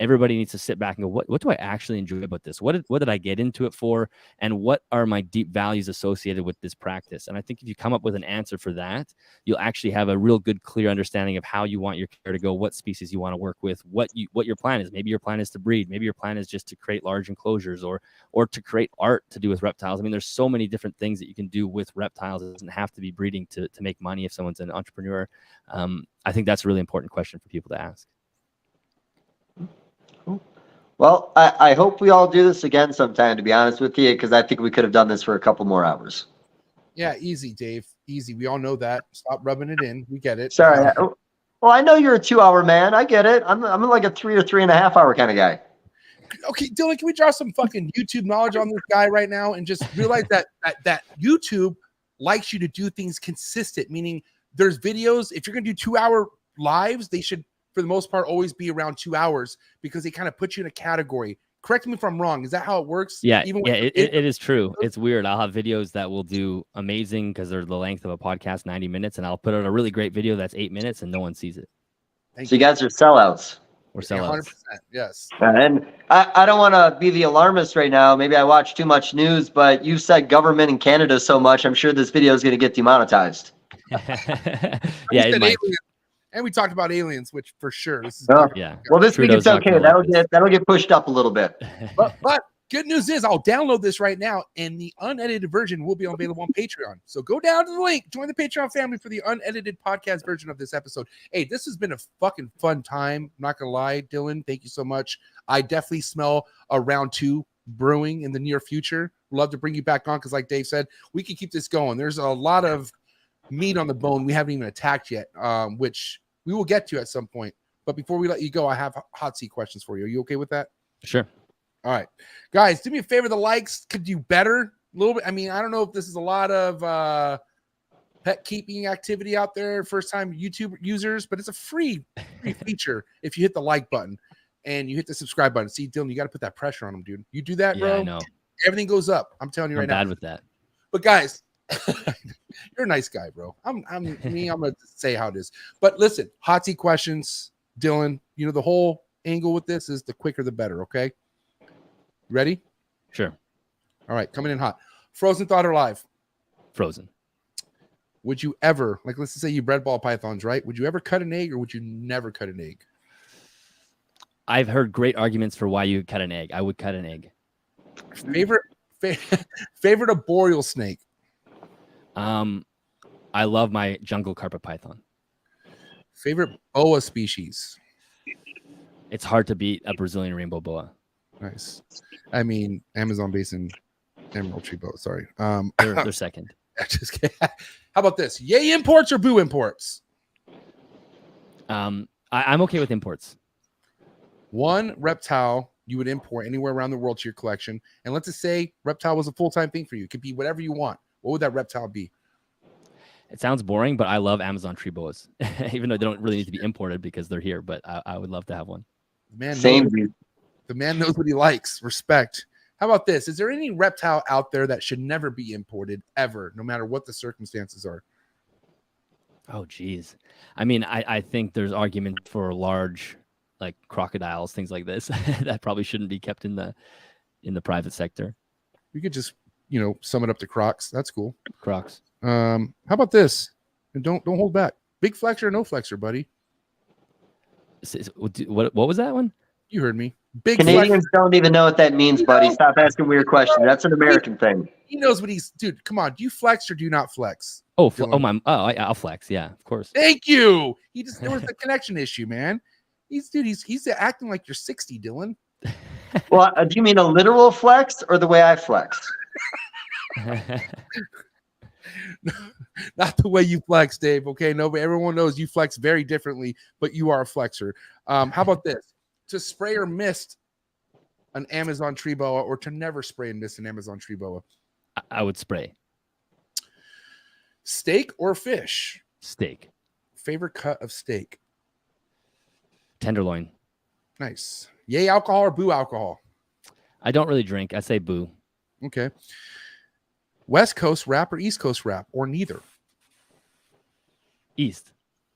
everybody needs to sit back and go, what do I actually enjoy about this? What did I get into it for? And what are my deep values associated with this practice? And I think if you come up with an answer for that, you'll actually have a real good, clear understanding of how you want your care to go, what species you want to work with, what your plan is. Maybe your plan is to breed. Maybe your plan is just to create large enclosures or to create art to do with reptiles. I mean, there's so many different things that you can do with reptiles. It doesn't have to be breeding to make money if someone's an entrepreneur. I think that's a really important question for people to ask. Well, I hope we all do this again sometime, to be honest with you, because I think we could have done this for a couple more hours. Yeah, easy, Dave. Easy. We all know that. Stop rubbing it in. We get it. Sorry. Well, I know you're a 2-hour man. I get it. I'm like a 3 or 3.5 hour kind of guy. Okay, Dillon, can we draw some fucking YouTube knowledge on this guy right now and just realize that YouTube likes you to do things consistent, meaning there's videos. If you're going to do 2-hour lives, they should, for the most part, always be around 2 hours because they kind of put you in a category. Correct me if I'm wrong. Is that how it works? Yeah, Even it is true. It's weird. I'll have videos that will do amazing because they're the length of a podcast, 90 minutes, and I'll put out a really great video that's 8 minutes and no one sees it. So you guys are sellouts. We're sellouts. 100%. Yes. And I don't want to be the alarmist right now. Maybe I watch too much news, but you said government in Canada so much. I'm sure this video is going to get demonetized. Yeah, it might. And we talked about aliens, which for sure. This is Yeah. Well, this week Trudeau's it's not okay. gonna like That'll get pushed up a little bit. but good news is I'll download this right now, and the unedited version will be available on Patreon. So go down to the link, join the Patreon family for the unedited podcast version of this episode. Hey, this has been a fucking fun time. I'm not gonna lie, Dillon. Thank you so much. I definitely smell a round 2 brewing in the near future. Love to bring you back on because, like Dave said, we can keep this going. There's a lot of meat on the bone we haven't even attacked yet, which we will get to at some point. But before we let you go, I have hot seat questions for you. Are you okay with that? Sure. All right, guys, do me a favor. The likes could do better a little bit. I mean, I don't know if this is a lot of pet keeping activity out there, first time YouTube users, but it's a free feature if you hit the like button and you hit the subscribe button. See, Dillon, you got to put that pressure on them, dude. You do that, bro. Yeah, I know. Everything goes up. I'm telling you right now. I'm bad with that. But guys, you're a nice guy, bro. I'm gonna say how it is. But listen, hot seat questions, Dillon. You know the whole angle with this is the quicker the better. Okay. Ready? Sure. All right, coming in hot. Frozen, thawed, or live? Frozen. Would you ever, like, let's just say you bred ball pythons, right? Would you ever cut an egg, or would you never cut an egg? I've heard great arguments for why you cut an egg. I would cut an egg. Favorite arboreal snake? I love my jungle carpet python. Favorite boa species? It's hard to beat a Brazilian rainbow boa. Nice. I mean, Amazon basin emerald tree boa. Sorry. They're second. Just kidding. How about this? Yay imports or boo imports? I'm okay with imports. One reptile you would import anywhere around the world to your collection, and let's just say reptile was a full-time thing for you. It could be whatever you want. What would that reptile be? It sounds boring, but I love Amazon tree boas, even though they don't really need to be imported because they're here. But I would love to have one. The man knows what he likes. Respect. How about this? Is there any reptile out there that should never be imported ever, no matter what the circumstances are? Oh, geez. I mean, I think there's argument for large, like crocodiles, things like this, that probably shouldn't be kept in the private sector. We could just, sum it up to crocs. That's cool. Crocs. How about this? And don't hold back. Big flexor or no flexor, buddy? What was that one? You heard me. Big Canadians don't even know what that means, buddy. Stop asking weird questions. That's an American thing. He knows what he's. Come on. Do you flex or do you not flex? I'll flex. Yeah, of course. Thank you. There was the connection issue, man. He's acting like you're 60, Dillon. Well, do you mean a literal flex or the way I flex? Not the way you flex, Dave. Okay, no, but everyone knows you flex very differently, but you are a flexor. How about this? To spray or mist an Amazon tree boa, or to never spray and mist an Amazon tree boa? I would spray. Steak or fish? Steak. Favorite cut of steak? Tenderloin. Nice. Yay alcohol or boo alcohol? I don't really drink. I say boo. Okay. West Coast rap or East Coast rap, or neither? East.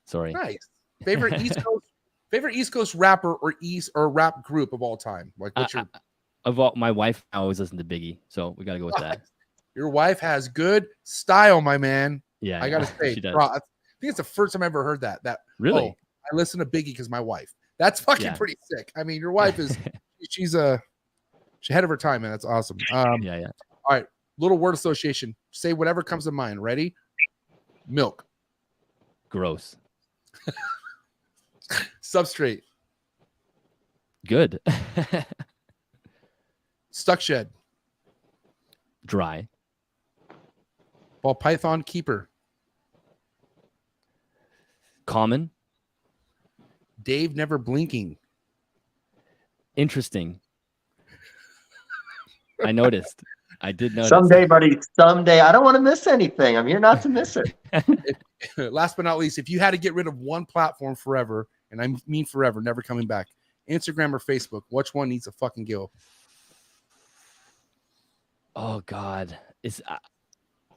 Sorry. Nice. Favorite East Coast rapper or rap group of all time? Like what's your my wife always listens to Biggie, so we got to go with that. Your wife has good style, my man. Yeah, I gotta say, she does. bro, I think it's the first time I ever heard that. Really? I listen to Biggie because my wife. That's fucking pretty sick. I mean, your wife is she's ahead of her time, man. That's awesome. Yeah. All right, little word association. Say whatever comes to mind. Ready? Milk. Gross. Substrate. Good. Stuck shed. Dry. Ball python keeper. Common. Dave never blinking. Interesting. I noticed. I did notice. Someday, buddy, someday. I don't want to miss anything. I'm here not to miss it. Last but not least, if you had to get rid of one platform forever, and I mean forever, never coming back, Instagram or Facebook, which one needs to fucking go? Oh God,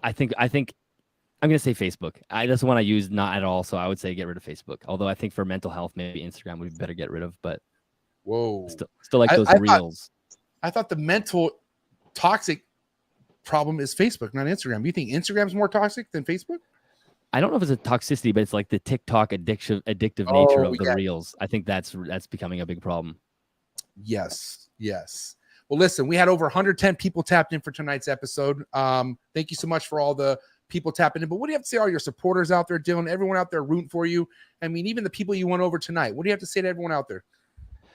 I think I'm gonna say Facebook. That's the one I use not at all, so I would say get rid of Facebook. Although I think for mental health, maybe Instagram would be better get rid of. But whoa, still like those reels. I thought the mental toxic problem is Facebook, not Instagram. You think Instagram's more toxic than Facebook? I don't know if it's a toxicity, but it's like the TikTok addictive nature of the reels. I think that's becoming a big problem. Yes. Well, listen, we had over 110 people tapped in for tonight's episode. Thank you so much for all the people tapping in. But what do you have to say to all your supporters out there, Dillon? Everyone out there rooting for you. I mean, even the people you won over tonight. What do you have to say to everyone out there?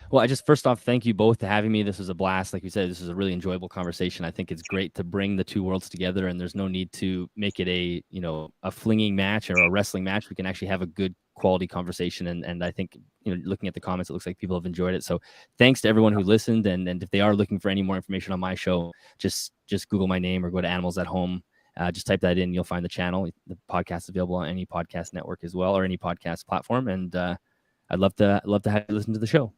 Well, first off, thank you both for having me. This was a blast. Like you said, this is a really enjoyable conversation. I think it's great to bring the two worlds together, and there's no need to make it a flinging match or a wrestling match. We can actually have a good quality conversation. And I think, looking at the comments, it looks like people have enjoyed it. So thanks to everyone who listened. And if they are looking for any more information on my show, just Google my name or go to Animals at Home. Just type that in. You'll find the channel. The podcast is available on any podcast network as well, or any podcast platform. And I'd love to have you listen to the show.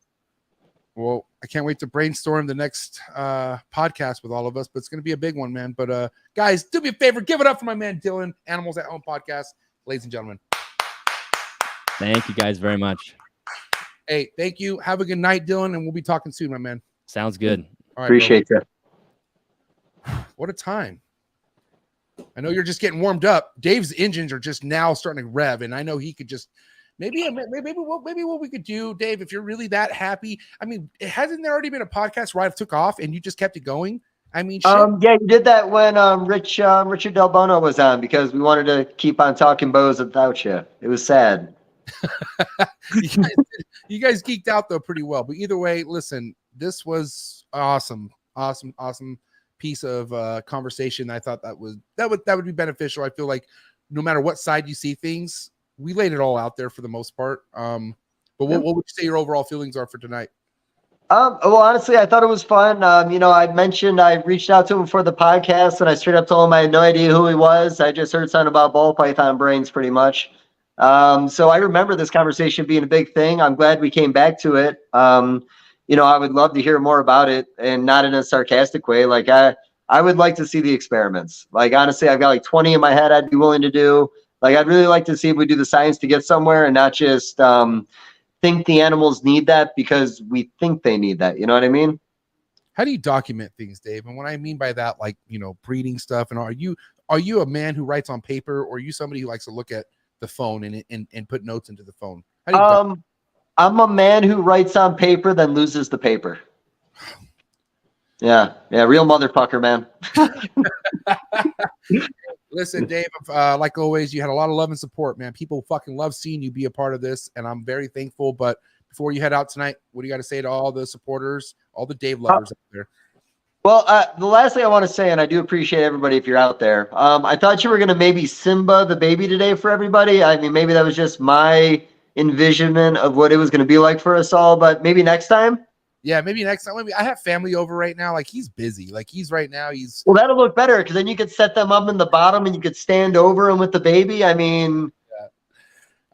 Well, I can't wait to brainstorm the next podcast with all of us, but it's going to be a big one, man. But guys, do me a favor. Give it up for my man, Dillon, Animals at Home podcast. Ladies and gentlemen. Thank you guys very much. Hey, thank you. Have a good night, Dillon, and we'll be talking soon, my man. Sounds good. All right, Appreciate you. What a time. I know you're just getting warmed up. Dave's engines are just now starting to rev, and I know he could just maybe what we could do, Dave, if you're really that happy. I mean, hasn't there already been a podcast where I took off and you just kept it going? I mean, shit. Yeah, you did that when Richard Del Bono was on, because we wanted to keep on talking bows without you. It was sad. You guys geeked out though pretty well. But either way, listen, this was awesome piece of conversation. I thought that would be beneficial. I feel like no matter what side you see things, we laid it all out there for the most part. But what would you say your overall feelings are for tonight? Well, honestly, I thought it was fun. I mentioned I reached out to him for the podcast, and I straight up told him I had no idea who he was. I just heard something about ball python brains, pretty much. So I remember this conversation being a big thing. I'm glad we came back to it. I would love to hear more about it, and not in a sarcastic way. Like I would like to see the experiments. Like, honestly, I've got like 20 in my head I'd be willing to do. Like, I'd really like to see if we do the science to get somewhere, and not just think the animals need that because we think they need that. You know what I mean? How do you document things, Dave? And what I mean by that, like, breeding stuff, and are you a man who writes on paper, or are you somebody who likes to look at the phone and put notes into the phone? How do you I'm a man who writes on paper, then loses the paper. Yeah, real motherfucker, man. Listen, Dave, like always, you had a lot of love and support, man. People fucking love seeing you be a part of this, and I'm very thankful. But before you head out tonight, what do you got to say to all the supporters, all the Dave lovers out there? Well, the last thing I want to say, and I do appreciate everybody if you're out there, I thought you were going to maybe Simba the baby today for everybody. I mean, maybe that was just my envisionment of what it was going to be like for us all, but maybe next time. Yeah, maybe next time. I have family over right now. Like, he's busy. Like, Well, that'll look better, because then you could set them up in the bottom and you could stand over them with the baby. I mean,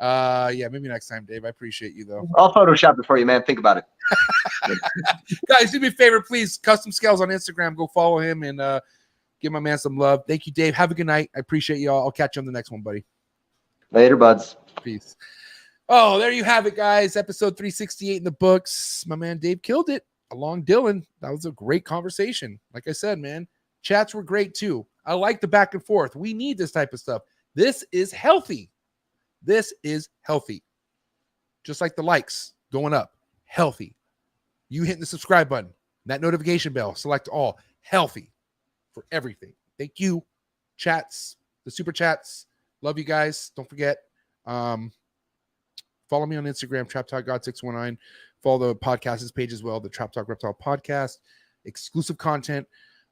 yeah, maybe next time, Dave. I appreciate you though. I'll Photoshop it for you, man. Think about it. Guys, do me a favor, please. Custom Scales on Instagram. Go follow him and give my man some love. Thank you, Dave. Have a good night. I appreciate you all. I'll catch you on the next one, buddy. Later, buds. Peace. Oh, there you have it, guys. Episode 368 in the books. My man Dave killed it along Dillon. That was a great conversation. Like I said, man, chats were great too. I like the back and forth. We need this type of stuff. This is healthy. This is healthy. Just like the likes going up. Healthy. You hitting the subscribe button, that notification bell, select all. Healthy for everything. Thank you. Chats, the super chats. Love you guys. Don't forget. Follow me on Instagram, TrapTalkGod619. Follow the podcast's page as well, the Trap Talk Reptile Podcast. exclusive content,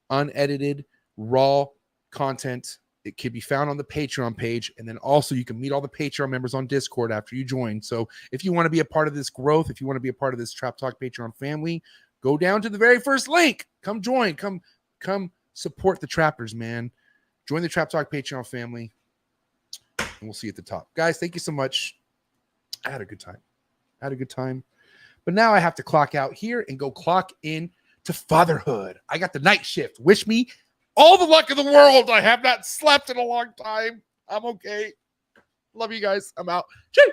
unedited, raw content. It can be found on the Patreon page. And then also you can meet all the Patreon members on Discord after you join. So if you want to be a part of this growth, if you want to be a part of this Trap Talk Patreon family, go down to the very first link. Come join. Come support the trappers, man. Join the Trap Talk Patreon family. And we'll see you at the top. Guys, thank you so much. I had a good time. But now I have to clock out here and go clock in to fatherhood. I got the night shift. Wish me all the luck in the world. I have not slept in a long time. I'm okay. Love you guys. I'm out. Cheers.